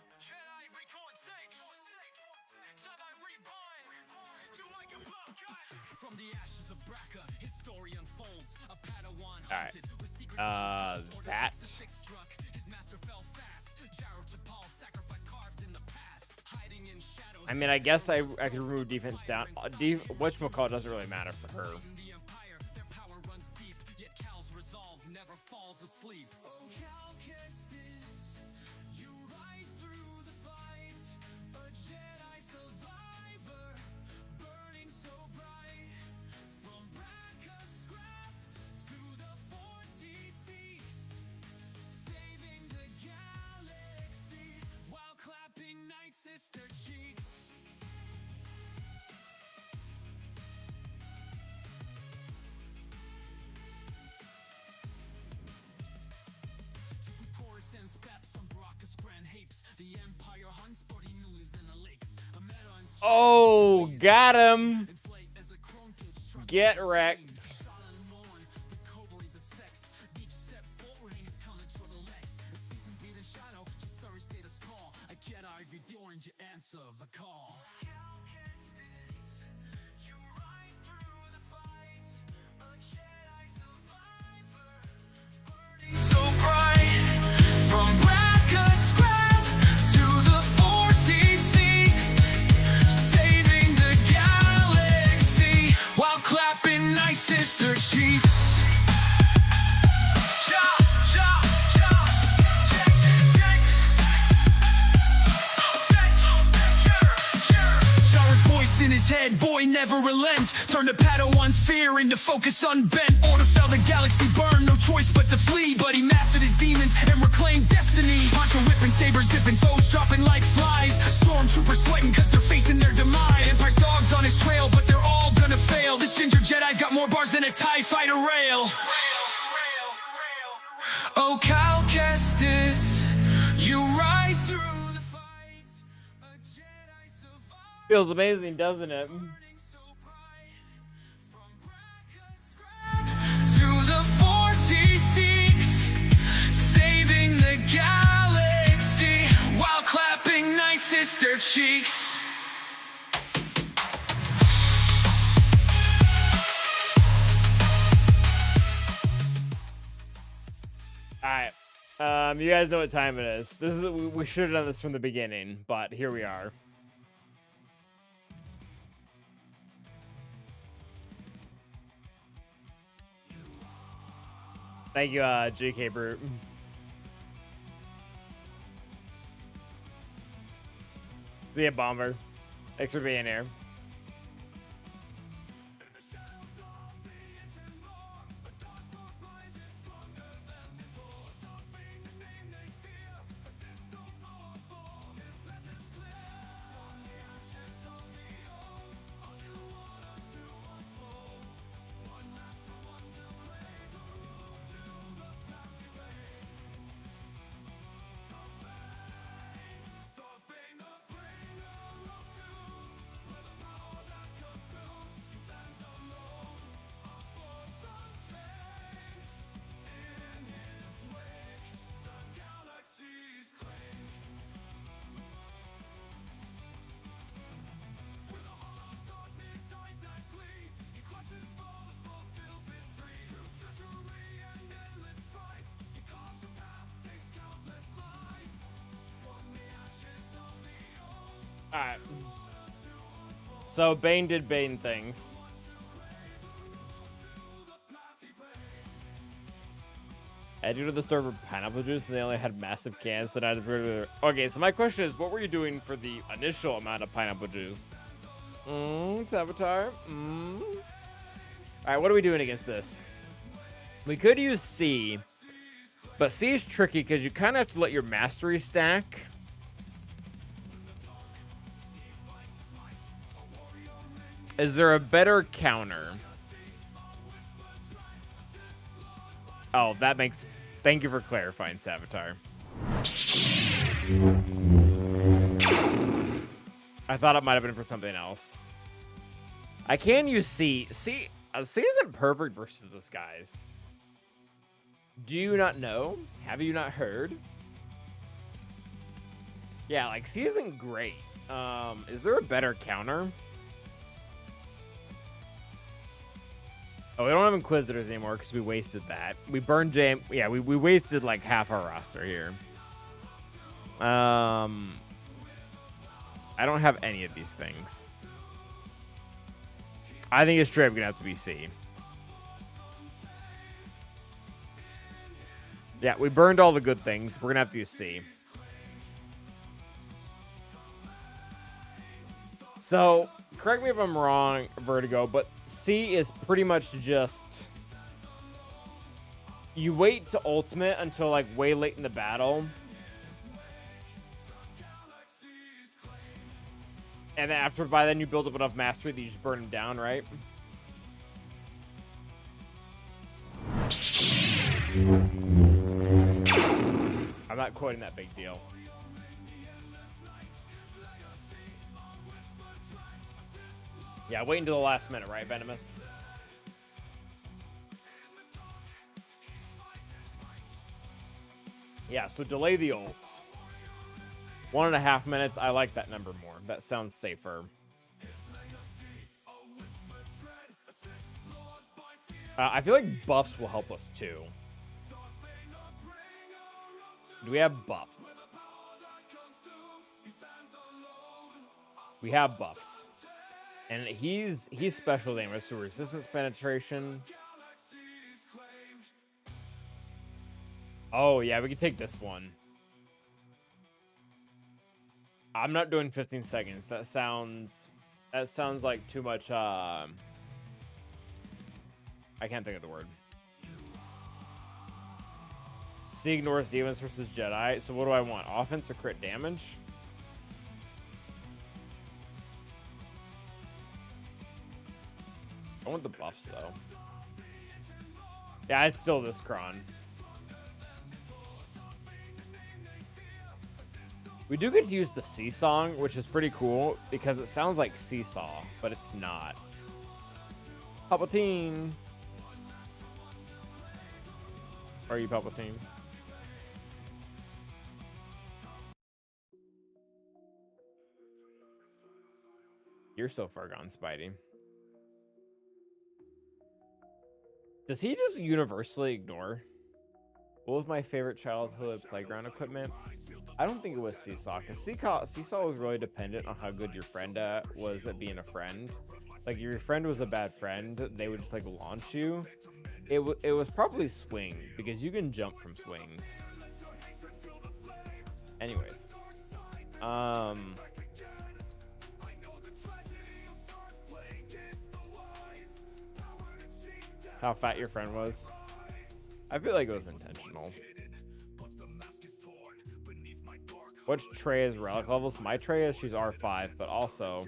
All right. That. I mean, I guess I could remove defense down. Whatchamacallit doesn't really matter for her. Oh, got him. Get wrecked. Sister cheeks. Jara's voice in his head, boy never relents. Turn the Padawan's fear into focus unbent. Order fell, the galaxy burned, no choice but to flee. But he mastered his demons and reclaimed destiny. Poncho whipping, saber zipping, foes dropping like flies. Stormtroopers sweating cause they're facing their demise. Empire's dogs on his trail, but they're all gonna fail. This ginger Jedi's got more bars than a TIE fighter rail. Oh, Cal Kestis, you rise through the fight. A Jedi survivor. Feels amazing, doesn't it? To the Force he seeks, saving the galaxy while clapping Night Sister cheeks. All right, you guys know what time it is. This is we should have done this from the beginning, but here we are. Thank you, JK Brute. See ya, Bomber. Thanks for being here. Alright. So Bane did Bane things. Added to the store for pineapple juice and they only had massive cans, so I had to. Okay, so my question is, what were you doing for the initial amount of pineapple juice? Saboteur. Alright, what are we doing against this? We could use C, but C is tricky because you kind of have to let your mastery stack. Is there a better counter? Oh, that makes... Thank you for clarifying, Savitar. I thought it might have been for something else. I can use C. C isn't perfect versus this, guys. Do you not know? Have you not heard? Yeah, like, C isn't great. Is there a better counter? Oh, we don't have Inquisitors anymore because we wasted that. We burned Jam. Yeah, we wasted like half our roster here. I don't have any of these things. I think it's straight up gonna have to be C. Yeah, we burned all the good things. We're gonna have to use C. So, correct me if I'm wrong, Vertigo, but C is pretty much just... You wait to ultimate until, like, way late in the battle. And then by then you build up enough mastery that you just burn them down, right? I'm not quoting that big deal. Yeah, wait until the last minute, right, Venomous? Yeah, so delay the ults. 1.5 minutes. I like that number more. That sounds safer. I feel like buffs will help us too. Do we have buffs? We have buffs. And he's special damage, so resistance penetration. Oh yeah, we can take this one. I'm not doing 15 seconds. That sounds like too much. I can't think of the word. C ignores demons versus Jedi. So what do I want? Offense or crit damage? I want the buffs though. Yeah, it's still this Kron. We do get to use the Seesong, which is pretty cool because it sounds like Seesaw, but it's not. Palpatine. Are you Palpatine? You're so far gone, Spidey. Does he just universally ignore? What was my favorite childhood playground equipment? I don't think it was Seesaw, because Seesaw was really dependent on how good your friend was at being a friend. Like, if your friend was a bad friend, they would just, like, launch you. It was probably Swing, because you can jump from swings. Anyways. How fat your friend was? I feel like it was intentional. What's Treya's relic levels? My Treya, she's R5, but also...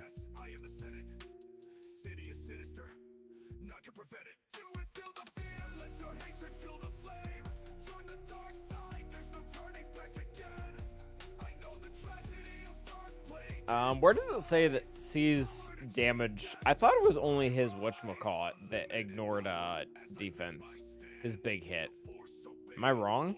where does it say that sees damage? I thought it was only his whatchamacallit that ignored defense. His big hit. Am I wrong?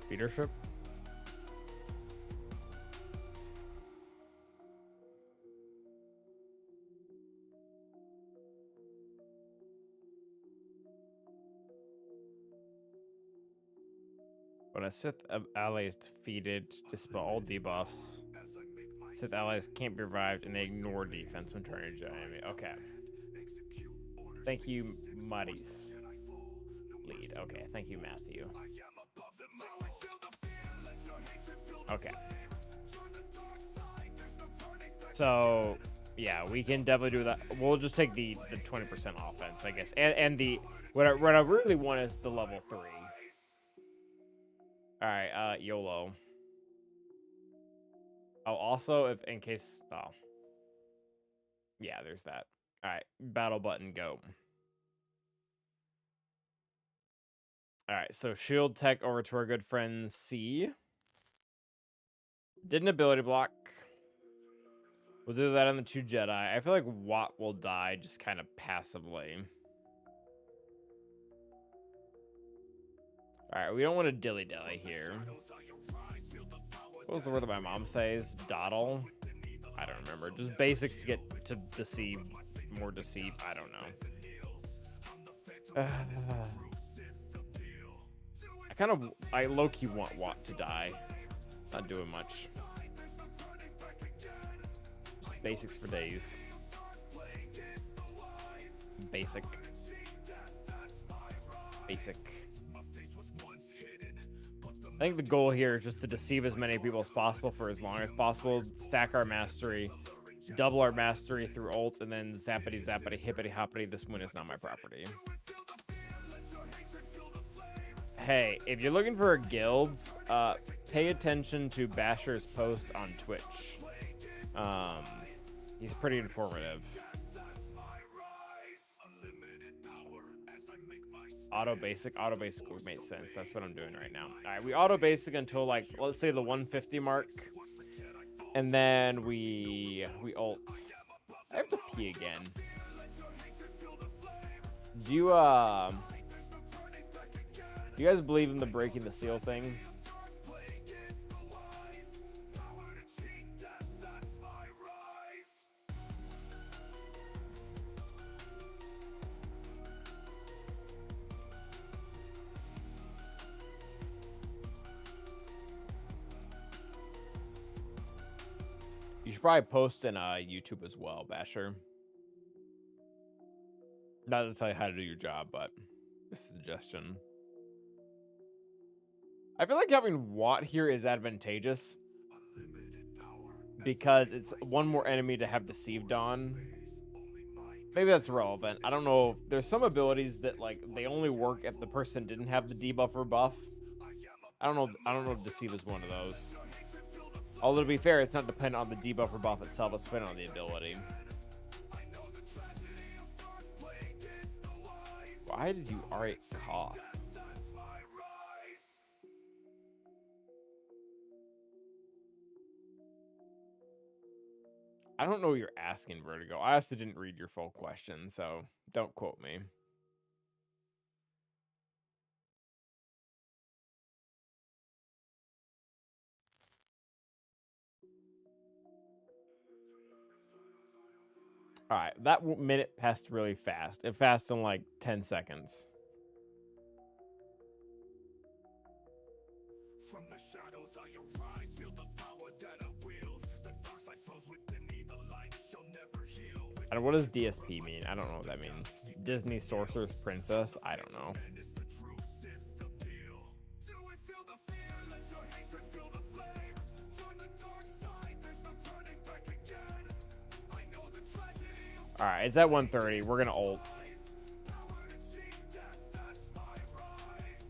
Leadership. When a Sith ally is defeated, dispel all debuffs. Sith allies can't be revived, and they ignore defense when turning into enemy. Okay. Thank you, Maris. Lead. Okay. Thank you, Matthew. Okay. So, yeah, we can definitely do that. We'll just take the 20% offense, I guess. And the what I really want is the level 3. All right, YOLO. Oh, also, if in case, oh, yeah, there's that. All right, battle button, go. All right, so shield tech over to our good friend C. Did an ability block. We'll do that on the 2 Jedi. I feel like Watt will die just kind of passively. All right, we don't want to dilly-dally here. What was the word that my mom says? Dawdle? I don't remember. Just basics to get to deceive. More deceive. I don't know. I low-key want Watt to die. Not doing much. Just basics for days. Basic. I think the goal here is just to deceive as many people as possible for as long as possible, stack our mastery, double our mastery through ult, and then zappity zappity hippity hoppity, this win is not my property. Hey, if you're looking for guilds, pay attention to Basher's post on Twitch. He's pretty informative. Auto basic would make sense. That's what I'm doing right now. All right, we auto basic until, like, let's say the 150 mark, and then we ult. I have to pee again. Do you guys believe in the breaking the seal thing? You should probably post in YouTube as well, Basher. Not to tell you how to do your job, but just a suggestion. I feel like having Watt here is advantageous because it's one more enemy to have deceived on. Maybe that's relevant. I don't know. There's some abilities that, like, they only work if the person didn't have the debuff or buff. I don't know if deceive is one of those. Although, to be fair, it's not dependent on the debuff or buff itself, it's dependent on the ability. Why did you R8 cough? I don't know what you're asking, Vertigo. I also didn't read your full question, so don't quote me. All right, that minute passed really fast. It passed in like 10 seconds. From the shadows I arise, feel the power that I wield. The dark side flows within me, the light shall never heal. And what does DSP mean? I don't know what that means. Disney Sorcerer's Princess? I don't know. And it's the true Sith appeal. Do it, feel the fear, let your hatred feel the flame. Join the dark side, there's no turning back again. I know the tragedy of All right, it's at 1:30. We're gonna ult. power to cheat death, that's my rise.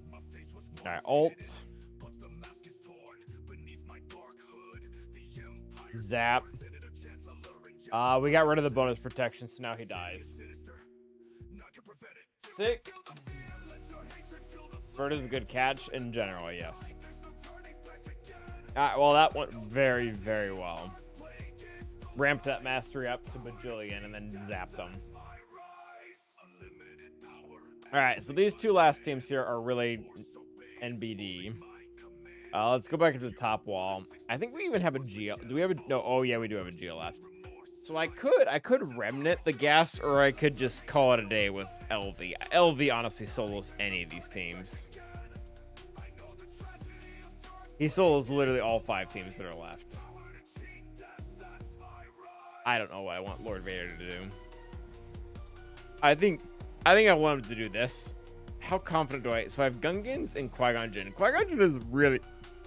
My face was All right, once ult. hidden, but the mask is torn beneath my dark hood. The empire Zap. presented a chancellor in We got rid of the bonus protection, so now he dies. sinister. Not to prevent it. Sick. Bird is a good catch in general, yes. Well, that went very, very well. Ramped that mastery up to bajillion and then zapped them. All right, so these two last teams here are really NBD. Let's go back to the top wall. I think we even have a Geo. Do we have a no? Oh yeah, we do have a Geo left. So I could remnant the gas, or I could just call it a day with LV. LV honestly solos any of these teams. He solos literally all 5 teams that are left. I don't know what I want Lord Vader to do. I think I want him to do this. How confident do I? So I have Gungans and Qui-Gon Jinn. Qui-Gon Jinn is really,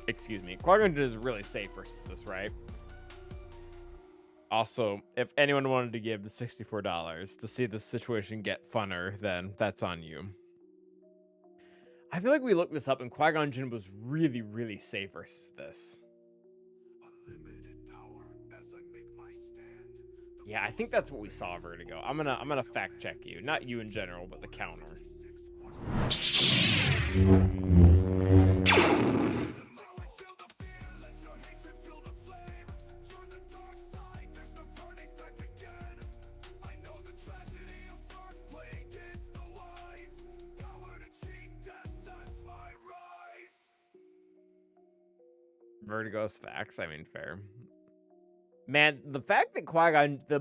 excuse me, Qui-Gon Jinn is really safe versus this, right? Also, if anyone wanted to give the $64 to see the situation get funner, then that's on you. I feel like we looked this up and Qui-Gon Jinn was really, really safe versus this. Unlimited power as I make my stand. Yeah, I think that's what we saw, Vertigo. I'm gonna fact check you. Not you in general, but the counter. Vertigo's facts. I mean, fair. Man, the fact that Qui-Gon, the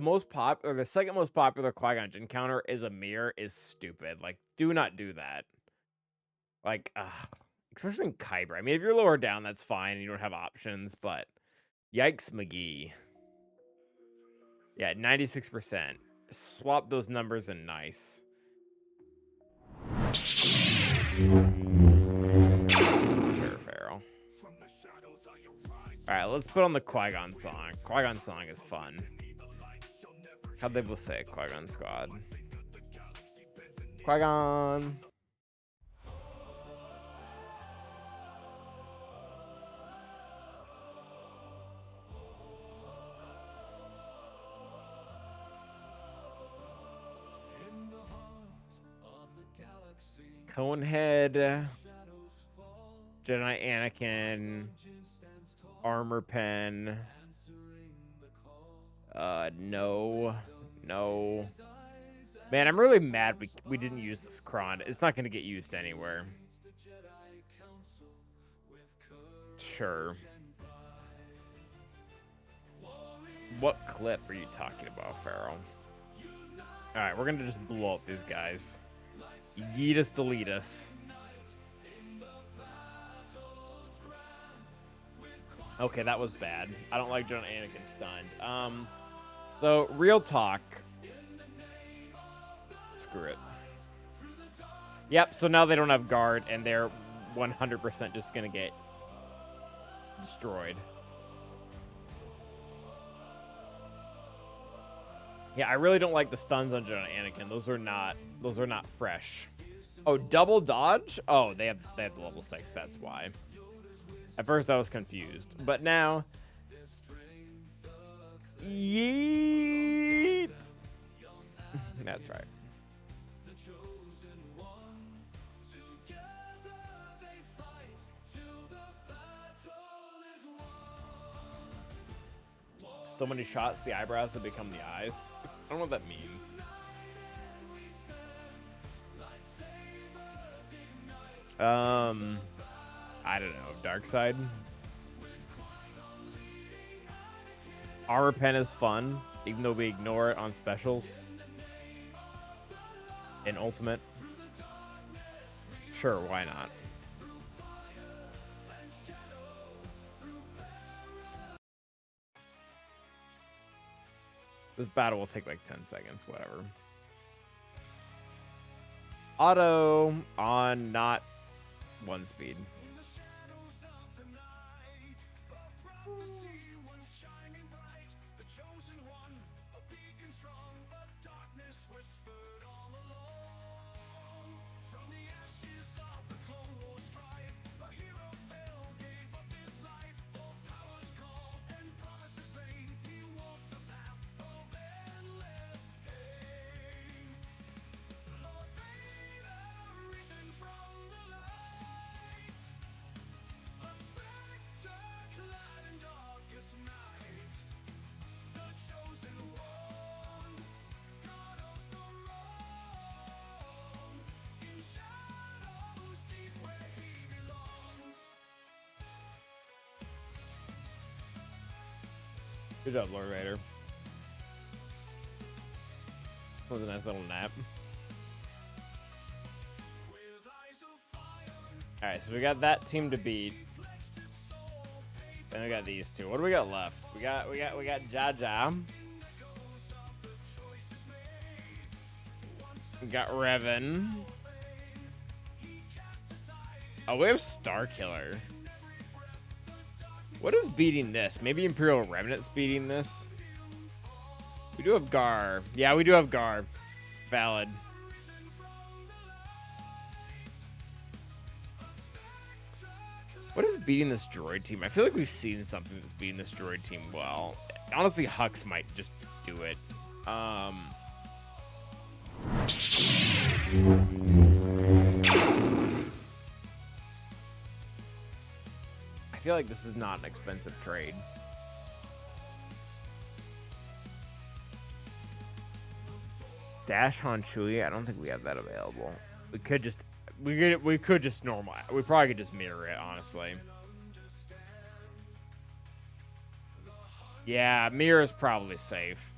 second most popular Qui-Gon Jinn counter is a mirror is stupid. Like, do not do that. Like, especially in Kyber. I mean, if you're lower down, that's fine. And you don't have options, but yikes, McGee. Yeah, 96%. Swap those numbers and nice. Sure, Pharaoh. All right, let's put on the Qui-Gon song. Qui-Gon song is fun. How'd they both say it? Qui-Gon Squad. Qui-Gon. Conehead. Jedi Anakin. Armor pen. No. Man, I'm really mad we didn't use this Kron. It's not going to get used anywhere. Sure. What clip are you talking about, Pharaoh? Alright, we're going to just blow up these guys. Yeet us, delete us. Okay, that was bad. I don't like Jedi Anakin stunned. So, real talk. Screw it. Yep, so now they don't have guard, and they're 100% just going to get destroyed. Yeah, I really don't like the stuns on Jedi Anakin. Those are not fresh. Oh, double dodge? Oh, they have the level 6, that's why. At first I was confused, but now yeet. That's right. So many shots, the eyebrows have become the eyes. I don't know what that means. I don't know. Dark side. Armor pen is fun. even though we ignore it on specials and ultimate. Sure, why not? This battle will take like 10 seconds, whatever. Auto on, not 1 speed. Good job, Lord Raider. That was a nice little nap. Alright, so we got that team to beat. Then we got these two. What do we got left? We got Jaja. We got Revan. Oh, we have Star Killer. What is beating this? Maybe Imperial Remnant's beating this. We do have Gar. Yeah, we do have Gar. Valid. What is beating this droid team? I feel like we've seen something that's beating this droid team well. Honestly, Hux might just do it. I feel like this is not an expensive trade. Dash Han Chewie, I don't think we have that available. We could just normal. We probably could just mirror it, honestly. Yeah, mirror is probably safe.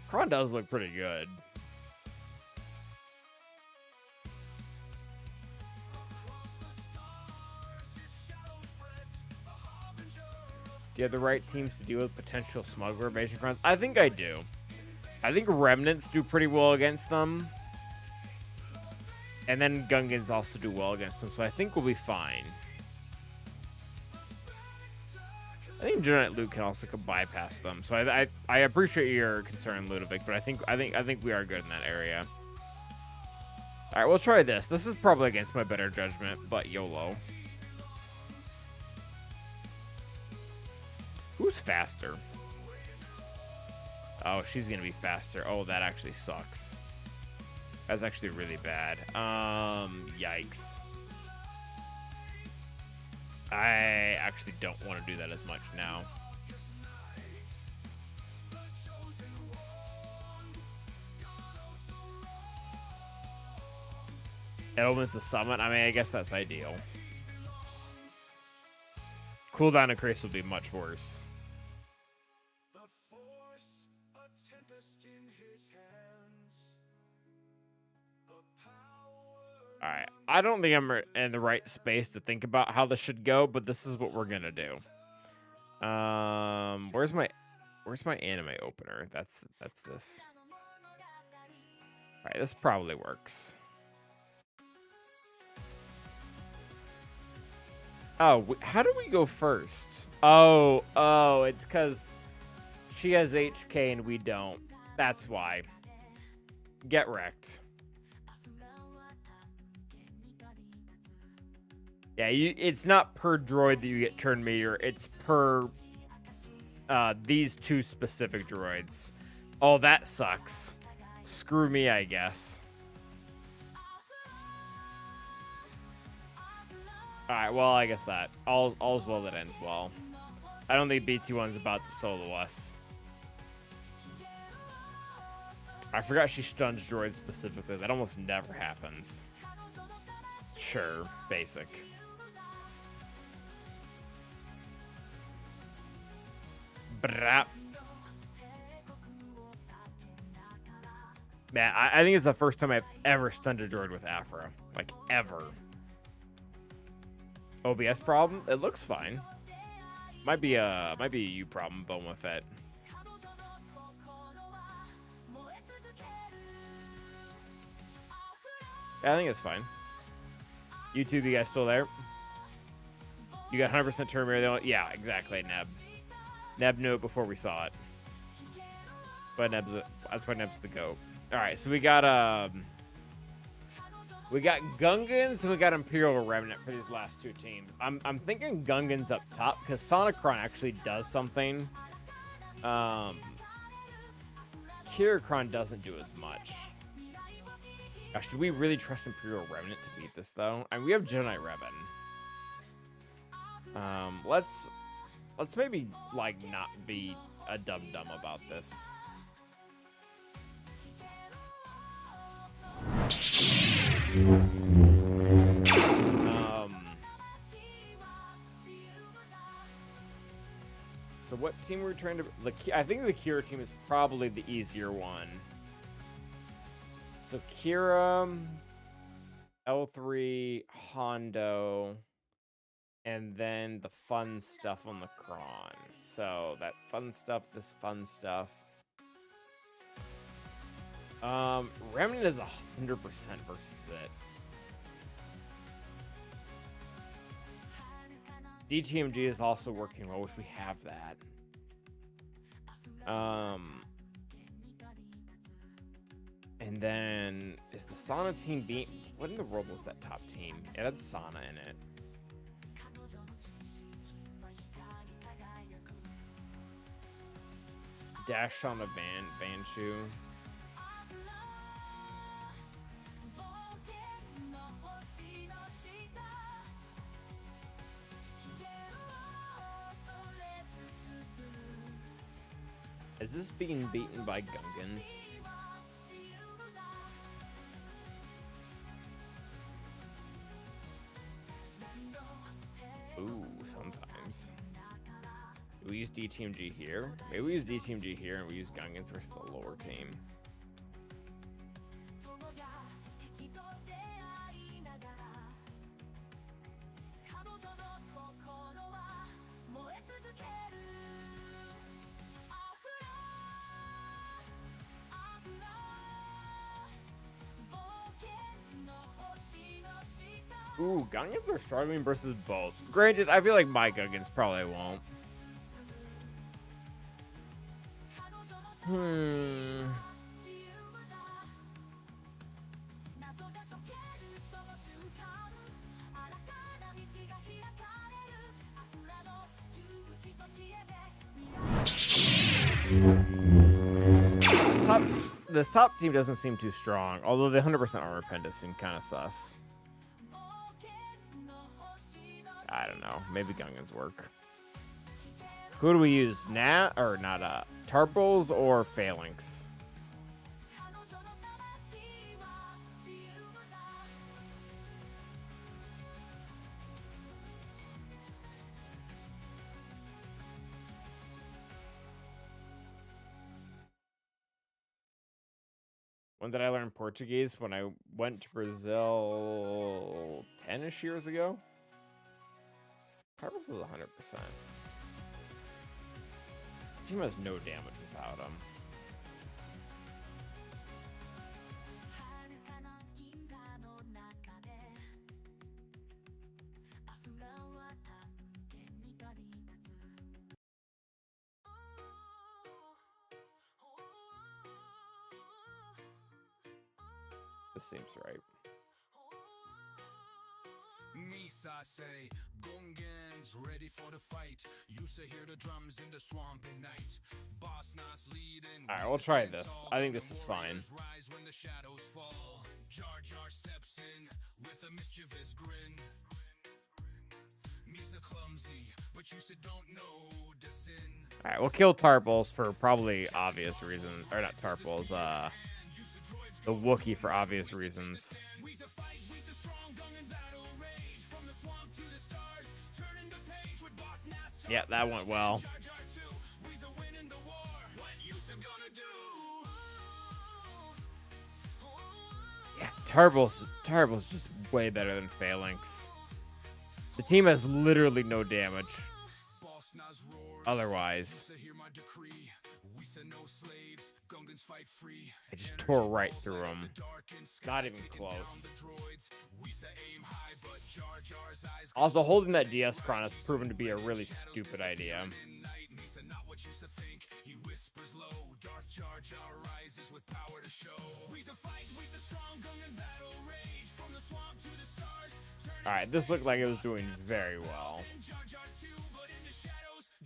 Kron does look pretty good. Do you have the right teams to deal with potential smuggler invasion fronts? I think I do. I think Remnants do pretty well against them. And then Gungans also do well against them, so I think we'll be fine. I think Jedi Luke can also bypass them, so I appreciate your concern, Ludovic, but I think we are good in that area. All right, we'll try this. This is probably against my better judgment, but YOLO. Who's faster? Oh, she's gonna be faster. Oh, that actually sucks. That's actually really bad. Yikes. I actually don't want to do that as much now. It opens the summit. I mean, I guess that's ideal. Cooldown increase will be much worse. Alright, I don't think I'm in the right space to think about how this should go, but this is what we're gonna do. Where's my anime opener? That's this. Alright, this probably works. Oh, how do we go first? Oh, it's because she has HK and we don't. That's why. Get wrecked. Yeah, it's not per droid that you get turn meteor. It's per these two specific droids. Oh, that sucks. Screw me, I guess. Alright, well, I guess that. All's well that ends well. I don't think BT1's about to solo us. I forgot she stuns droids specifically. That almost never happens. Sure, basic. Brap. Man, I think it's the first time I've ever stunned a droid with Afra. Like, ever. OBS problem? It looks fine. Might be a you problem, Boba Fett. Yeah, I think it's fine. YouTube, you guys still there? You got 100% turn. Yeah, exactly, Neb. Neb knew it before we saw it. But that's why Neb's the GOAT. Alright, so we got Gungans and we got Imperial Remnant for these last two teams. I'm thinking Gungans up top because Sonicron actually does something. Kirikron doesn't do as much. Gosh, do we really trust Imperial Remnant to beat this though? I mean, we have Jedi Revan. Let's maybe like not be a dum-dum about this. So what team we're trying to... I think the Kira team is probably the easier one. So Kira, L3, Hondo, and then the fun stuff on the Kron. So that fun stuff, this fun stuff. Remnant is 100% versus it. DTMG is also working well, which we have that. And then is the Sana team being... What in the world was that top team? Yeah, that's Sana in it. Dash on a Banshu. Is this being beaten by Gungans? Ooh, sometimes. Do we use DTMG here? Maybe we use DTMG here and we use Gungans versus the lower team. Ooh, Gungans are struggling versus both. Granted, I feel like my Gungans probably won't. This top team doesn't seem too strong, although the 100% armor pen does seem kind of sus. I don't know. Maybe Gungans work. Who do we use? Tarpals or Phalanx? When did I learn Portuguese? When I went to Brazil 10-ish years ago? Tarpals is 100%. Team has no damage without him. This seems right. Misa say, Gungans ready for the fight. You say hear the drums in the swamp at night. Boss Nas leading. All right, we'll try this. I think this is fine. Rise when the shadows fall. Jar Jar steps in with a mischievous grin. Misa clumsy, but you said don't know the sin. All right, we'll kill Tarpals for probably obvious reasons, or not Tarpals. The Wookiee for obvious reasons. Yeah, that went well. Yeah, Turbo's just way better than Phalanx. The team has literally no damage. Otherwise, I just tore right through him. Not even close. Also, holding that DS Chron has proven to be a really stupid idea. Alright, this looked like it was doing very well.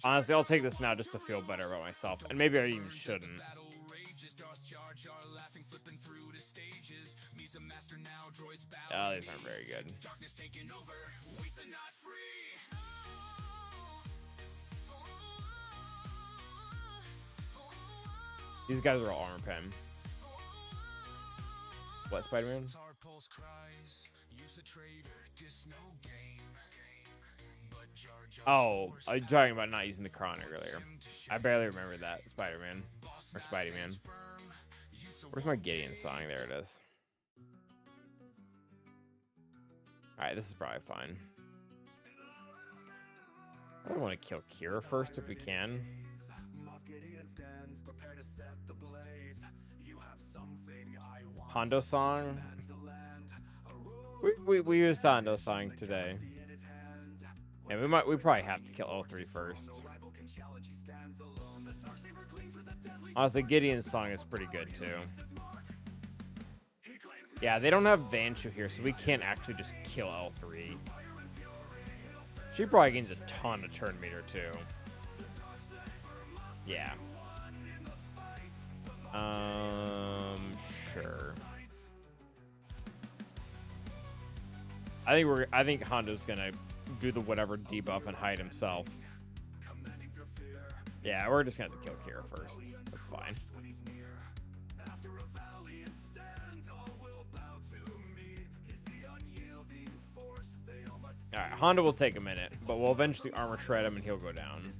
Honestly, I'll take this now just to feel better about myself. And maybe I even shouldn't. Oh, these aren't very good. These guys are all armor pen. What, Spider-Man? Oh, I was talking about not using the Chron earlier. I barely remember that. Spider-Man. Or Spidey-Man. Where's my Gideon song? There it is. Alright, this is probably fine. I want to kill Kira first if we can. Hondo song. We used Hondo song today. Yeah, we probably have to kill L3 first. Honestly, Gideon's song is pretty good too. Yeah, they don't have Vanshu here, so we can't actually just kill L3. She probably gains a ton of turn meter too. Yeah. Sure. I think Hondo's gonna do the whatever debuff and hide himself. Yeah, we're just gonna have to kill Kira first. That's fine. Alright, Hondo will take a minute, but we'll eventually armor shred him and he'll go down.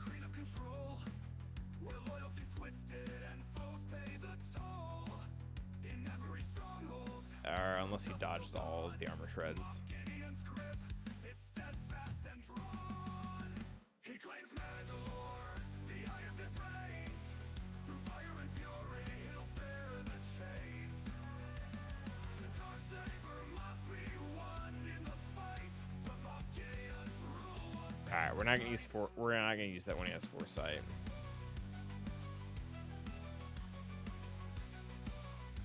Or unless he dodges all of the armor shreds. Alright, we're not gonna use that when he has foresight.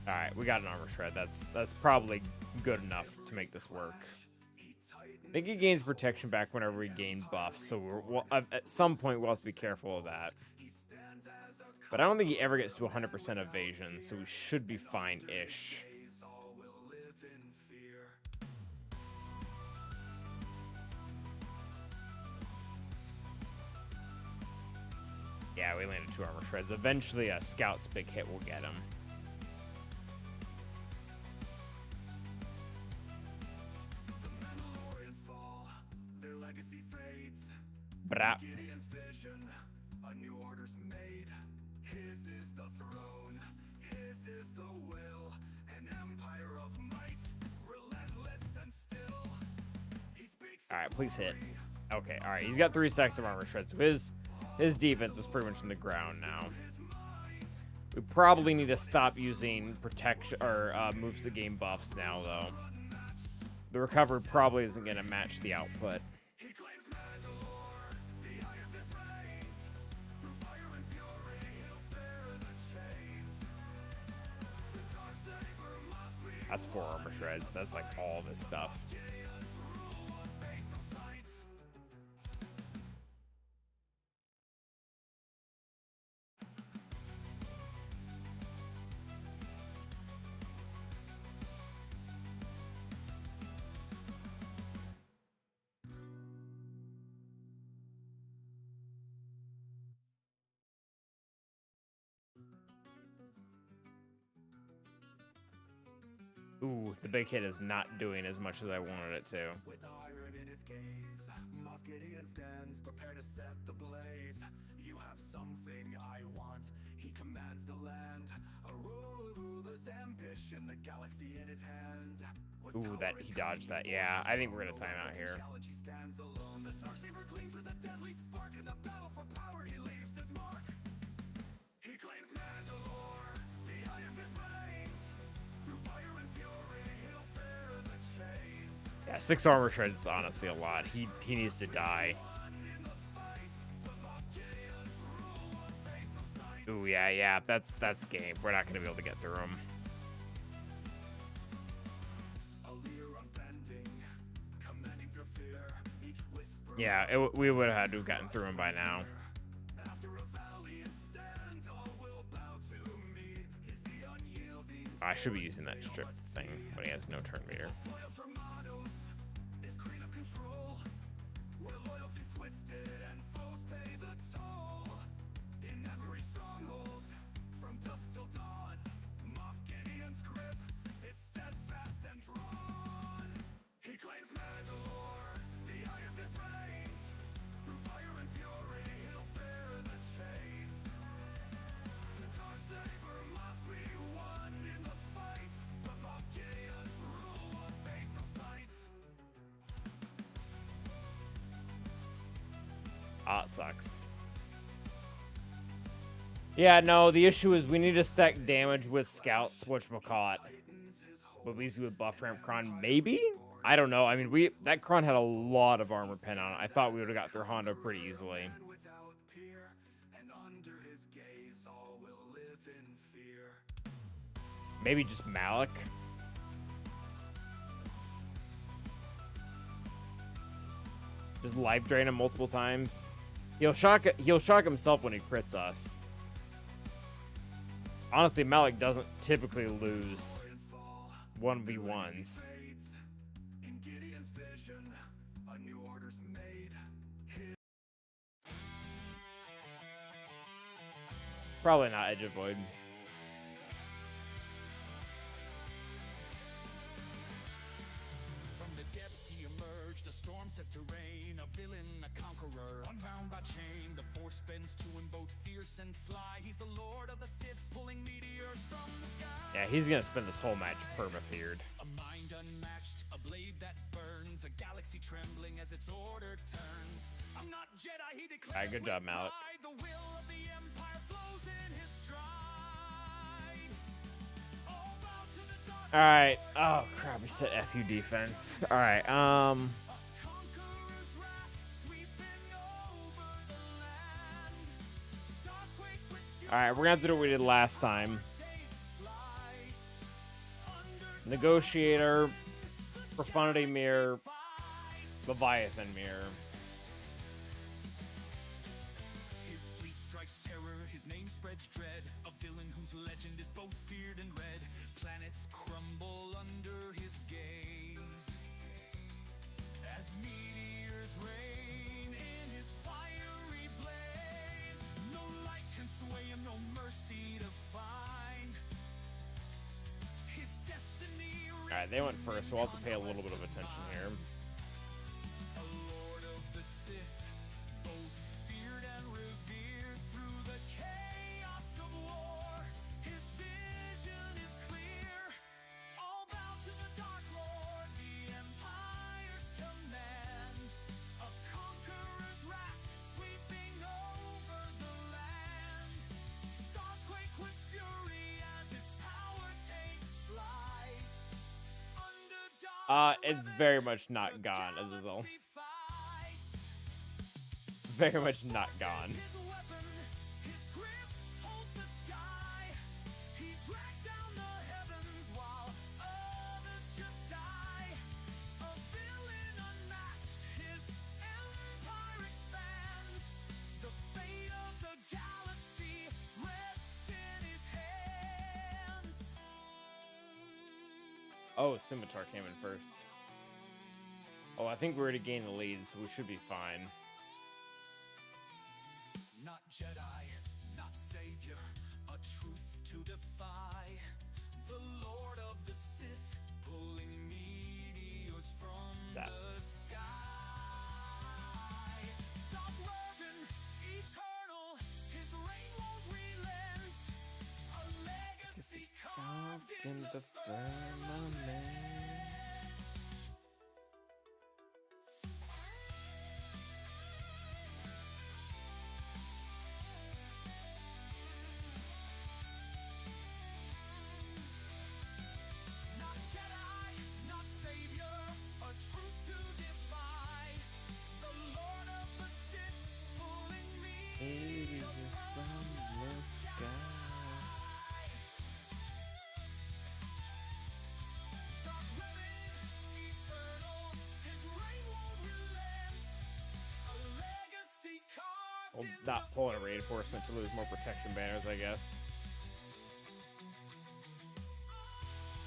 Alright, we got an armor shred. That's probably good enough to make this work. I think he gains protection back whenever we gain buffs, so at some point we'll have to be careful of that. But I don't think he ever gets to 100% evasion, so we should be fine-ish. Yeah, we landed 2 armor shreds. Eventually, a Scout's big hit will get him. Brap. Alright, please hit. Okay, alright. He's got 3 stacks of armor shreds, so his defense is pretty much in the ground now. We probably need to stop using protection or moves to gain buffs now, though. The recovery probably isn't going to match the output. That's 4 armor shreds. That's like all this stuff. Ooh, the big hit is not doing as much as I wanted it to. With iron in his gaze, Moff Gideon stands prepared to set the blaze. You have something I want. He commands the land. A ruler's ambition, the galaxy in his hand. Ooh, that he dodged that. Yeah, I think we're gonna time out here. He stands alone. The Darksaber gleams with a deadly spark. In the battle for power, he leaves his mark. He claims Mandalore, the eye of his reigns. Through fire and fury, he'll bear the chains. Yeah, 6 armor shreds is honestly a lot. He needs to die. In the fight, the Moff Gideon's rule will fade from sight. Ooh, yeah, that's game. We're not gonna be able to get through him. A leer unbending, commanding pure fear. Each whisper. Yeah, we would have had to have gotten through him by now. After a valiant stand, all will bow to me. He's the unyielding. I should be using that strip thing when he has no turn meter. Spoils Hermanos, is queen of control. Where loyalty's twisted and foes pay the toll. In every stronghold, from dusk till dawn, Moff Gideon's grip is steadfast and drawn. He claims Mandalore, the eye of his reigns. Through fire and fury, he'll bear the chains. The Darksaber must be won in the fight, but Moff Gideon's rule will fade from sight. Ah, it sucks. Yeah, no, the issue is we need to stack damage with scouts, whatchamacallit. But at least with buff ramp Kron, maybe? I don't know. I mean, that Kron had a lot of armor pen on it. I thought we would have got through Hondo pretty easily. Without peer, and under his gaze all will live in fear. Maybe just Malik. Just life drain him multiple times. He'll shock himself when he crits us. Honestly, Malik doesn't typically lose 1v1s. In Gideon's vision, a new order's made. Probably not Edge of Void. From the depths he emerged, a storm set to rain, a villain, a conqueror, unbound by chain. The force bends to him both fierce and sly. He's the lord of the Sith, pulling meteors from the sky. Yeah, he's gonna spend this whole match perma-feared. A mind unmatched, a blade that burns, a galaxy trembling as its order turns. I'm not Jedi, he declares. Alright, good job, with Malik. pride. The will of the Empire flows in his stride. All bow to the dark. Alright. Oh, crap. He said FU defense. Alright, Conqueror's wrath sweeping over the land. Stars quake with fury, Alright, we're gonna have to do what we did last time. takes flight. Under Negotiator, Profundity Mirror, fight, Leviathan Mirror. his fleet strikes terror, his name spreads dread. A villain whose legend is both feared and read. Planets crumble under his gaze as meteors rain in his fiery blaze. No light can sway him, no mercy to find. His destiny. Alright, they went first, so we'll have to pay a little bit of attention here. A lord of the Sith, both feared and revered through the chaos of war. His vision is clear. All bow to the Dark Lord, the Empire's command. A conqueror's wrath sweeping over the land. Stars quake with fury as his power takes flight. Under It's very much not gone, Azazel. Very much not gone. His weapon, his grip holds the sky. He drags down the heavens while others just die. A villain unmatched, his empire expands. The fate of the galaxy rests in his hands. Oh, Scimitar came in first. Oh, I think we already gained the lead, so we should be fine. Not Jedi, not savior, a truth to defy. The Lord of the Sith, pulling meteors from That. the sky. Darth Revan in the firmament. Not Jedi, not Savior, a truth to defy. The Lord of the Sith pulling me Jesus from the sky. Dark willing, eternal, his reign won't relent. A legacy carved Well, in not pulling a reinforcement to lose more protection banners, I guess.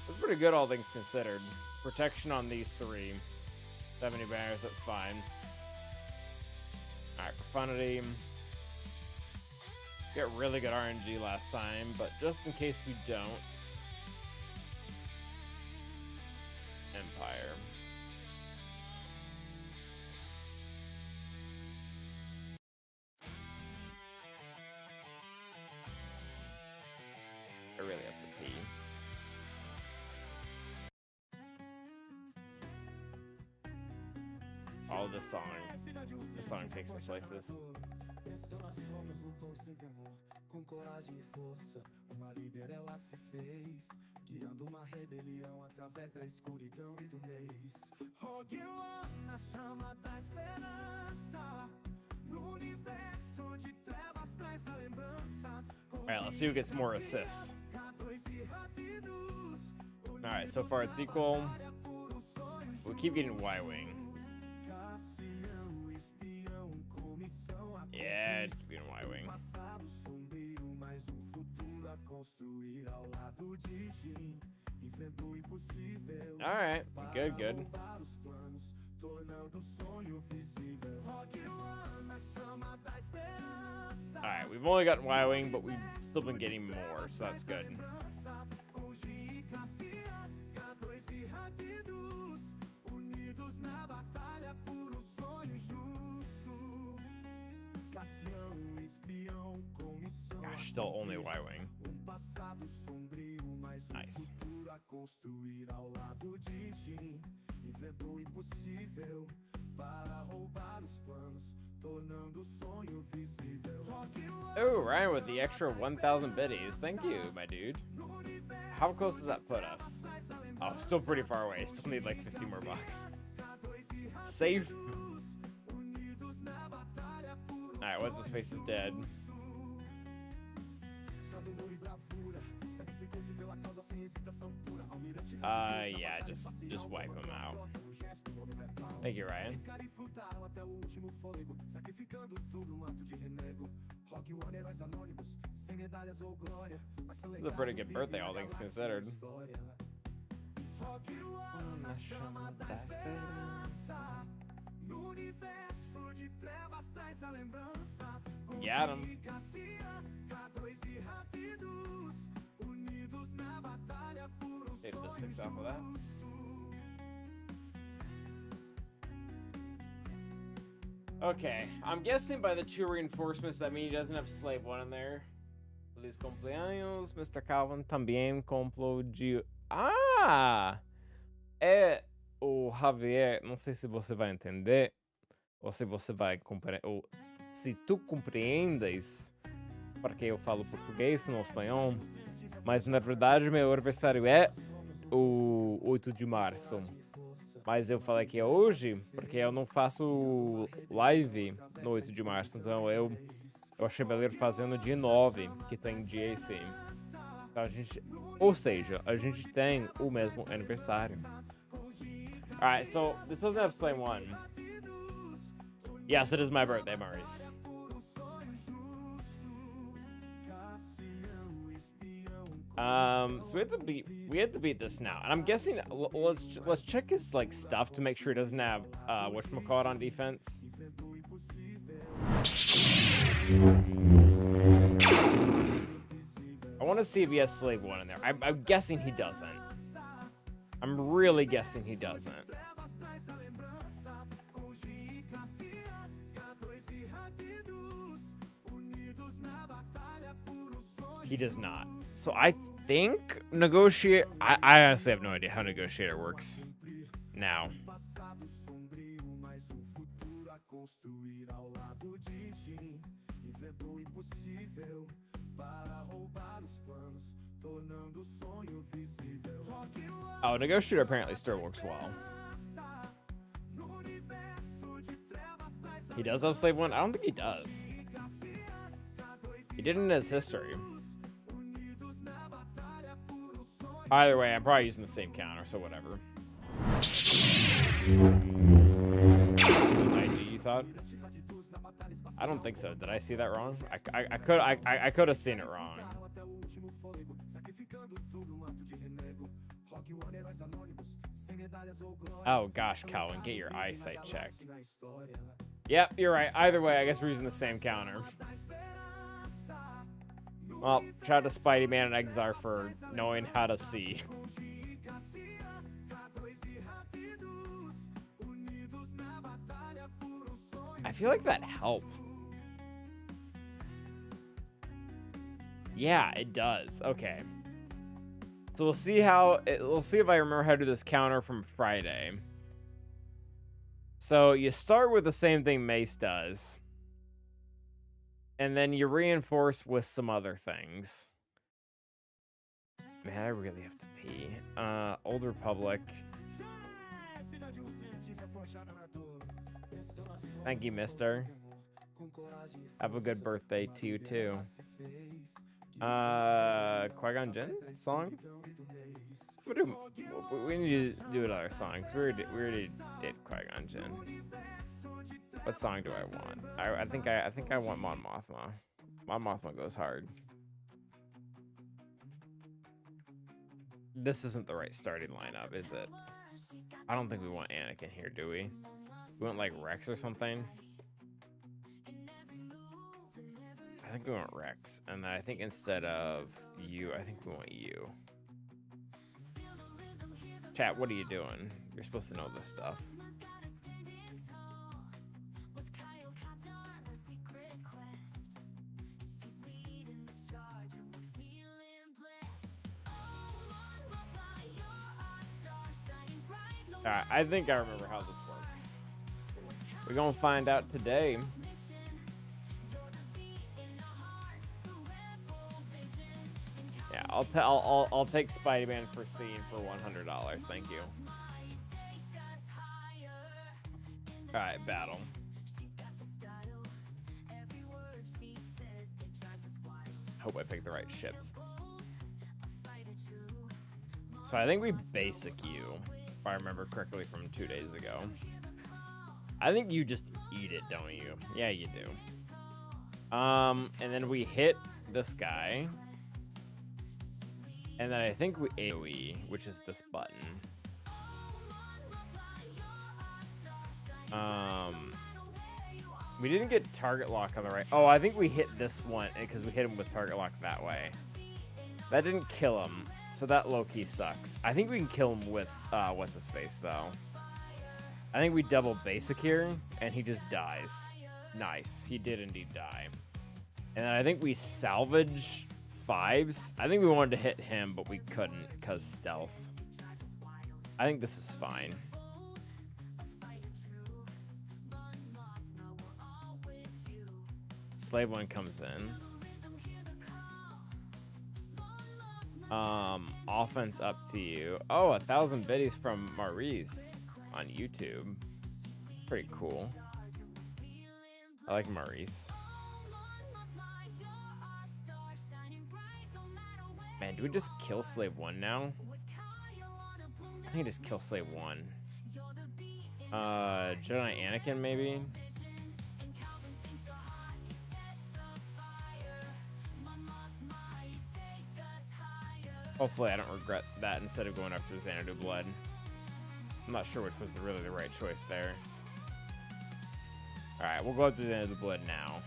That's pretty good, all things considered. Protection on these three. 70 banners, that's fine. Alright, Profundity. Get really good RNG last time, but just in case we don't. Empire. I really have to pee. Oh, this song. This song takes me places. Nós somos lutou sem temor, com coragem e força. Uma líder ela se fez, guiando uma rebelião através da escuridão e do mês. Rogue One, a chama da esperança. No universo de trevas traz a lembrança. Alright, let's see who gets more assists. K2 e rápidos. Alright, so far it's equal. We keep getting Y-Wing. Cassiano, espião, comissão a Yeah, just keep getting Y-Wing. passado sombrio, mas futuro a construir ao lado de Jin. Enfrentou o impossível. Alright, good, good. Roubar os planos, tornando o sonho visível. Rogue One, a chama da esperança. Alright, we've only gotten Y-Wing, but we've still been getting more, so that's good. Com Jin e Cassiano, K2 e rápidos. Unidos na batalha por um sonho justo. Cassiano, espião, comissão. Gosh, still only Y-Wing. Passado sombrio, mas Nice. futuro a construir ao lado de Jin. Inventou o impossível para roubar os planos, tornando o sonho visível. Rogue One, Oh, Ryan with the extra 1,000 biddies. Thank you, my dude. How close does that put us? Oh, still pretty far away. Still need like 50 more bucks. Safe. Alright, what's his face is dead. dando amor e bravura, sacrificou-se pela causa sem hesitação pura. Almirante Yeah, just wipe him out. o gesto, o homem não é pau. Thank you, Ryan. Arriscar e frutaram até o último fôlego, sacrificando tudo, um ato de renego. Rogue One, heróis anônimos, sem medalhas ou glória. Mas seu This is a legado pretty good vive birthday, na all things galáxia considered. da história. Rogue One, a chama da esperança. No universo de trevas traz a lembrança. Com Got him. Jin e Cassiano, K2 e rápidos. Unidos na batalha por um Take the sonho 6 off of that. justo. Okay, I'm guessing by the 2 reinforcements that mean he doesn't have Slave 1 in there. Feliz cumpleaños, Mr. Calvin também comprou de... Ah! É o Javier, não sei se você vai entender, ou se você vai compreender, ou se tu compreendes, porque eu falo português, não espanhol, mas na verdade meu aniversário é o 8 de março. Mas eu falei que é hoje, porque eu não faço live no 8 de março, então eu achei melhor fazer no dia 9, que tem GAC. Então ou seja, a gente tem o mesmo aniversário. Alright, so this doesn't have Slay 1. Yes, it is my birthday, Maurice. So we have to beat this now, and I'm guessing let's check his like stuff to make sure he doesn't have whatchamacallit on defense. I want to see if he has Slave 1 in there. I'm guessing he doesn't. I'm really guessing he doesn't. He does not. So I think negotiate. I honestly have no idea how negotiator works now. Passado sombrio, mas um futuro a construir ao lado de Jim. Inventou o impossível para roubar os planos, tornando o sonho visível. Rock Oh, negotiator apparently still works well. no universo de trevas traz He does have slave one. I don't think he does. He did in his history. unidos na batalha por um sonho. Either way, I'm probably using the same counter, so whatever. IG, you thought? I don't think so. Did I see that wrong? I could have seen it wrong. Até o último fôlego, sacrificando tudo antes de renego. Rock One, heróis anônimos, sem medalhas ou glória. Oh gosh, Calvin, get your eyesight checked. Na história. Yep, you're right. Either way, I guess we're using the same counter. Well, shout out to Spidey Man and Exar for knowing how to see. I feel like that helped. Yeah, it does. Okay. So we'll see we'll see if I remember how to do this counter from Friday. So you start with the same thing Mace does. And then you reinforce with some other things. Man, I really have to pee. Old Republic. Thank you, mister. Have a good birthday to you, too. Qui-Gon Jinn song? We need to do another song, because we already did Qui-Gon Jinn. What song do I want? I think I want Mon Mothma. Mon Mothma goes hard. This isn't the right starting lineup, is it? I don't think we want Anakin here, do we? We want like Rex or something. I think we want Rex, and then I think instead of you, I think we want you. Chat, what are you doing? You're supposed to know this stuff. Alright, I think I remember how this works. We're gonna find out today. Yeah, I'll take Spidey-Man for scene for $100. Thank you. Alright, battle. Hope I picked the right ships. So I think we basic you, if I remember correctly from 2 days ago. I think you just eat it, don't you? Yeah, you do. And then we hit this guy. And then I think we AoE, which is this button. We didn't get target lock on the right. Oh, I think we hit this one because we hit him with target lock that way. That didn't kill him, so that low-key sucks. I think we can kill him with what's his face though. I think we double basic here, and he just dies. Nice, he did indeed die. And then I think we salvage fives. I think we wanted to hit him, but we couldn't because stealth. I think this is fine. Slave one comes in. Offense up to you. Oh, 1,000 biddies from Maurice on YouTube. Pretty cool. I like Maurice. Man, do we just kill Slave 1 now? I think just kill Slave 1. Jedi Anakin, maybe? Hopefully I don't regret that instead of going after Xanadu Blood. I'm not sure which was really the right choice there. Alright, we'll go after Xanadu Blood now.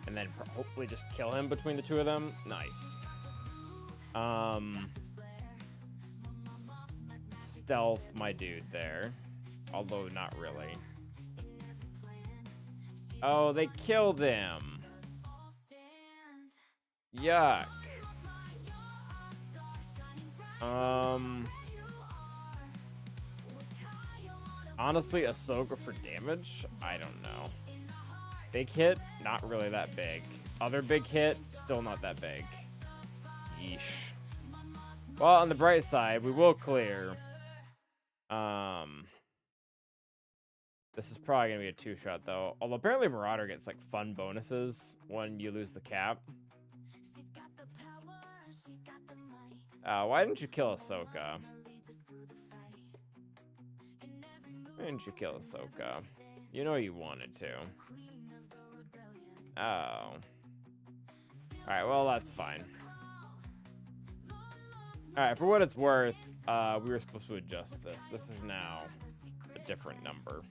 And then hopefully just kill him between the two of them. Nice. Stealth my dude there. Although not really. Oh, they killed him. Yuck. Honestly, Ahsoka for damage? I don't know. Big hit? Not really that big. Other big hit? Still not that big. Yeesh. Well, on the bright side, we will clear. This is probably gonna be a 2-shot though. Although apparently Marauder gets like fun bonuses when you lose the cap. Why didn't you kill Ahsoka? Why didn't you kill Ahsoka? You know you wanted to. Oh. Alright, well that's fine. Alright, for what it's worth, we were supposed to adjust this. This is now a different number.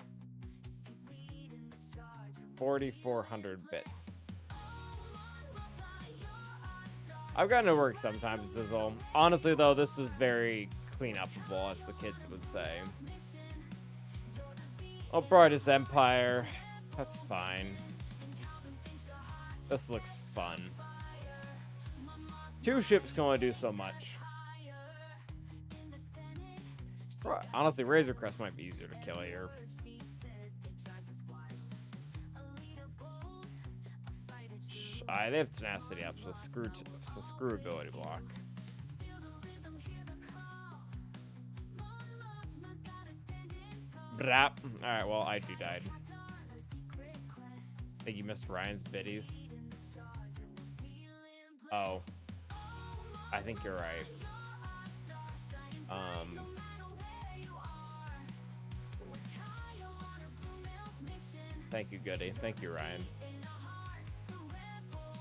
4,400 bits. I've gotten to work sometimes, Sizzle. Honestly, though, this is very clean-upable, as the kids would say. Oh, Brightest Empire. That's fine. This looks fun. 2 ships can only do so much. Honestly, Razor Crest might be easier to kill here. They have tenacity up, so screw ability block. Brap. Alright, well, I too died. I think you missed Ryan's biddies. Oh. I think you're right. Thank you, Goody. Thank you, Ryan.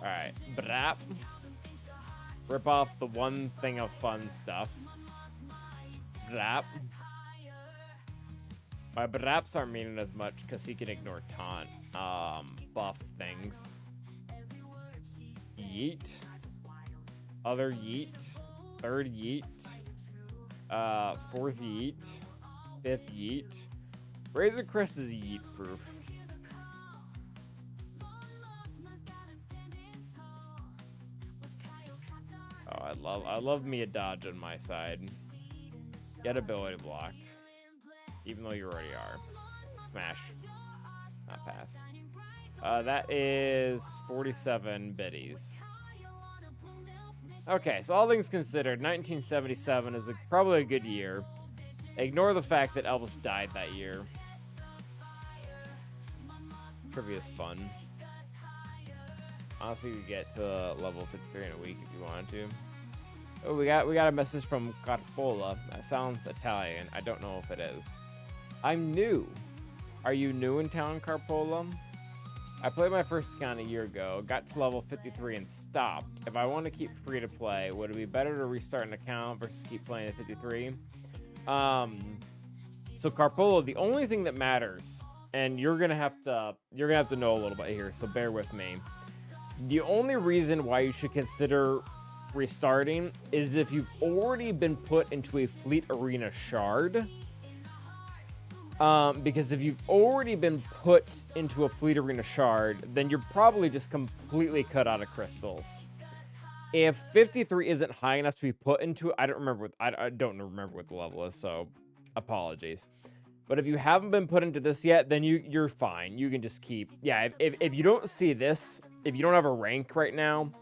Alright, Brap. Rip off the one thing of fun stuff. Brap. My Braps aren't meaning as much because he can ignore taunt buff things. Yeet. Other yeet. Third yeet. Fourth yeet. Fifth yeet. Razor Crest is yeet proof. Oh, I love me a dodge on my side. Get ability blocked. Even though you already are. Smash. Not pass. That is 47 biddies. Okay, so all things considered, 1977 is probably a good year. Ignore the fact that Elvis died that year. Trivia's fun. Honestly, you could get to level 53 in a week if you wanted to. Oh, we got a message from Carpola. That sounds Italian. I don't know if it is. I'm new. Are you new in town, Carpola? I played my first account a year ago, got to level 53 and stopped. If I want to keep free to play, would it be better to restart an account versus keep playing at 53? So Carpola, the only thing that matters, and you're gonna have to know a little bit here, so bear with me. The only reason why you should consider restarting is if you've already been put into a Fleet Arena shard. Because if you've already been put into a Fleet Arena shard, then you're probably just completely cut out of crystals. If 53 isn't high enough to be put into, I don't remember what the level is, so apologies. But if you haven't been put into this yet, then you're fine. You can just keep, yeah. If you don't see this, if you don't have a rank right now,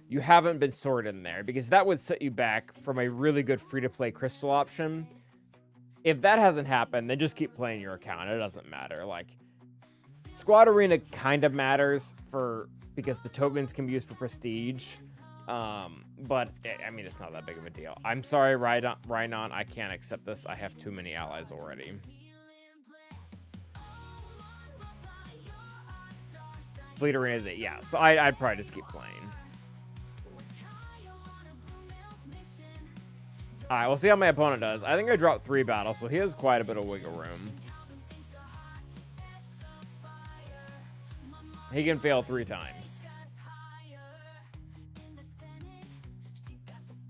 you haven't been sorted in there, because that would set you back from a really good free-to-play crystal option. If that hasn't happened, then just keep playing your account. It doesn't matter. Like, Squad Arena kind of matters because the tokens can be used for prestige. But I mean, it's not that big of a deal. I'm sorry, Rhinon, I can't accept this. I have too many allies already. Fleet Arena is it, yeah. So I'd probably just keep playing. Alright, we'll see how my opponent does. I think I dropped 3 battles, so he has quite a bit of wiggle room. He can fail 3 times.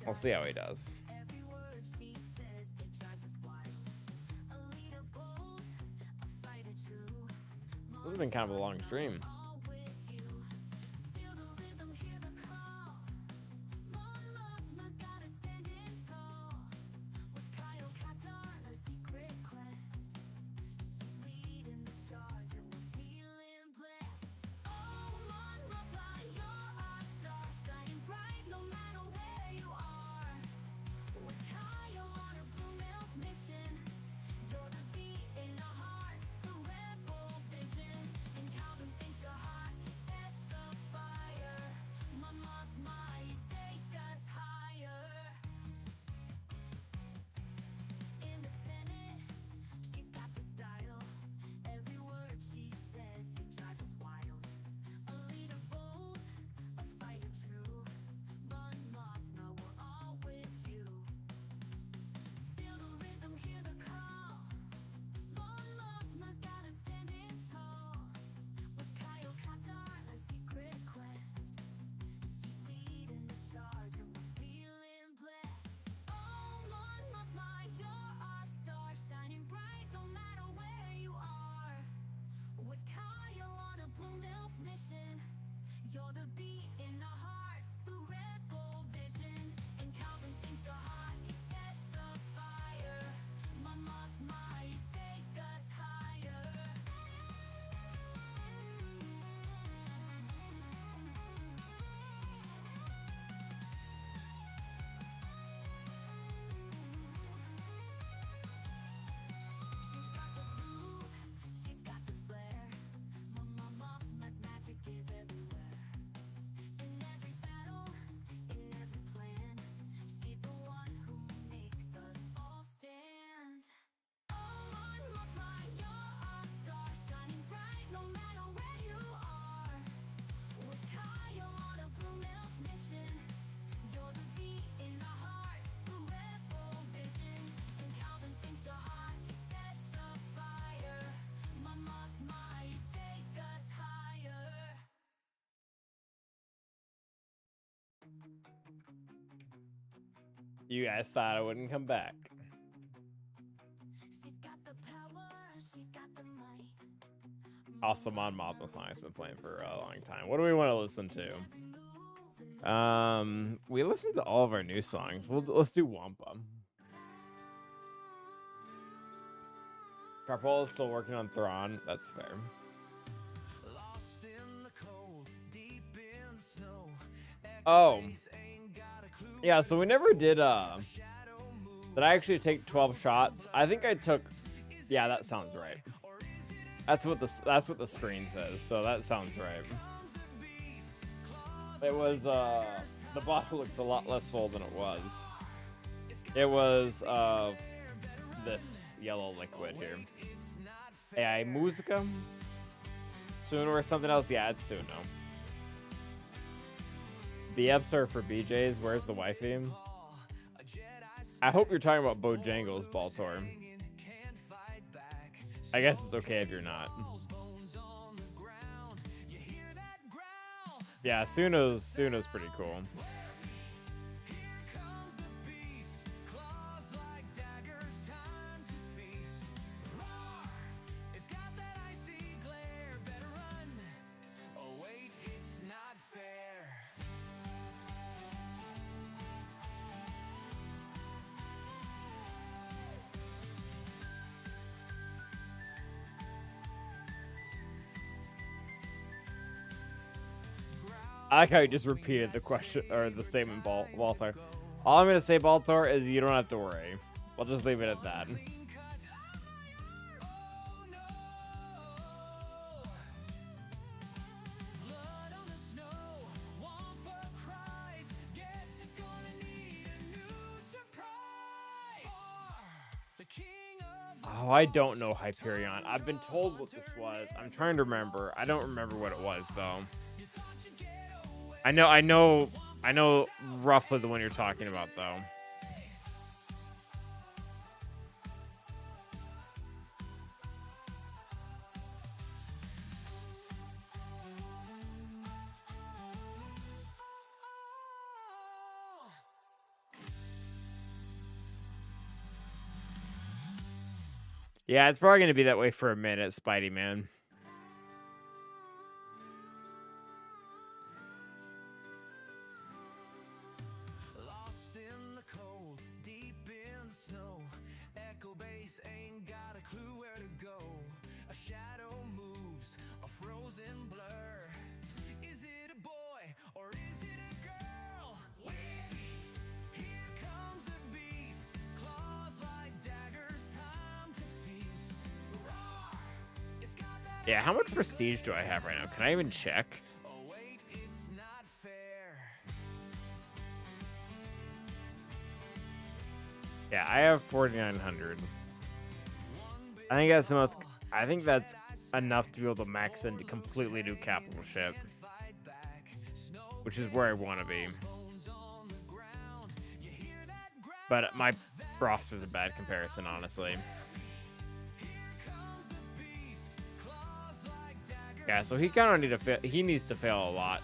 We'll see how he does. This has been kind of a long stream. You guys thought I wouldn't come back. Also, Mon Mothma song's been playing for a long time. What do we want to listen to? We listened to all of our new songs. Let's do Wampa. Carpola is still working on Thrawn. That's fair. Lost in the cold, deep in the snow. Oh, Ain't got a clue. yeah. So we never did. Did I actually take 12 shots? I think I took. Yeah, that sounds right. That's what the screen says. So that sounds right. It was the bottle looks a lot less full than it was. It was this yellow liquid here. AI Musica? Suno or something else? Yeah, it's Suno. BFs are for BJs. Where's the wifey? I hope you're talking about Bojangles, Baltor. I guess it's okay if you're not. Yeah, Suno's pretty cool. I like how you just repeated the question or the statement, Baltar. All I'm gonna say, Baltar, is you don't have to worry. We'll just leave it at that. Oh, I don't know Hyperion. I've been told what this was. I'm trying to remember. I don't remember what it was though. I know roughly the one you're talking about though. Yeah, it's probably gonna be that way for a minute, Spidey man. Yeah, how much prestige do I have right now? Can I even check? Yeah, I have 4,900. I think that's enough to be able to max into completely new capital ship, which is where I want to be. But my Frost is a bad comparison, honestly. Yeah, so he kind of need to fail. He needs to fail a lot.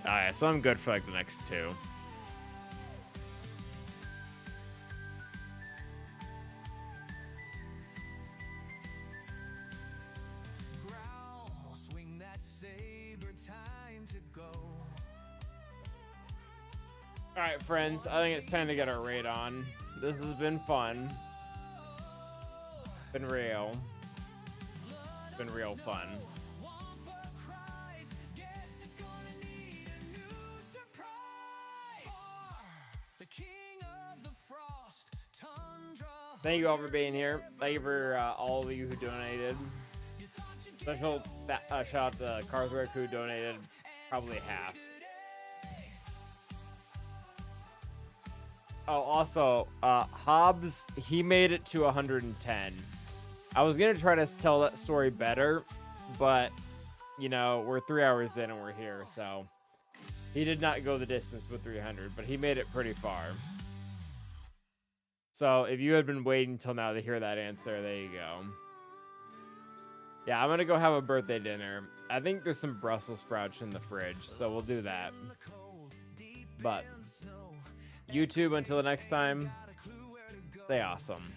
Yeah, so I'm good for like the next two. Alright, friends, I think it's time to get our raid on. This has been fun. Been real. It's been real fun. Thank you all for being here. Thank you for all of you who donated. Special shout out to Carswick who donated probably half. Oh, also, Hobbs, he made it to 110. I was going to try to tell that story better, but, you know, we're 3 hours in and we're here, so. He did not go the distance with 300, but he made it pretty far. So, if you had been waiting till now to hear that answer, there you go. Yeah, I'm gonna go have a birthday dinner. I think there's some Brussels sprouts in the fridge, so we'll do that. But YouTube, until the next time, stay awesome.